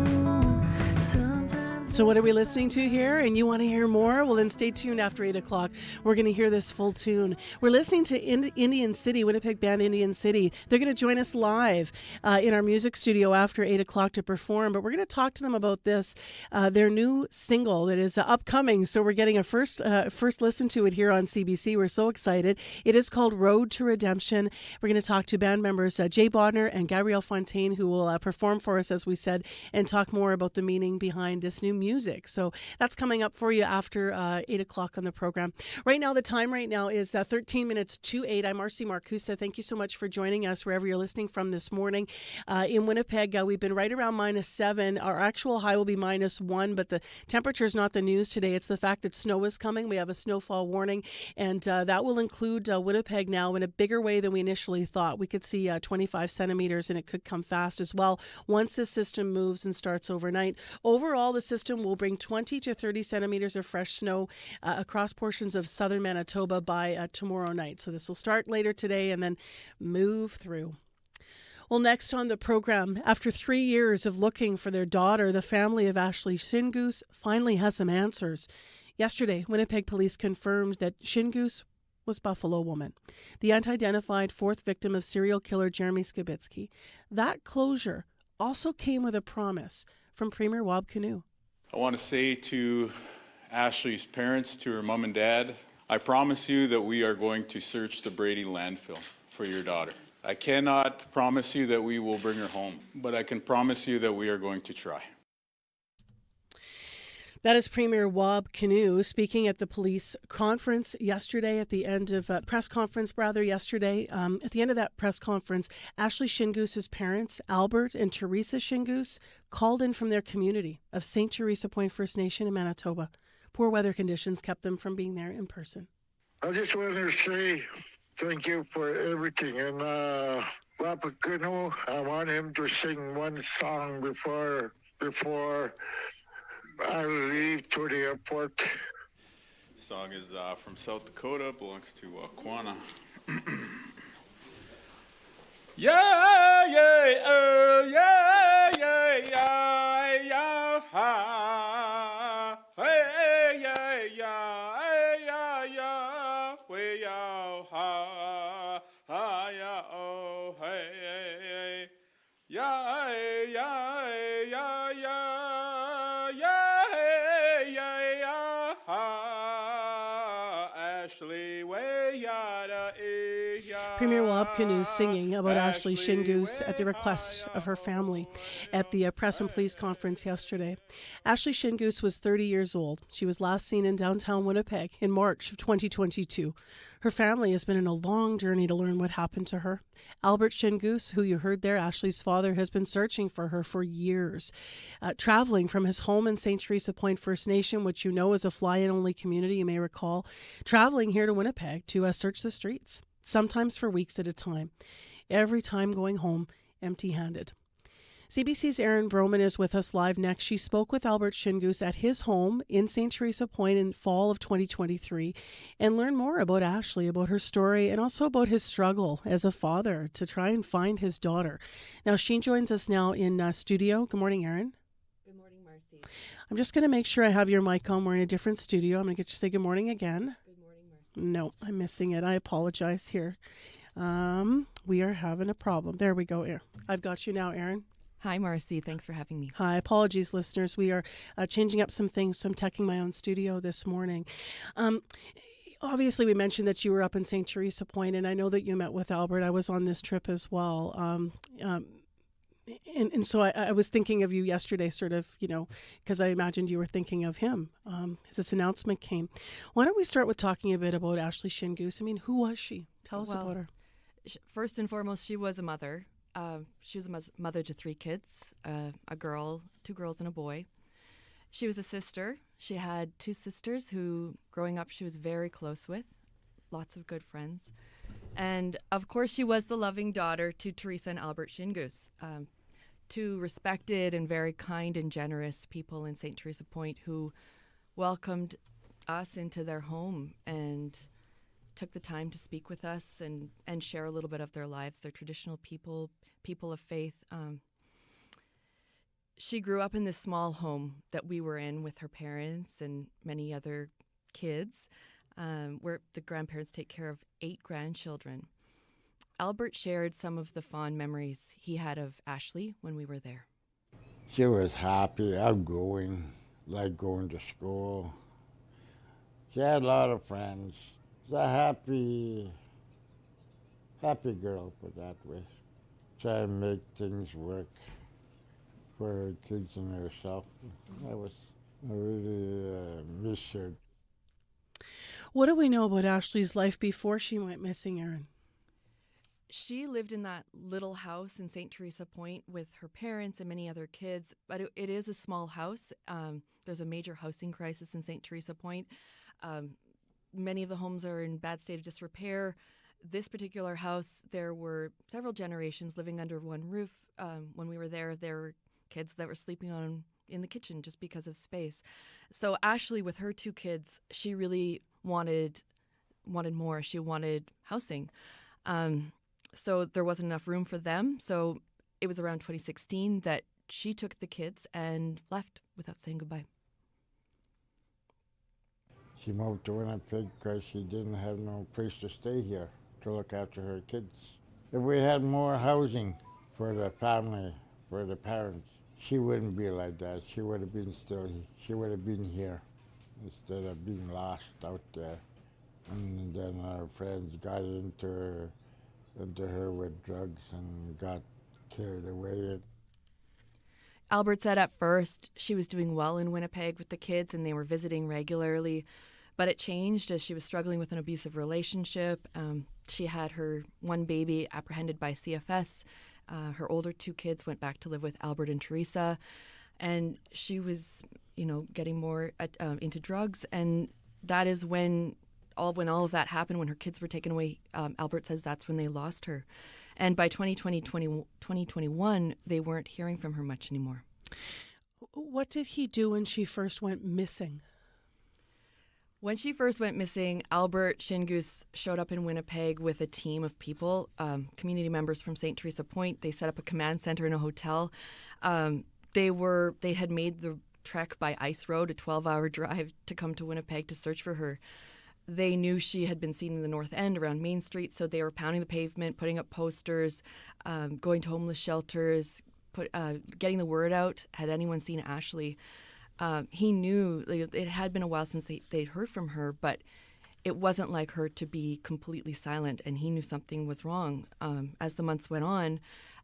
So what are we listening to here? And you want to hear more? Well, then stay tuned after 8 o'clock. We're going to hear this full tune. We're listening to Indian City, Winnipeg band Indian City. They're going to join us live in our music studio after 8 o'clock to perform. But we're going to talk to them about this, their new single that is upcoming. So we're getting a first listen to it here on CBC. We're so excited. It is called Road to Redemption. We're going to talk to band members Jay Bodner and Gabrielle Fontaine, who will perform for us, as we said, and talk more about the meaning behind this new music. So that's coming up for you after 8 o'clock on the program. Right now, the time right now is 13 minutes to 8. I'm Marcy Marcusa. Thank you so much for joining us wherever you're listening from this morning. In Winnipeg, we've been right around -7. Our actual high will be -1, but the temperature is not the news today. It's the fact that snow is coming. We have a snowfall warning, and that will include Winnipeg now in a bigger way than we initially thought. We could see 25 centimeters, and it could come fast as well once the system moves and starts overnight. Overall, the system will bring 20 to 30 centimeters of fresh snow across portions of southern Manitoba by tomorrow night. So this will start later today and then move through. Well, next on the program, after 3 years of looking for their daughter, the family of Ashley Shinus finally has some answers. Yesterday, Winnipeg police confirmed that Shinus was Buffalo Woman, the unidentified fourth victim of serial killer Jeremy Skibitsky. That closure also came with a promise from Premier Wab Kinew. I want to say to Ashley's parents, to her mom and dad, I promise you that we are going to search the Brady landfill for your daughter. I cannot promise you that we will bring her home, but I can promise you that we are going to try. That is Premier Wab Kinew speaking at the police conference yesterday at the end of press conference yesterday. At the end of that press conference, Ashley Shingoose's parents, Albert and Teresa Shingoose, called in from their community of St. Teresa Point First Nation in Manitoba. Poor weather conditions kept them from being there in person. I just want to say thank you for everything. And Papa Kinew, I want him to sing one song before I leave to the airport. The song is from South Dakota, belongs to Quana. Yeah, yeah, oh, yeah, yeah, yeah, yeah, ha. Hey, yeah, yeah, hey, yeah, yeah, way, yeah, ha, ha, yeah, oh, hey, hey, hey, yeah, hey, yeah, hey, yeah, yeah, yeah, hey, yeah, yeah, ha. Ashley, way, yada, eh, yeah. Premier Wab Kinew singing about Ashley Shingoose at the request of her family at the press and police conference yesterday. Ashley Shingoose was 30 years old. She was last seen in downtown Winnipeg in March of 2022. Her family has been in a long journey to learn what happened to her. Albert Shingoose, who you heard there, Ashley's father, has been searching for her for years, traveling from his home in St. Teresa Point First Nation, which you know is a fly-in only community, you may recall, traveling here to Winnipeg to search the streets, sometimes for weeks at a time, every time going home empty-handed. CBC's Erin Broman is with us live next. She spoke with Albert Shingoose at his home in St. Teresa Point in fall of 2023 and learned more about Ashley, about her story, and also about his struggle as a father to try and find his daughter. Now, she joins us now in studio. Good morning, Erin. Good morning, Marcy. I'm just going to make sure I have your mic on. We're in a different studio. I'm going to get you to say good morning again. Good morning, Marcy. No, I'm missing it. I apologize here. We are having a problem. There we go. I've got you now, Erin. Hi, Marcy. Thanks for having me. Hi. Apologies, listeners. We are changing up some things, so I'm teching my own studio this morning. Obviously, we mentioned that you were up in St. Teresa Point, and I know that you met with Albert. I was on this trip as well. And so I was thinking of you yesterday, sort of, because I imagined you were thinking of him as this announcement came. Why don't we start with talking a bit about Ashley Shingoose? I mean, who was she? Tell us about her. First and foremost, she was a mother. She was a mother to 3 kids, a girl, 2 girls and a boy. She was a sister. She had 2 sisters who, growing up, she was very close with, lots of good friends. And, of course, she was the loving daughter to Teresa and Albert Shingoose, 2 respected and very kind and generous people in St. Teresa Point who welcomed us into their home and took the time to speak with us and share a little bit of their lives. They're traditional people of faith. She grew up in this small home that we were in with her parents and many other kids, where the grandparents take care of 8 grandchildren. Albert shared some of the fond memories he had of Ashley when we were there. She was happy, outgoing, liked going to school. She had a lot of friends. She's a happy girl, put that way. Try to make things work for her kids and herself. I really miss her. What do we know about Ashley's life before she went missing, Erin? She lived in that little house in St. Teresa Point with her parents and many other kids, but it is a small house. There's a major housing crisis in St. Teresa Point. Many of the homes are in bad state of disrepair. This particular house, there were several generations living under one roof. When we were there were kids that were sleeping in the kitchen just because of space. So Ashley, with her 2 kids, she really wanted more. She wanted housing. So there wasn't enough room for them. So it was around 2016 that she took the kids and left without saying goodbye. She moved to Winnipeg because she didn't have no place to stay here to look after her kids. If we had more housing for the family, for the parents, she wouldn't be like that. She would have been here instead of being lost out there. And then our friends got into her into her with drugs and got carried away. Albert said at first she was doing well in Winnipeg with the kids and they were visiting regularly, but it changed as she was struggling with an abusive relationship. She had her one baby apprehended by CFS. Her older two kids went back to live with Albert and Teresa, and she was, getting more into drugs. And that is when all of that happened, when her kids were taken away. Albert says that's when they lost her. And by 2021, they weren't hearing from her much anymore. What did he do when she first went missing? When she first went missing, Albert Shinus showed up in Winnipeg with a team of people, community members from St. Teresa Point. They set up a command center in a hotel. They had made the trek by ice road, a 12-hour drive to come to Winnipeg to search for her. They knew she had been seen in the North End around Main Street, so they were pounding the pavement, putting up posters, going to homeless shelters, getting the word out. Had anyone seen Ashley? He knew it had been a while since they'd heard from her, but it wasn't like her to be completely silent, and he knew something was wrong. As the months went on,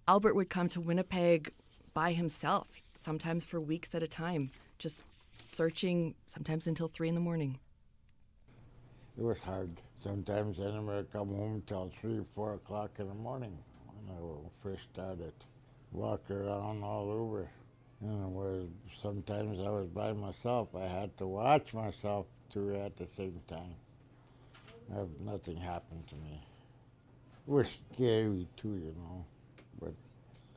Albert would come to Winnipeg by himself, sometimes for weeks at a time, just searching, sometimes until 3 a.m. It was hard. Sometimes I never come home till 3, 4 o'clock in the morning when I first started. Walk around all over. Sometimes I was by myself. I had to watch myself too at the same time. Nothing happened to me. It was scary too, but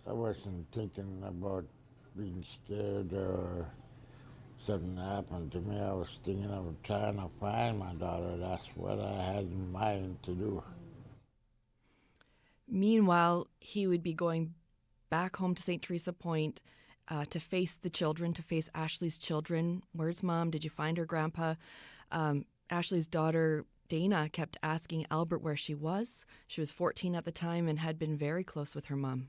I wasn't thinking about being scared or something happened to me. I was thinking of trying to find my daughter. That's what I had in mind to do. Meanwhile, he would be going back home to St. Teresa Point to face the children, to face Ashley's children. Where's Mom? Did you find her, Grandpa? Ashley's daughter, Dana, kept asking Albert where she was. She was 14 at the time and had been very close with her mom.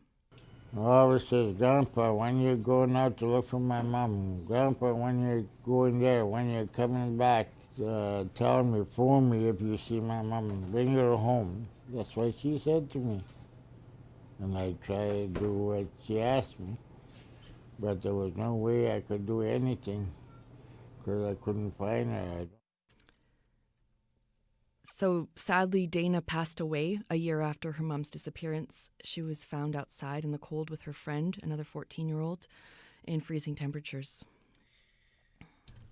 I always says, Grandpa, when you're going out to look for my mom, Grandpa, when you're going there, when you're coming back, tell me, phone me if you see my mom, bring her home. That's what she said to me. And I tried to do what she asked me, but there was no way I could do anything because I couldn't find her. So sadly, Dana passed away a year after her mom's disappearance. She was found outside in the cold with her friend, another 14-year-old, in freezing temperatures.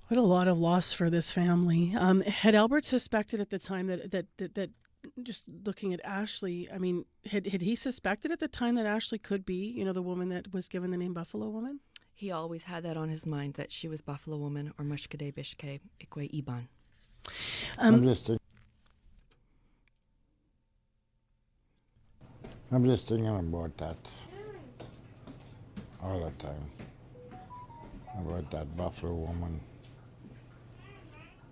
What a lot of loss for this family. Had Albert suspected at the time that just looking at Ashley, I mean, had he suspected at the time that Ashley could be, the woman that was given the name Buffalo Woman? He always had that on his mind, that she was Buffalo Woman, or Mushkade Bishke Ikwe Iban. I'm just thinking about that all the time, about that Buffalo Woman.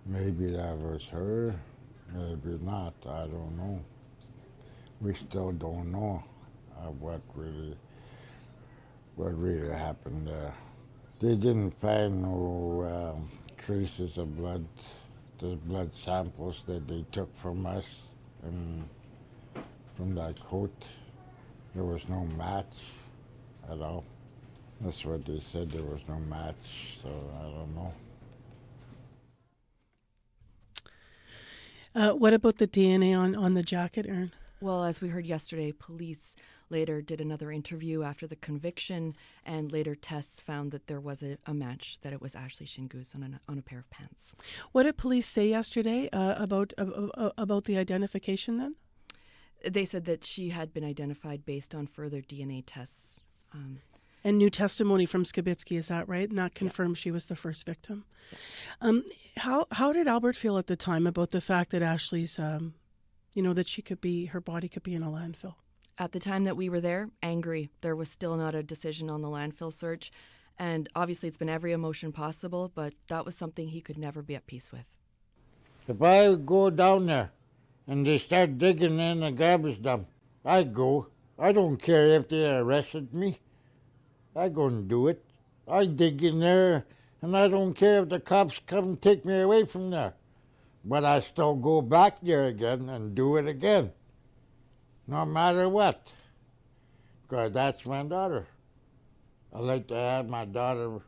Maybe that was her, maybe not, I don't know. We still don't know what really happened there. They didn't find no traces of blood, the blood samples that they took from us and from that coat. There was no match at all. That's what they said, there was no match, so I don't know. What about the DNA on the jacket, Erin? Well, as we heard yesterday, police later did another interview after the conviction, and later tests found that there was a match, that it was Ashley Shinus on a pair of pants. What did police say yesterday about the identification then? They said that she had been identified based on further DNA tests. And new testimony from Skibitsky, is that right? And that confirmed she was the first victim. Yeah. How did Albert feel at the time about the fact that Ashley's, that her body could be in a landfill? At the time that we were there, angry. There was still not a decision on the landfill search. And obviously it's been every emotion possible, but that was something he could never be at peace with. If I go down there and they start digging in a garbage dump, I go. I don't care if they arrested me. I go and do it. I dig in there, and I don't care if the cops come and take me away from there. But I still go back there again and do it again. no matter what, because that's my daughter. I like to have my daughter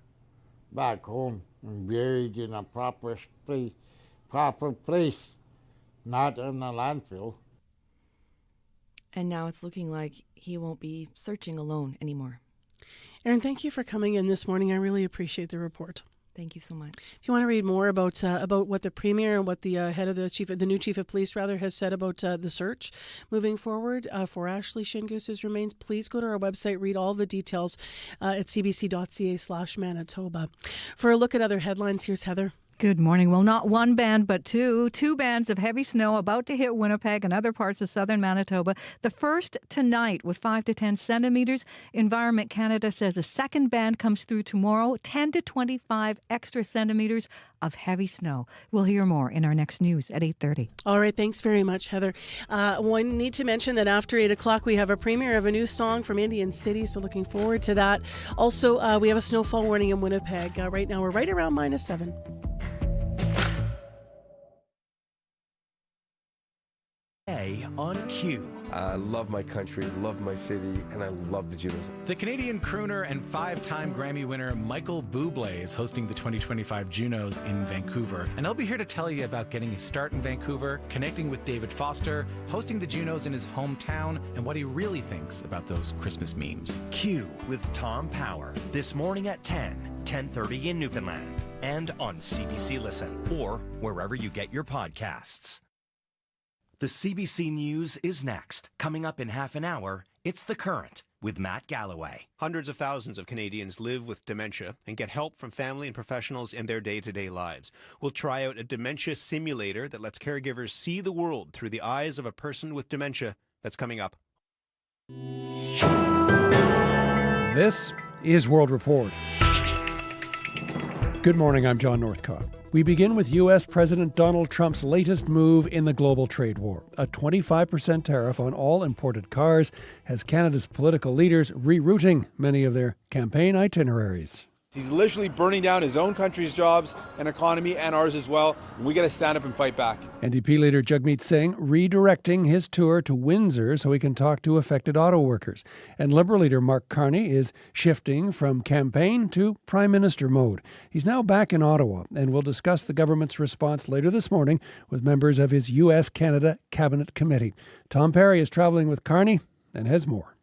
back home and buried in a proper place, not in a landfill. And now it's looking like he won't be searching alone anymore. Erin, thank you for coming in this morning. I really appreciate the report. Thank you so much. If you want to read more about what the Premier and what the head of the new Chief of Police has said about the search moving forward for Ashley Shingoose's remains, please go to our website, read all the details at cbc.ca/Manitoba. For a look at other headlines, here's Heather. Good morning. Well, not one band, but two bands of heavy snow about to hit Winnipeg and other parts of southern Manitoba. The first tonight with 5 to 10 centimeters. Environment Canada says a second band comes through tomorrow, 10 to 25 extra centimeters of heavy snow. We'll hear more in our next news at 8:30. All right. Thanks very much, Heather. We need to mention that after 8 o'clock, we have a premiere of a new song from Indian City, so looking forward to that. Also, we have a snowfall warning in Winnipeg. Right now, we're right around -7. On cue. I love my country, love my city, and I love the Junos. The Canadian crooner and 5-time Grammy winner Michael Bublé is hosting the 2025 Junos in Vancouver. And he'll be here to tell you about getting his start in Vancouver, connecting with David Foster, hosting the Junos in his hometown, and what he really thinks about those Christmas memes. Q with Tom Power. This morning at 10:30 in Newfoundland. And on CBC Listen, or wherever you get your podcasts. The CBC News is next. Coming up in half an hour, it's The Current with Matt Galloway. Hundreds of thousands of Canadians live with dementia and get help from family and professionals in their day-to-day lives. We'll try out a dementia simulator that lets caregivers see the world through the eyes of a person with dementia. That's coming up. This is World Report. Good morning, I'm John Northcott. We begin with U.S. President Donald Trump's latest move in the global trade war. A 25% tariff on all imported cars has Canada's political leaders rerouting many of their campaign itineraries. He's literally burning down his own country's jobs and economy and ours as well, and we got to stand up and fight back. NDP leader Jagmeet Singh redirecting his tour to Windsor so he can talk to affected auto workers. And Liberal leader Mark Carney is shifting from campaign to Prime Minister mode. He's now back in Ottawa and will discuss the government's response later this morning with members of his U.S.-Canada Cabinet Committee. Tom Perry is traveling with Carney and has more.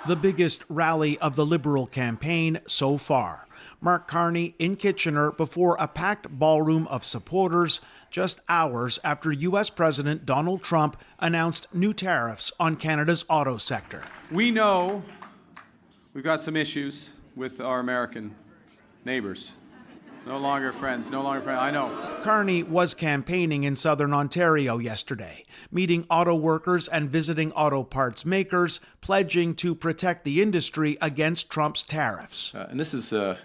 The biggest rally of the Liberal campaign so far. Mark Carney in Kitchener before a packed ballroom of supporters just hours after U.S. President Donald Trump announced new tariffs on Canada's auto sector. We know we've got some issues with our American neighbors. No longer friends, I know. Carney was campaigning in southern Ontario yesterday, meeting auto workers and visiting auto parts makers, pledging to protect the industry against Trump's tariffs. And this is a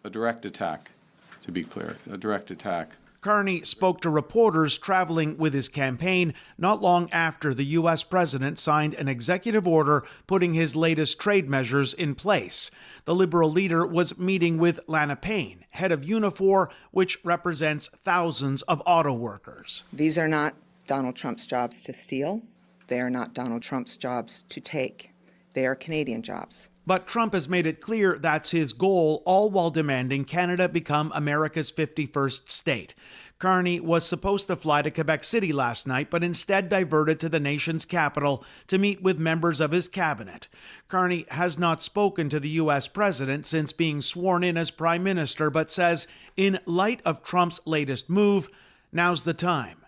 direct attack, to be clear, a direct attack. Carney spoke to reporters traveling with his campaign not long after the U.S. president signed an executive order putting his latest trade measures in place. The Liberal leader was meeting with Lana Payne, head of Unifor, which represents thousands of auto workers. These are not Donald Trump's jobs to steal. They are not Donald Trump's jobs to take. They are Canadian jobs. But Trump has made it clear that's his goal, all while demanding Canada become America's 51st state. Carney was supposed to fly to Quebec City last night, but instead diverted to the nation's capital to meet with members of his cabinet. Carney has not spoken to the U.S. president since being sworn in as prime minister, but says, in light of Trump's latest move, now's the time.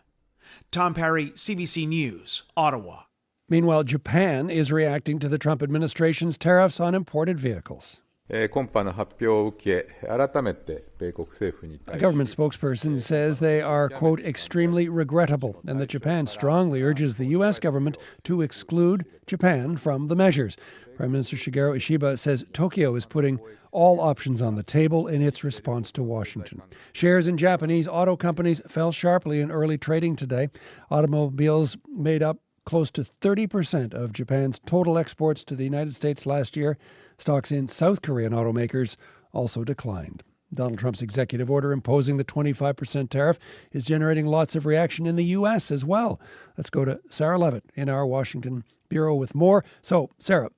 Tom Perry, CBC News, Ottawa. Meanwhile, Japan is reacting to the Trump administration's tariffs on imported vehicles. A government spokesperson says they are, quote, extremely regrettable, and that Japan strongly urges the U.S. government to exclude Japan from the measures. Prime Minister Shigeru Ishiba says Tokyo is putting all options on the table in its response to Washington. Shares in Japanese auto companies fell sharply in early trading today. Automobiles made up close to 30% of Japan's total exports to the United States last year. Stocks in South Korean automakers also declined. Donald Trump's executive order imposing the 25% tariff is generating lots of reaction in the U.S. as well. Let's go to Sarah Levitt in our Washington bureau with more. So, Sarah,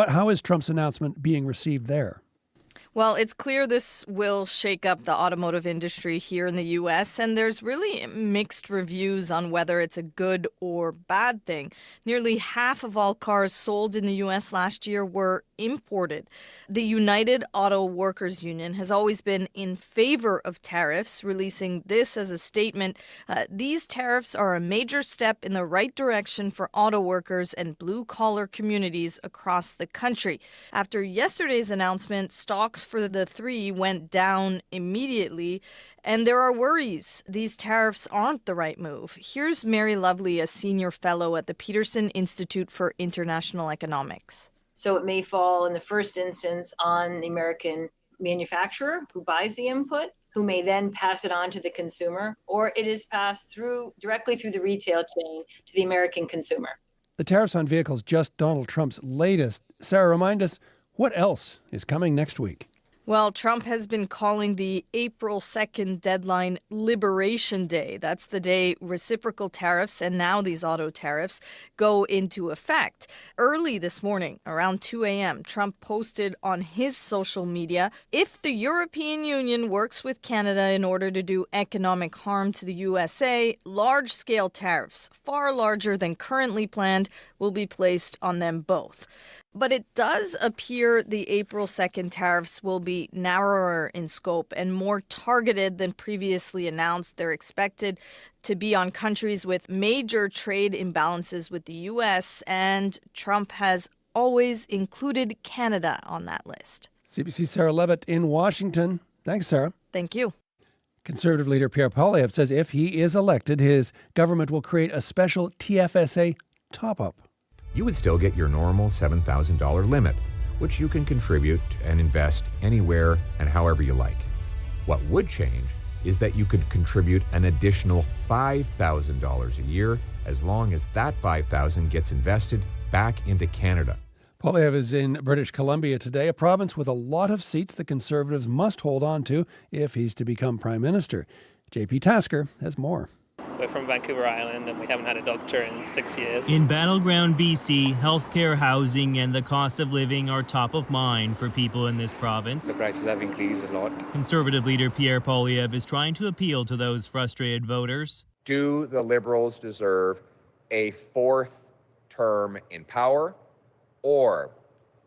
how is Trump's announcement being received there? Well, it's clear this will shake up the automotive industry here in the U.S., and there's really mixed reviews on whether it's a good or bad thing. Nearly half of all cars sold in the U.S. last year were imported. The United Auto Workers Union has always been in favor of tariffs, releasing this as a statement. These tariffs are a major step in the right direction for auto workers and blue-collar communities across the country. After yesterday's announcement, stocks for the three went down immediately, and there are worries these tariffs aren't the right move. Here's Mary Lovely, a senior fellow at the Peterson Institute for International Economics. So it may fall in the first instance on the American manufacturer who buys the input, who may then pass it on to the consumer, or it is passed directly through the retail chain to the American consumer. The tariffs on vehicles, just Donald Trump's latest. Sarah, remind us, what else is coming next week? Well, Trump has been calling the April 2nd deadline Liberation Day. That's the day reciprocal tariffs and now these auto tariffs go into effect. Early this morning, around 2 a.m., Trump posted on his social media, if the European Union works with Canada in order to do economic harm to the USA, large-scale tariffs, far larger than currently planned, will be placed on them both. But it does appear the April 2nd tariffs will be narrower in scope and more targeted than previously announced. They're expected to be on countries with major trade imbalances with the U.S., and Trump has always included Canada on that list. CBC Sarah Levitt in Washington. Thanks, Sarah. Thank you. Conservative leader Pierre Poilievre says if he is elected, his government will create a special TFSA top-up. You would still get your normal $7,000 limit, which you can contribute and invest anywhere and however you like. What would change is that you could contribute an additional $5,000 a year as long as that $5,000 gets invested back into Canada. Poilievre is in British Columbia today, a province with a lot of seats the Conservatives must hold on to if he's to become Prime Minister. JP Tasker has more. We're from Vancouver Island and we haven't had a doctor in 6 years. In battleground BC, healthcare, housing and the cost of living are top of mind for people in this province. The prices have increased a lot. Conservative leader Pierre Poilievre is trying to appeal to those frustrated voters. Do the Liberals deserve a fourth term in power, or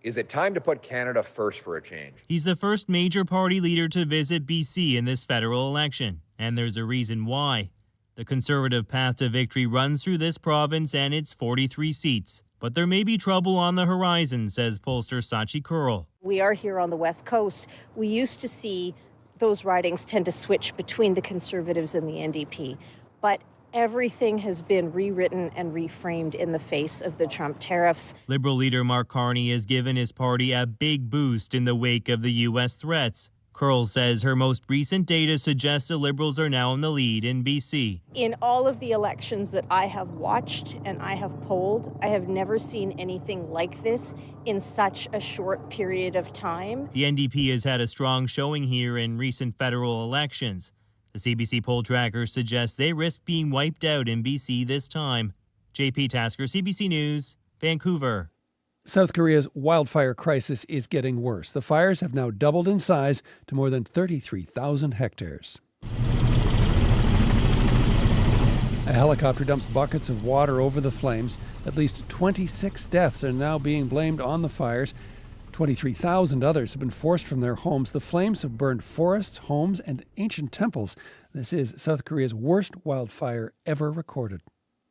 is it time to put Canada first for a change? He's the first major party leader to visit BC in this federal election, and there's a reason why. The Conservative path to victory runs through this province and its 43 seats. But there may be trouble on the horizon, says pollster Sachi Kurl. We are here on the West Coast. We used to see those ridings tend to switch between the Conservatives and the NDP. But everything has been rewritten and reframed in the face of the Trump tariffs. Liberal leader Mark Carney has given his party a big boost in the wake of the U.S. threats. Kurl says her most recent data suggests the Liberals are now in the lead in BC. In all of the elections that I have watched and I have polled, I have never seen anything like this in such a short period of time. The NDP has had a strong showing here in recent federal elections. The CBC poll tracker suggests they risk being wiped out in BC this time. JP Tasker, CBC News, Vancouver. South Korea's wildfire crisis is getting worse. The fires have now doubled in size to more than 33,000 hectares. A helicopter dumps buckets of water over the flames. At least 26 deaths are now being blamed on the fires. 23,000 others have been forced from their homes. The flames have burned forests, homes, and ancient temples. This is South Korea's worst wildfire ever recorded.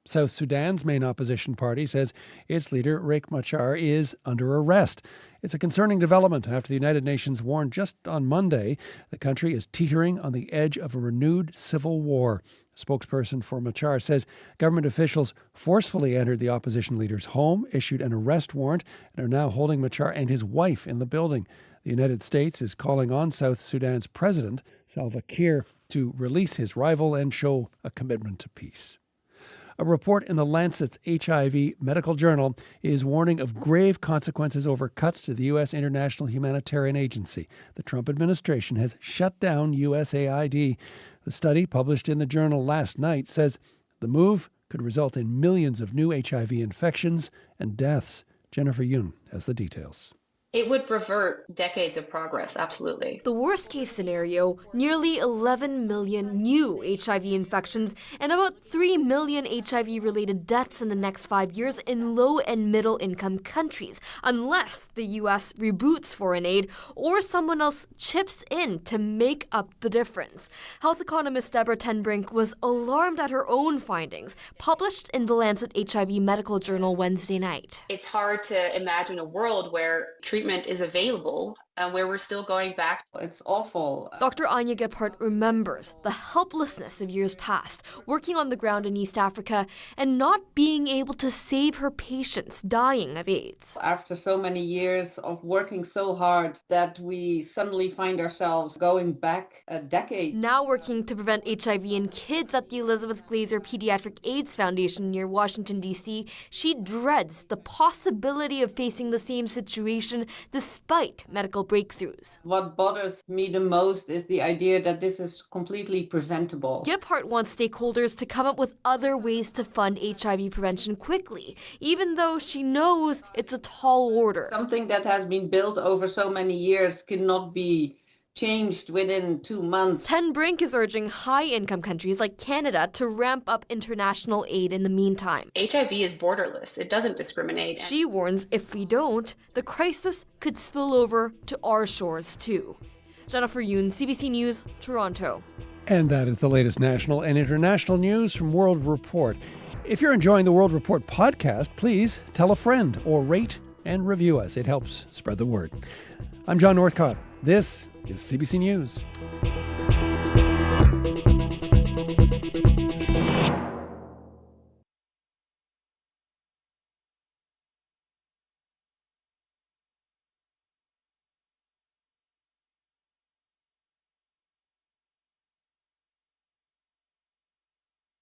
South Sudan's main opposition party says its leader, Riek Machar, is under arrest. It's a concerning development after the United Nations warned just on Monday the country is teetering on the edge of a renewed civil war. A spokesperson for Machar says government officials forcefully entered the opposition leader's home, issued an arrest warrant, and are now holding Machar and his wife in the building. The United States is calling on South Sudan's president, Salva Kiir, to release his rival and show a commitment to peace. A report in the Lancet's HIV medical journal is warning of grave consequences over cuts to the U.S. International Humanitarian Agency. The Trump administration has shut down USAID. The study, published in the journal last night, says the move could result in millions of new HIV infections and deaths. Jennifer Yoon has the details. It would revert decades of progress, absolutely. The worst case scenario, nearly 11 million new HIV infections and about 3 million HIV-related deaths in the next 5 years in low and middle income countries, unless the U.S. reboots foreign aid or someone else chips in to make up the difference. Health economist Deborah ten Brink was alarmed at her own findings, published in the Lancet HIV Medical Journal Wednesday night. It's hard to imagine a world where treatment is available and where we're still going back. It's awful. Dr. Anya Gephardt remembers the helplessness of years past, working on the ground in East Africa and not being able to save her patients dying of AIDS. After so many years of working so hard that we suddenly find ourselves going back a decade. Now working to prevent HIV in kids at the Elizabeth Glaser Pediatric AIDS Foundation near Washington, D.C., she dreads the possibility of facing the same situation despite medical breakthroughs. What bothers me the most is the idea that this is completely preventable. Gephardt wants stakeholders to come up with other ways to fund HIV prevention quickly, even though she knows it's a tall order. Something that has been built over so many years cannot be changed within 2 months. Ten Brink is urging high-income countries like Canada to ramp up international aid in the meantime. HIV is borderless. It doesn't discriminate. She warns if we don't, the crisis could spill over to our shores too. Jennifer Yoon, CBC News, Toronto. And that is the latest national and international news from World Report. If you're enjoying the World Report podcast, please tell a friend or rate and review us. It helps spread the word. I'm John Northcott. This is CBC News.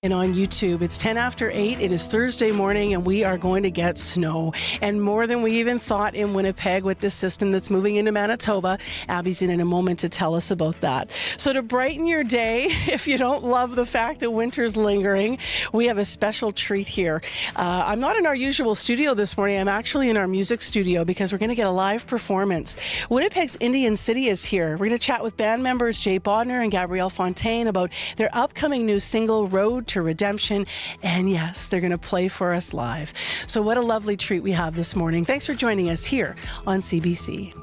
And on YouTube, it's 10 after 8. It is Thursday morning, and we are going to get snow. And more than we even thought in Winnipeg with this system that's moving into Manitoba. Abby's in a moment to tell us about that. So to brighten your day, if you don't love the fact that winter's lingering, we have a special treat here. I'm not in our usual studio this morning. I'm actually in our music studio because we're going to get a live performance. Winnipeg's Indian City is here. We're going to chat with band members Jay Bodner and Gabrielle Fontaine about their upcoming new single, Road to Redemption, and yes, they're going to play for us live. So what a lovely treat we have this morning. Thanks for joining us here on CBC.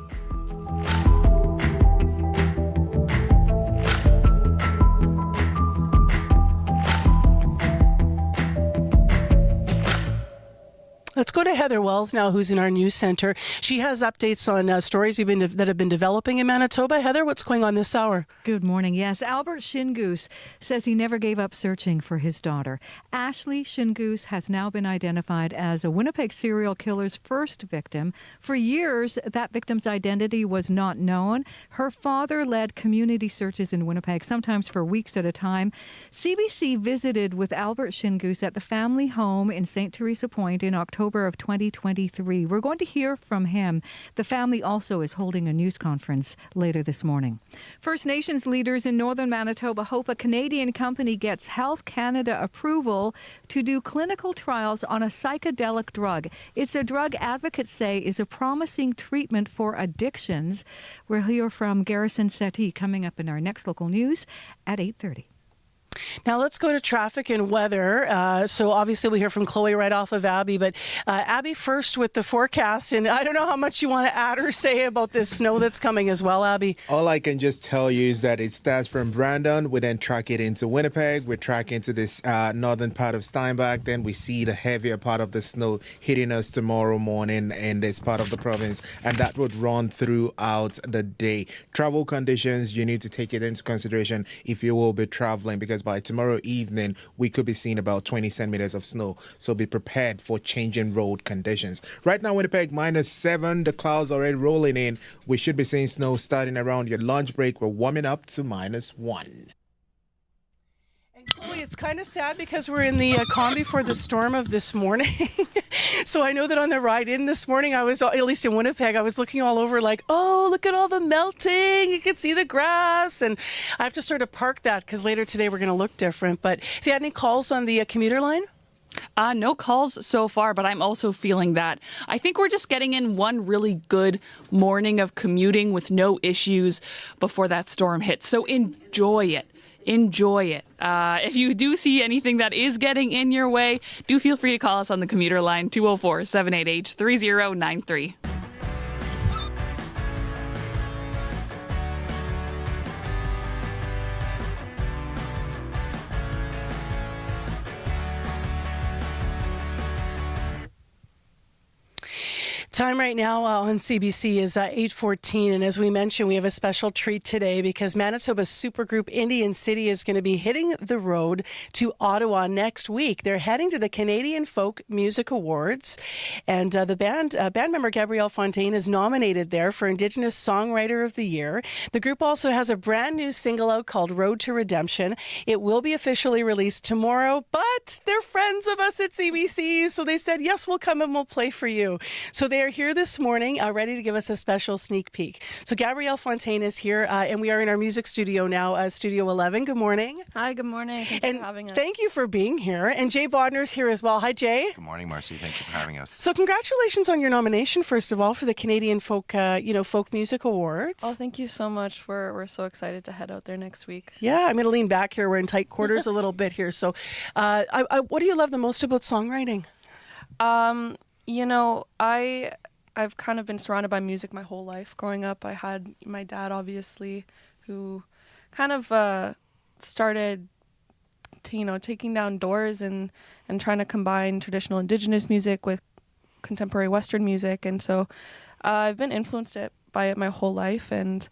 Let's go to Heather Wells now, who's in our news center. She has updates on stories that have been developing in Manitoba. Heather, what's going on this hour? Good morning. Yes, Albert Shingus says he never gave up searching for his daughter. Ashley Shingus has now been identified as a Winnipeg serial killer's first victim. For years, that victim's identity was not known. Her father led community searches in Winnipeg, sometimes for weeks at a time. CBC visited with Albert Shingus at the family home in St. Teresa Point in October of 2023. We're going to hear from him. The family also is holding a news conference later this morning. First Nations leaders in northern Manitoba hope a Canadian company gets Health Canada approval to do clinical trials on a psychedelic drug. It's a drug advocates say is a promising treatment for addictions. We'll hear from Garrison Settee coming up in our next local news at 8:30. Now let's go to traffic and weather. So obviously we hear from Chloe right off of Abby, but Abby first with the forecast. And I don't know how much you want to add or say about this snow that's coming as well, Abby. All I can just tell you is that it starts from Brandon. We then track it into Winnipeg. We track into this northern part of Steinbach. Then we see the heavier part of the snow hitting us tomorrow morning in this part of the province. And that would run throughout the day. Travel conditions, you need to take it into consideration if you will be traveling, because by tomorrow evening, we could be seeing about 20 centimeters of snow. So be prepared for changing road conditions. Right now, Winnipeg, -7. The clouds already rolling in. We should be seeing snow starting around your lunch break. We're warming up to -1. Boy, it's kind of sad because we're in the calm before the storm of this morning. So I know that on the ride in this morning, I was, at least in Winnipeg, I was looking all over like, oh, look at all the melting. You can see the grass. And I have to sort of park that because later today we're going to look different. But if you had any calls on the commuter line? No calls so far, but I'm also feeling that. I think we're just getting in one really good morning of commuting with no issues before that storm hits. So enjoy it. Enjoy it. If you do see anything that is getting in your way, do feel free to call us on the commuter line, 204-788-3093. Time right now on CBC is 8:14, and as we mentioned, we have a special treat today because Manitoba's supergroup Indian City is going to be hitting the road to Ottawa next week. They're heading to the Canadian Folk Music Awards, and the band member Gabrielle Fontaine is nominated there for Indigenous Songwriter of the Year. The group also has a brand new single out called Road to Redemption. It will be officially released tomorrow, but they're friends of us at CBC, so they said, yes, we'll come and we'll play for you. So they are here this morning, ready to give us a special sneak peek. So Gabrielle Fontaine is here, and we are in our music studio now, Studio 11. Good morning. Hi, good morning. Thanks for having us. Thank you for being here. And Jay Bodner's here as well. Hi, Jay. Good morning, Marcy. Thank you for having us. So congratulations on your nomination, first of all, for the Canadian Folk, Folk Music Awards. Oh, thank you so much. We're so excited to head out there next week. Yeah, I'm going to lean back here. We're in tight quarters a little bit here. So what do you love the most about songwriting? I've kind of been surrounded by music my whole life. Growing up, I had my dad, obviously, who kind of started, taking down doors and trying to combine traditional Indigenous music with contemporary Western music. And so I've been influenced by it my whole life, and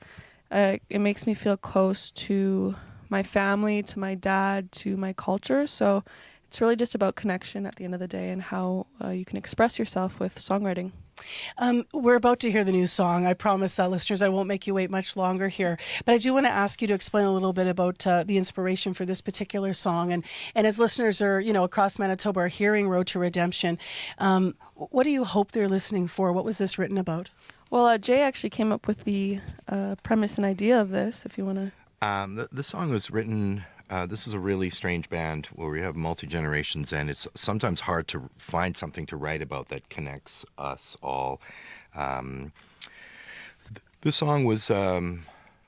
it makes me feel close to my family, to my dad, to my culture. So it's really just about connection at the end of the day and how you can express yourself with songwriting. We're about to hear the new song. I promise, listeners, I won't make you wait much longer here. But I do want to ask you to explain a little bit about the inspiration for this particular song. And as listeners are, across Manitoba are hearing Road to Redemption, what do you hope they're listening for? What was this written about? Well, Jay actually came up with the premise and idea of this, if you want to. The song was written... this is a really strange band where we have multi-generations, and it's sometimes hard to find something to write about that connects us all. The song was,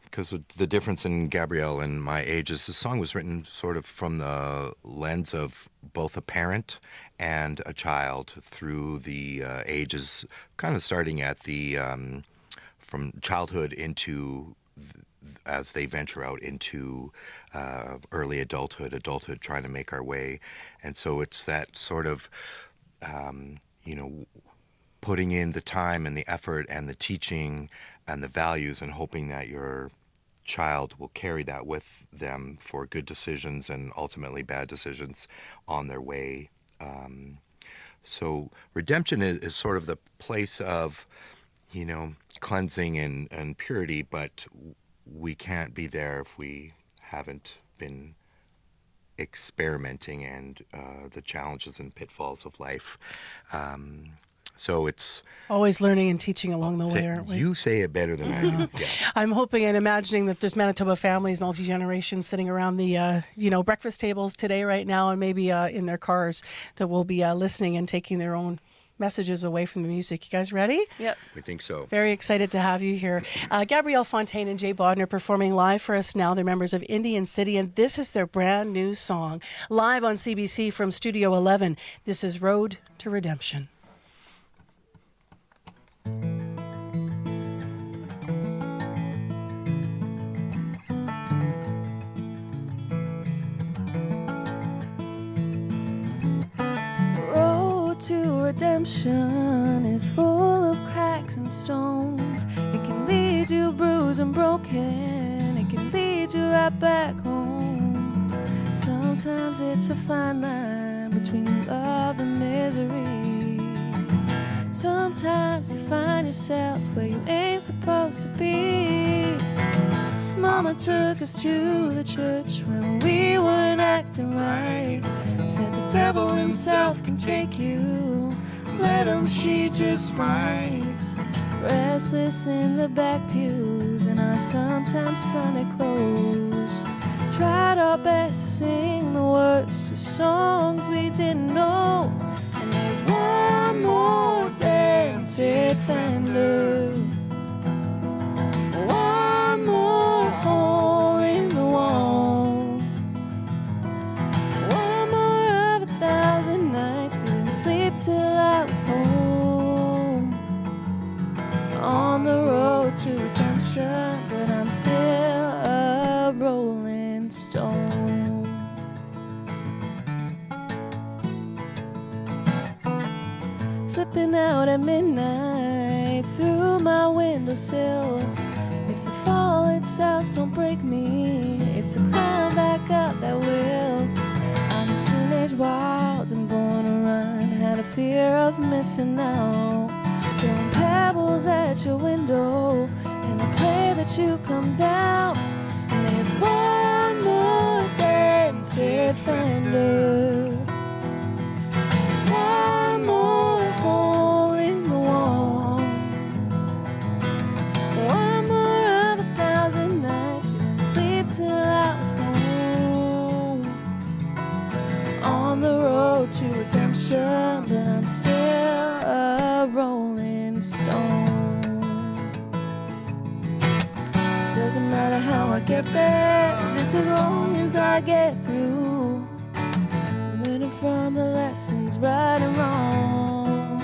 because of the difference in Gabrielle and my ages, the song was written sort of from the lens of both a parent and a child through the ages, kind of starting at the from childhood into as they venture out into early adulthood, trying to make our way. And so it's that sort of, putting in the time and the effort and the teaching and the values and hoping that your child will carry that with them for good decisions and ultimately bad decisions on their way. So redemption is sort of the place of, cleansing and purity, but we can't be there if we haven't been experimenting and the challenges and pitfalls of life. So it's... always learning and teaching along the way, aren't we? You say it better than I do. Yeah. I'm hoping and imagining that there's Manitoba families, multi-generations, sitting around the, breakfast tables today right now and maybe in their cars that will be listening and taking their own messages away from the music. You guys ready? Yep. We think so. Very excited to have you here. Gabrielle Fontaine and Jay Bodner performing live for us now. They're members of Indian City, and this is their brand new song. Live on CBC from Studio 11. This is Road to Redemption. To redemption is full of cracks and stones. It can lead you bruised and broken. It can lead you right back home. Sometimes it's a fine line between love and misery. Sometimes you find yourself where you ain't supposed to be. Mama took us to the church when we weren't acting right. Said the devil himself can take you, let him, she just might. Restless in the back pews in our sometimes sunny clothes. Tried our best to sing the words to songs we didn't know. And there's one more dented fender, one more hole in the wall, one more of 1,000 nights didn't sleep till I was home. On the road to redemption, but I'm still a rolling stone. Slipping out at midnight through my windowsill. If the fall itself don't break me, it's a climb back up that will. I was teenage wild and born to run, had a fear of missing out. Throwing pebbles at your window, and I pray that you come down. And there's one more dented fender, one more hole in the wall, one more of 1,000 nights didn't sleep till I was home. On the road to redemption, but I'm still a rolling stone. Doesn't matter how I get there, just as long as I get through. Learning from the lessons, right and wrong.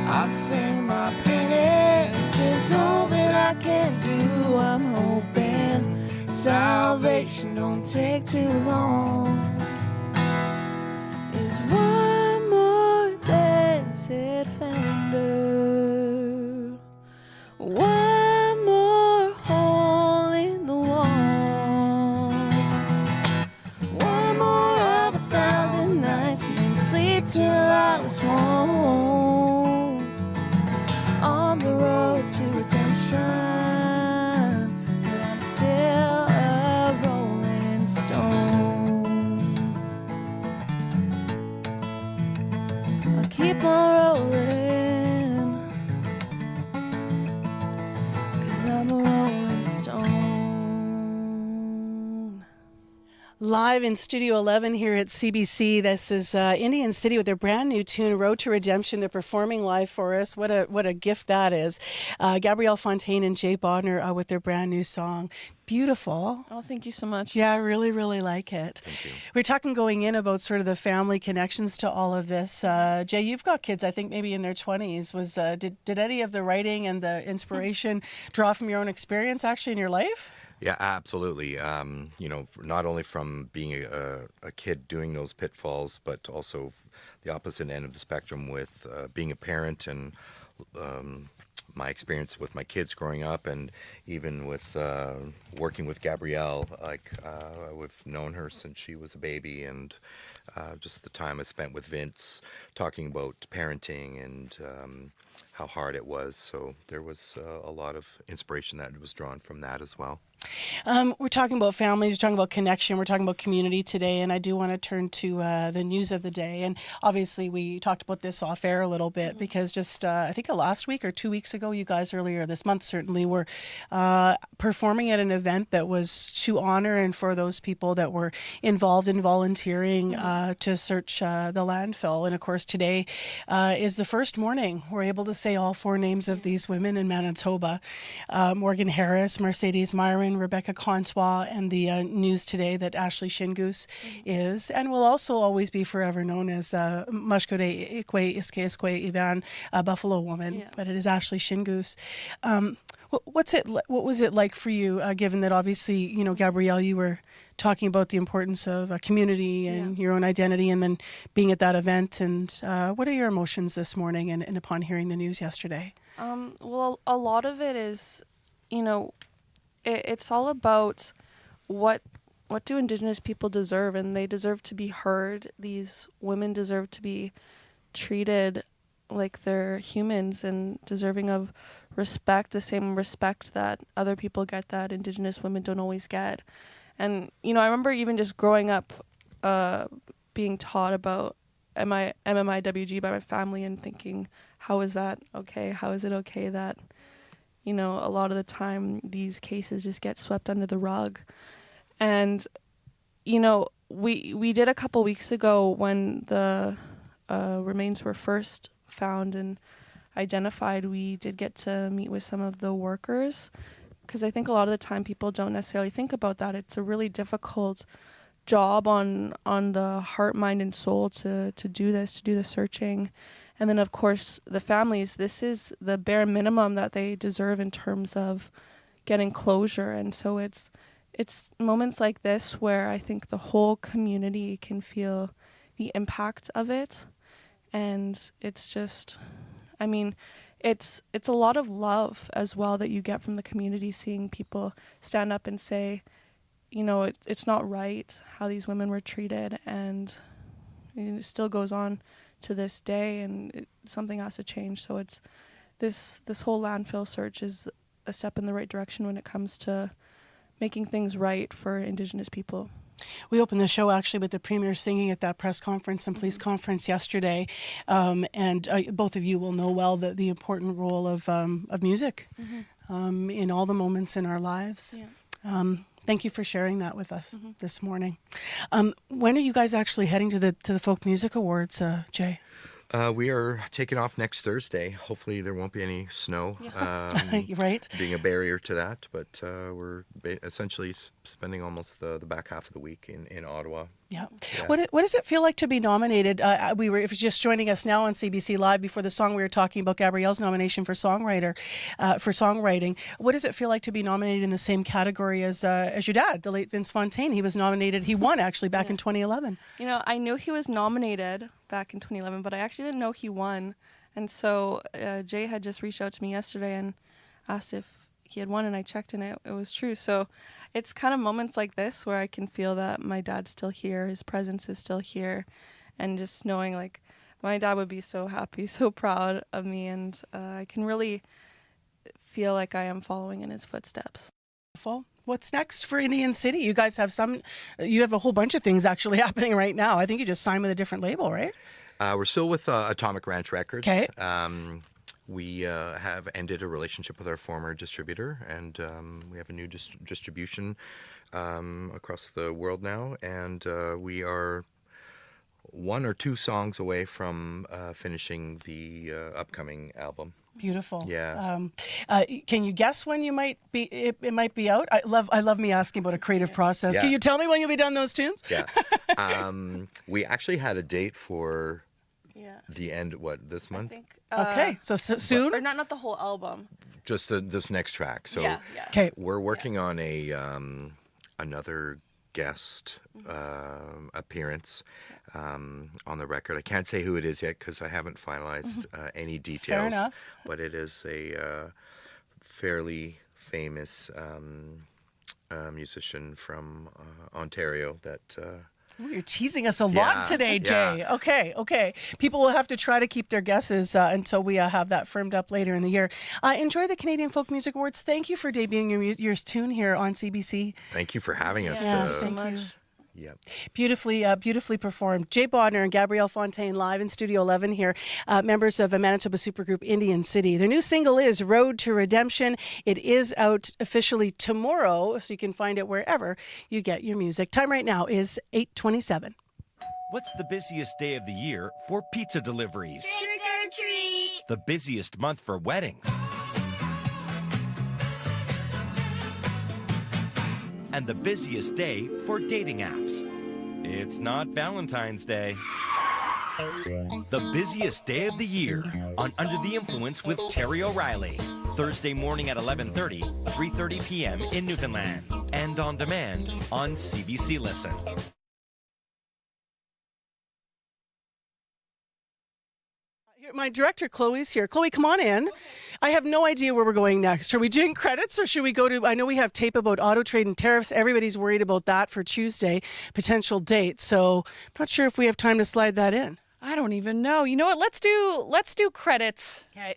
I'll say my penance is all that I can do. I'm hoping salvation don't take too long. Is one more dented fender, one more hole in the wall, one more of 1,000 nights didn't sleep till I was home. On the road to redemption, but I'm still a rolling stone. I'll keep on rolling, 'cause I'm a rolling stone. Live in Studio 11 here at CBC. This is Indian City with their brand new tune, Road to Redemption. They're performing live for us. What a gift that is. Gabrielle Fontaine and Jay Bodner with their brand new song. Beautiful. Oh, thank you so much. Yeah, I really, really like it. Thank you. We're talking going in about sort of the family connections to all of this. Jay, you've got kids, I think maybe in their 20s. Did any of the writing and the inspiration draw from your own experience actually in your life? Yeah, absolutely. Not only from being a kid doing those pitfalls, but also the opposite end of the spectrum with being a parent and my experience with my kids growing up, and even with working with Gabrielle. I've known her since she was a baby, and just the time I spent with Vince talking about parenting and how hard it was. So there was a lot of inspiration that was drawn from that as well. We're talking about families, we're talking about connection, we're talking about community today, and I do want to turn to the news of the day. And obviously we talked about this off air a little bit because just I think last week or 2 weeks ago, you guys earlier this month certainly were performing at an event that was to honor and for those people that were involved in volunteering to search the landfill. And of course today is the first morning we're able to say all four names of these women in Manitoba. Morgan Harris, Mercedes Myron, Rebecca Contois, and the news today that Ashley Shinus is, and will also always be forever known as Mashkode Ikwe Iske Iskwe Ivan, Buffalo Woman, but it is Ashley Shinus. What was it like for you, given that obviously, you know, Gabrielle, you were talking about the importance of a community and your own identity, and then being at that event, and what are your emotions this morning and upon hearing the news yesterday? Well, a lot of it is, it's all about what do Indigenous people deserve, and they deserve to be heard. These women deserve to be treated like they're humans and deserving of respect, the same respect that other people get that Indigenous women don't always get. And, you know, I remember even just growing up being taught about MMIWG by my family and thinking, how is that okay? How is it okay that, you know, a lot of the time these cases just get swept under the rug? And, you know, we did a couple weeks ago when the remains were first found and identified, we did get to meet with some of the workers, because I think a lot of the time people don't necessarily think about that. It's a really difficult job on the heart, mind, and soul to do this, to do the searching. And then, of course, the families, this is the bare minimum that they deserve in terms of getting closure. And so it's moments like this where I think the whole community can feel the impact of it. And it's just, I mean, it's a lot of love as well that you get from the community, seeing people stand up and say, you know, it's not right how these women were treated, and it still goes on to this day, and something has to change. So it's this whole landfill search is a step in the right direction when it comes to making things right for Indigenous people. We opened the show actually with the Premier singing at that press conference and police conference yesterday, and both of you will know well the important role of music in all the moments in our lives. Yeah. Thank you for sharing that with us this morning. When are you guys actually heading to the Folk Music Awards, Jay? We are taking off next Thursday. Hopefully there won't be any snow, right? Being a barrier to that. But we're essentially spending almost the back half of the week in Ottawa. Yeah. What does it feel like to be nominated? If you're just joining us now on CBC Live, before the song we were talking about Gabrielle's nomination for songwriting. What does it feel like to be nominated in the same category as your dad, the late Vince Fontaine? He was nominated. He won actually back in 2011. You know, I knew he was nominated back in 2011, but I actually didn't know he won. And so Jay had just reached out to me yesterday and asked if he had won, and I checked, and it was true. So it's kind of moments like this where I can feel that my dad's still here, his presence is still here, and just knowing like my dad would be so happy, so proud of me, and I can really feel like I am following in his footsteps. What's next for Indian City? You guys have you have a whole bunch of things actually happening right now. I think you just signed with a different label, right? We're still with Atomic Ranch Records. Okay. We have ended a relationship with our former distributor, and we have a new distribution across the world now, and we are one or two songs away from finishing the upcoming album. Beautiful. Yeah. Can you guess when you might be? It might be out. I love me asking about a creative process. Yeah. Can you tell me when you'll be done those tunes? Yeah. We actually had a date for the end. This month? I think, okay, so soon. Or not the whole album. Just this next track. So yeah. Okay. We're working on another guest appearance on the record. I can't say who it is yet because I haven't finalized any details. Fair enough. But it is a fairly famous musician from Ontario that. You're teasing us a lot today, Jay. Yeah. Okay. People will have to try to keep their guesses until we have that firmed up later in the year. Enjoy the Canadian Folk Music Awards. Thank you for debuting your tune here on CBC. Thank you for having us. Thank you so much. Yep. Beautifully performed. Jay Bodner and Gabrielle Fontaine live in Studio 11 here, members of a Manitoba supergroup Indian City. Their new single is Road to Redemption. It is out officially tomorrow, so you can find it wherever you get your music. Time right now is 8:27. What's the busiest day of the year for pizza deliveries? Trick or treat! The busiest month for weddings. And the busiest day for dating apps. It's not Valentine's Day. The busiest day of the year on Under the Influence with Terry O'Reilly. Thursday morning at 11:30, 3:30 p.m. in Newfoundland. And on demand on CBC Listen. My director, Chloe's here. Chloe, come on in. I have no idea where we're going next. Are we doing credits or should we go to, I know we have tape about auto trade and tariffs. Everybody's worried about that for Tuesday, potential date. So I'm not sure if we have time to slide that in. I don't even know. You know what? Let's do credits. Okay.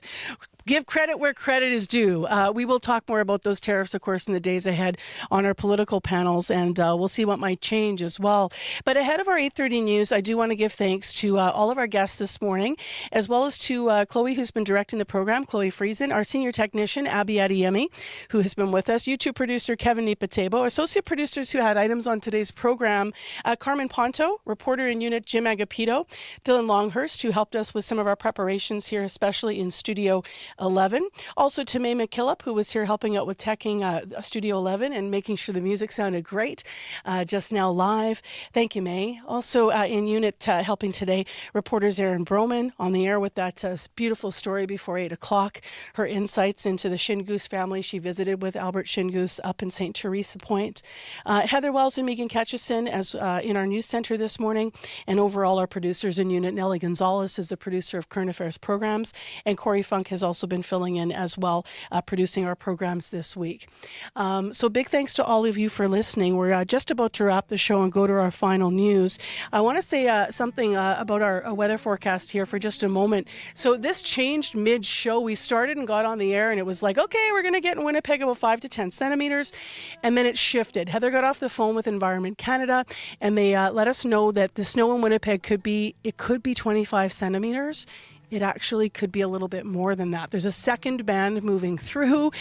Give credit where credit is due. We will talk more about those tariffs, of course, in the days ahead on our political panels, and we'll see what might change as well. But ahead of our 8:30 news, I do want to give thanks to all of our guests this morning, as well as to Chloe, who's been directing the program, Chloe Friesen, our senior technician, Abby Adeyemi, who has been with us, YouTube producer Kevin Nipatebo, associate producers who had items on today's program, Carmen Ponto, reporter in unit Jim Agapito, Dylan Longhurst, who helped us with some of our preparations here, especially in Studio 11. Also to May McKillop, who was here helping out with teching Studio 11 and making sure the music sounded great just now live. Thank you, May. Also in unit helping today, reporters Erin Broman on the air with that beautiful story before 8 o'clock. Her insights into the Shingoose family she visited with Albert Shingoose up in St. Teresa Point. Heather Wells and Megan Ketchison as in our news center this morning. And overall, our producers in unit, Nellie Gonzalez is the producer of Current Affairs programs, and Corey Funk has also been filling in as well, producing our programs this week. So big thanks to all of you for listening. We're just about to wrap the show and go to our final news. I want to say something about our weather forecast here for just a moment. So this changed mid-show. We started and got on the air and it was like, okay, we're going to get in Winnipeg about 5 to 10 centimeters. And then it shifted. Heather got off the phone with Environment Canada and they let us know that the snow in Winnipeg could be 25 centimeters. It actually could be a little bit more than that. There's a second band moving through,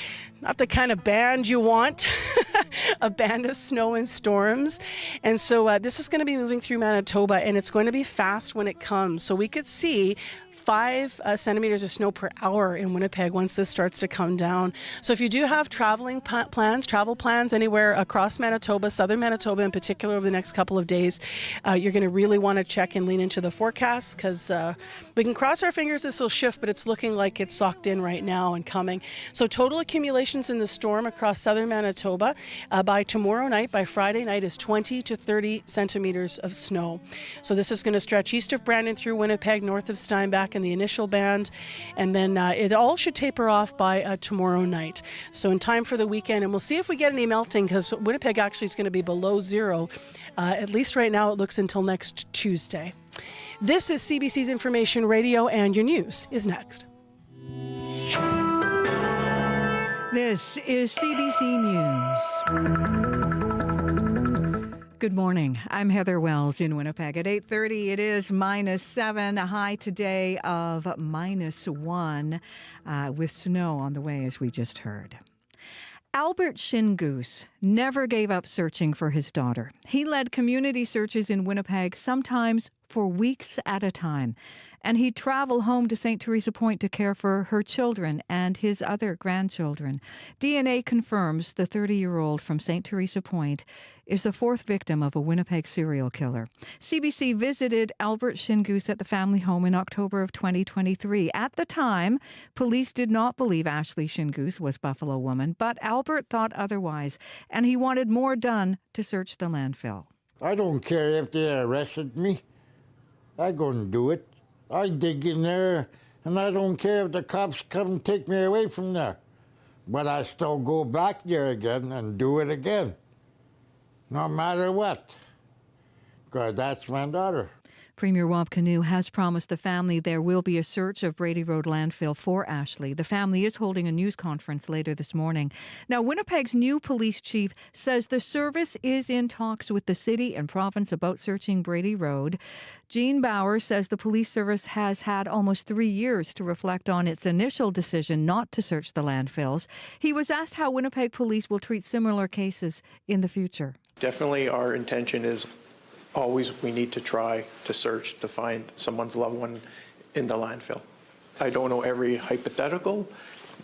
not the kind of band you want, a band of snow and storms. And so this is going to be moving through Manitoba, and it's going to be fast when it comes. So we could see 5 centimeters of snow per hour in Winnipeg once this starts to come down. So if you do have travel plans anywhere across Manitoba, southern Manitoba in particular over the next couple of days, you're going to really want to check and lean into the forecast because we can cross our fingers this will shift, but it's looking like it's socked in right now and coming. So total accumulations in the storm across southern Manitoba by tomorrow night, by Friday night, is 20 to 30 centimeters of snow. So this is going to stretch east of Brandon through Winnipeg, north of Steinbach in the initial band, and then it all should taper off by tomorrow night. So in time for the weekend, and we'll see if we get any melting because Winnipeg actually is going to be below zero. At least right now it looks until next Tuesday. This is CBC's Information Radio, and your news is next. This is CBC News. Good morning. I'm Heather Wells in Winnipeg. At 8:30, it is -7, a high today of -1 with snow on the way, as we just heard. Albert Shingoose never gave up searching for his daughter. He led community searches in Winnipeg, sometimes for weeks at a time. And he'd travel home to St. Teresa Point to care for her children and his other grandchildren. DNA confirms the 30-year-old from St. Teresa Point is the 4th victim of a Winnipeg serial killer. CBC visited Albert Shingoose at the family home in October of 2023. At the time, police did not believe Ashley Shingoose was Buffalo Woman, but Albert thought otherwise, and he wanted more done to search the landfill. I don't care if they arrested me. I go and do it. I dig in there, and I don't care if the cops come and take me away from there. But I still go back there again and do it again. No matter what. Because that's my daughter. Premier Rob Canoe has promised the family there will be a search of Brady Road landfill for Ashley. The family is holding a news conference later this morning. Now, Winnipeg's new police chief says the service is in talks with the city and province about searching Brady Road. Jean Bauer says the police service has had almost 3 years to reflect on its initial decision not to search the landfills. He was asked how Winnipeg police will treat similar cases in the future. Definitely our intention is always we need to try to search to find someone's loved one in the landfill. I don't know every hypothetical,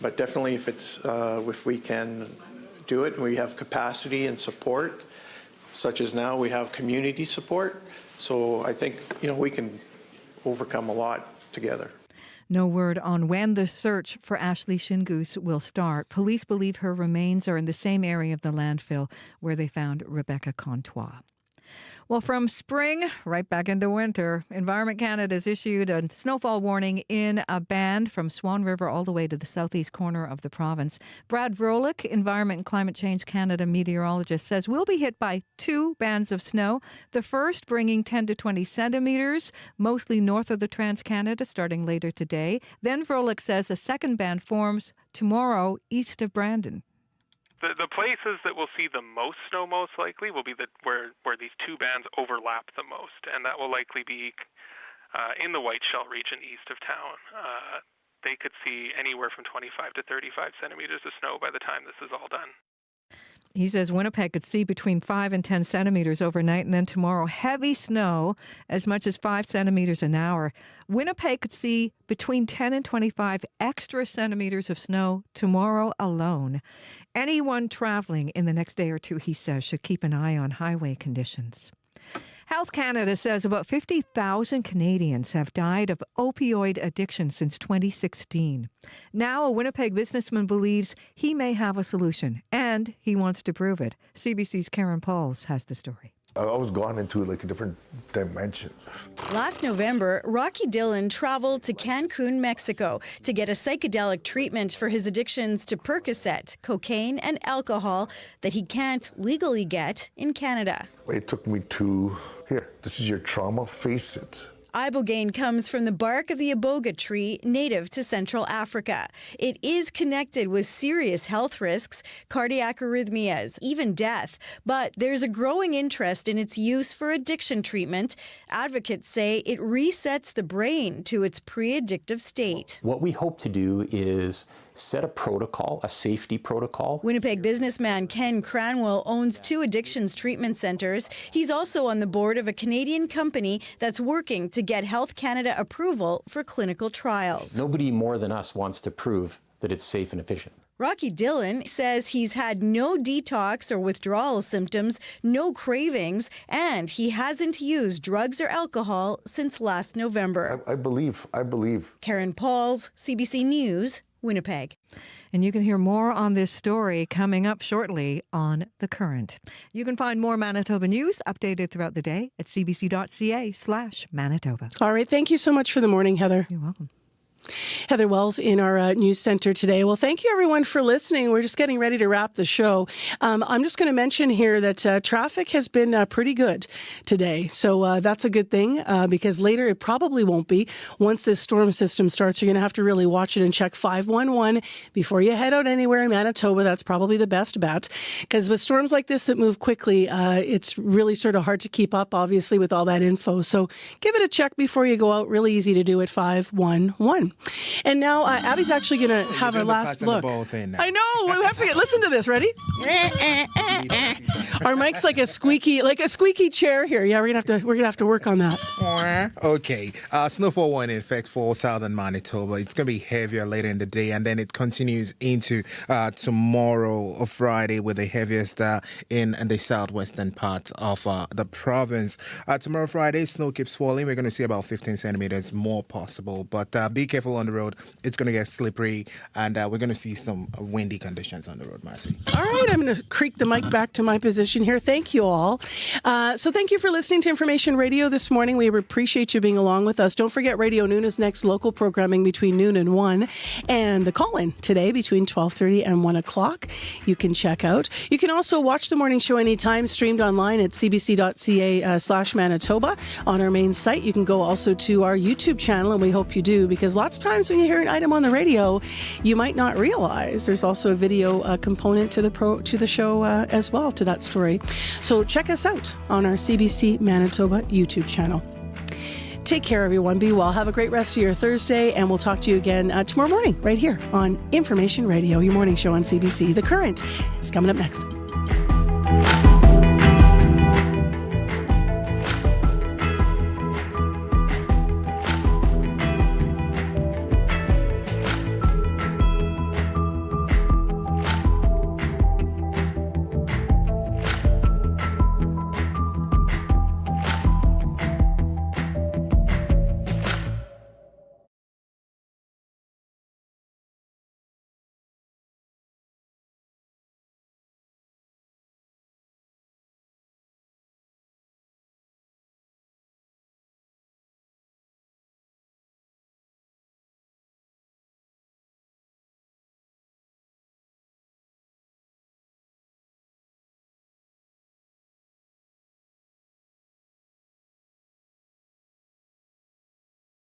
but definitely if we can do it and we have capacity and support, such as now we have community support. So I think, we can overcome a lot together. No word on when the search for Ashley Shingoose will start. Police believe her remains are in the same area of the landfill where they found Rebecca Contois. Well, from spring right back into winter, Environment Canada has issued a snowfall warning in a band from Swan River all the way to the southeast corner of the province. Brad Vrolik, Environment and Climate Change Canada meteorologist, says we'll be hit by 2 bands of snow. The first bringing 10 to 20 centimeters, mostly north of the Trans-Canada, starting later today. Then Vrolik says a second band forms tomorrow east of Brandon. The places that will see the most snow most likely will be where these 2 bands overlap the most, and that will likely be in the White Shell region east of town. They could see anywhere from 25 to 35 centimeters of snow by the time this is all done. He says Winnipeg could see between 5 and 10 centimeters overnight, and then tomorrow heavy snow as much as 5 centimeters an hour. Winnipeg could see between 10 and 25 extra centimeters of snow tomorrow alone. Anyone traveling in the next day or two, he says, should keep an eye on highway conditions. Health Canada says about 50,000 Canadians have died of opioid addiction since 2016. Now a Winnipeg businessman believes he may have a solution, and he wants to prove it. CBC's Karen Pauls has the story. I was gone into different dimensions. Last November, Rocky Dillon traveled to Cancun, Mexico to get a psychedelic treatment for his addictions to Percocet, cocaine and alcohol that he can't legally get in Canada. It took me to, here, this is your trauma, face it. Ibogaine comes from the bark of the iboga tree native to Central Africa. It is connected with serious health risks, cardiac arrhythmias, even death. But there's a growing interest in its use for addiction treatment. Advocates say it resets the brain to its pre-addictive state. What we hope to do is set a protocol, a safety protocol. Winnipeg businessman Ken Cranwell owns 2 addictions treatment centers. He's also on the board of a Canadian company that's working to get Health Canada approval for clinical trials. Nobody more than us wants to prove that it's safe and efficient. Rocky Dillon says he's had no detox or withdrawal symptoms, no cravings, and he hasn't used drugs or alcohol since last November. I believe. Karen Pauls, CBC News, Winnipeg. And you can hear more on this story coming up shortly on The Current. You can find more Manitoba news updated throughout the day at cbc.ca/Manitoba. All right. Thank you so much for the morning, Heather. You're welcome. Heather Wells in our news center today. Well, thank you everyone for listening. We're just getting ready to wrap the show. I'm just going to mention here that traffic has been pretty good today. So that's a good thing because later it probably won't be. Once this storm system starts, you're going to have to really watch it and check 511 before you head out anywhere in Manitoba. That's probably the best bet because with storms like this that move quickly, it's really sort of hard to keep up, obviously, with all that info. So give it a check before you go out. Really easy to do at 511. And now Abby's actually going to have her last look. I know. We have to listen to this. Ready? Our mic's like a squeaky chair here. Yeah, we're gonna have to work on that. Okay. Snowfall warning in effect for southern Manitoba. It's gonna be heavier later in the day, and then it continues into tomorrow or Friday with the heaviest in the southwestern part of the province. Tomorrow Friday, snow keeps falling. We're gonna see about 15 centimeters more possible, but be careful on the road. It's going to get slippery, and we're going to see some windy conditions on the road, Marcy. All right, I'm going to creak the mic back to my position here. Thank you all. So thank you for listening to Information Radio this morning. We appreciate you being along with us. Don't forget Radio Noon is next, local programming between noon and 1, and the call-in today between 12:30 and 1 o'clock. You can check out. You can also watch the morning show anytime, streamed online at cbc.ca/Manitoba on our main site. You can go also to our YouTube channel, and we hope you do, because lots of times when you hear an item on the radio, you might not realize there's also a video component to the show as well, to that story. So check us out on our CBC Manitoba YouTube channel. Take care, everyone. Be well. Have a great rest of your Thursday, and we'll talk to you again tomorrow morning right here on Information Radio, your morning show on CBC. The Current is coming up next.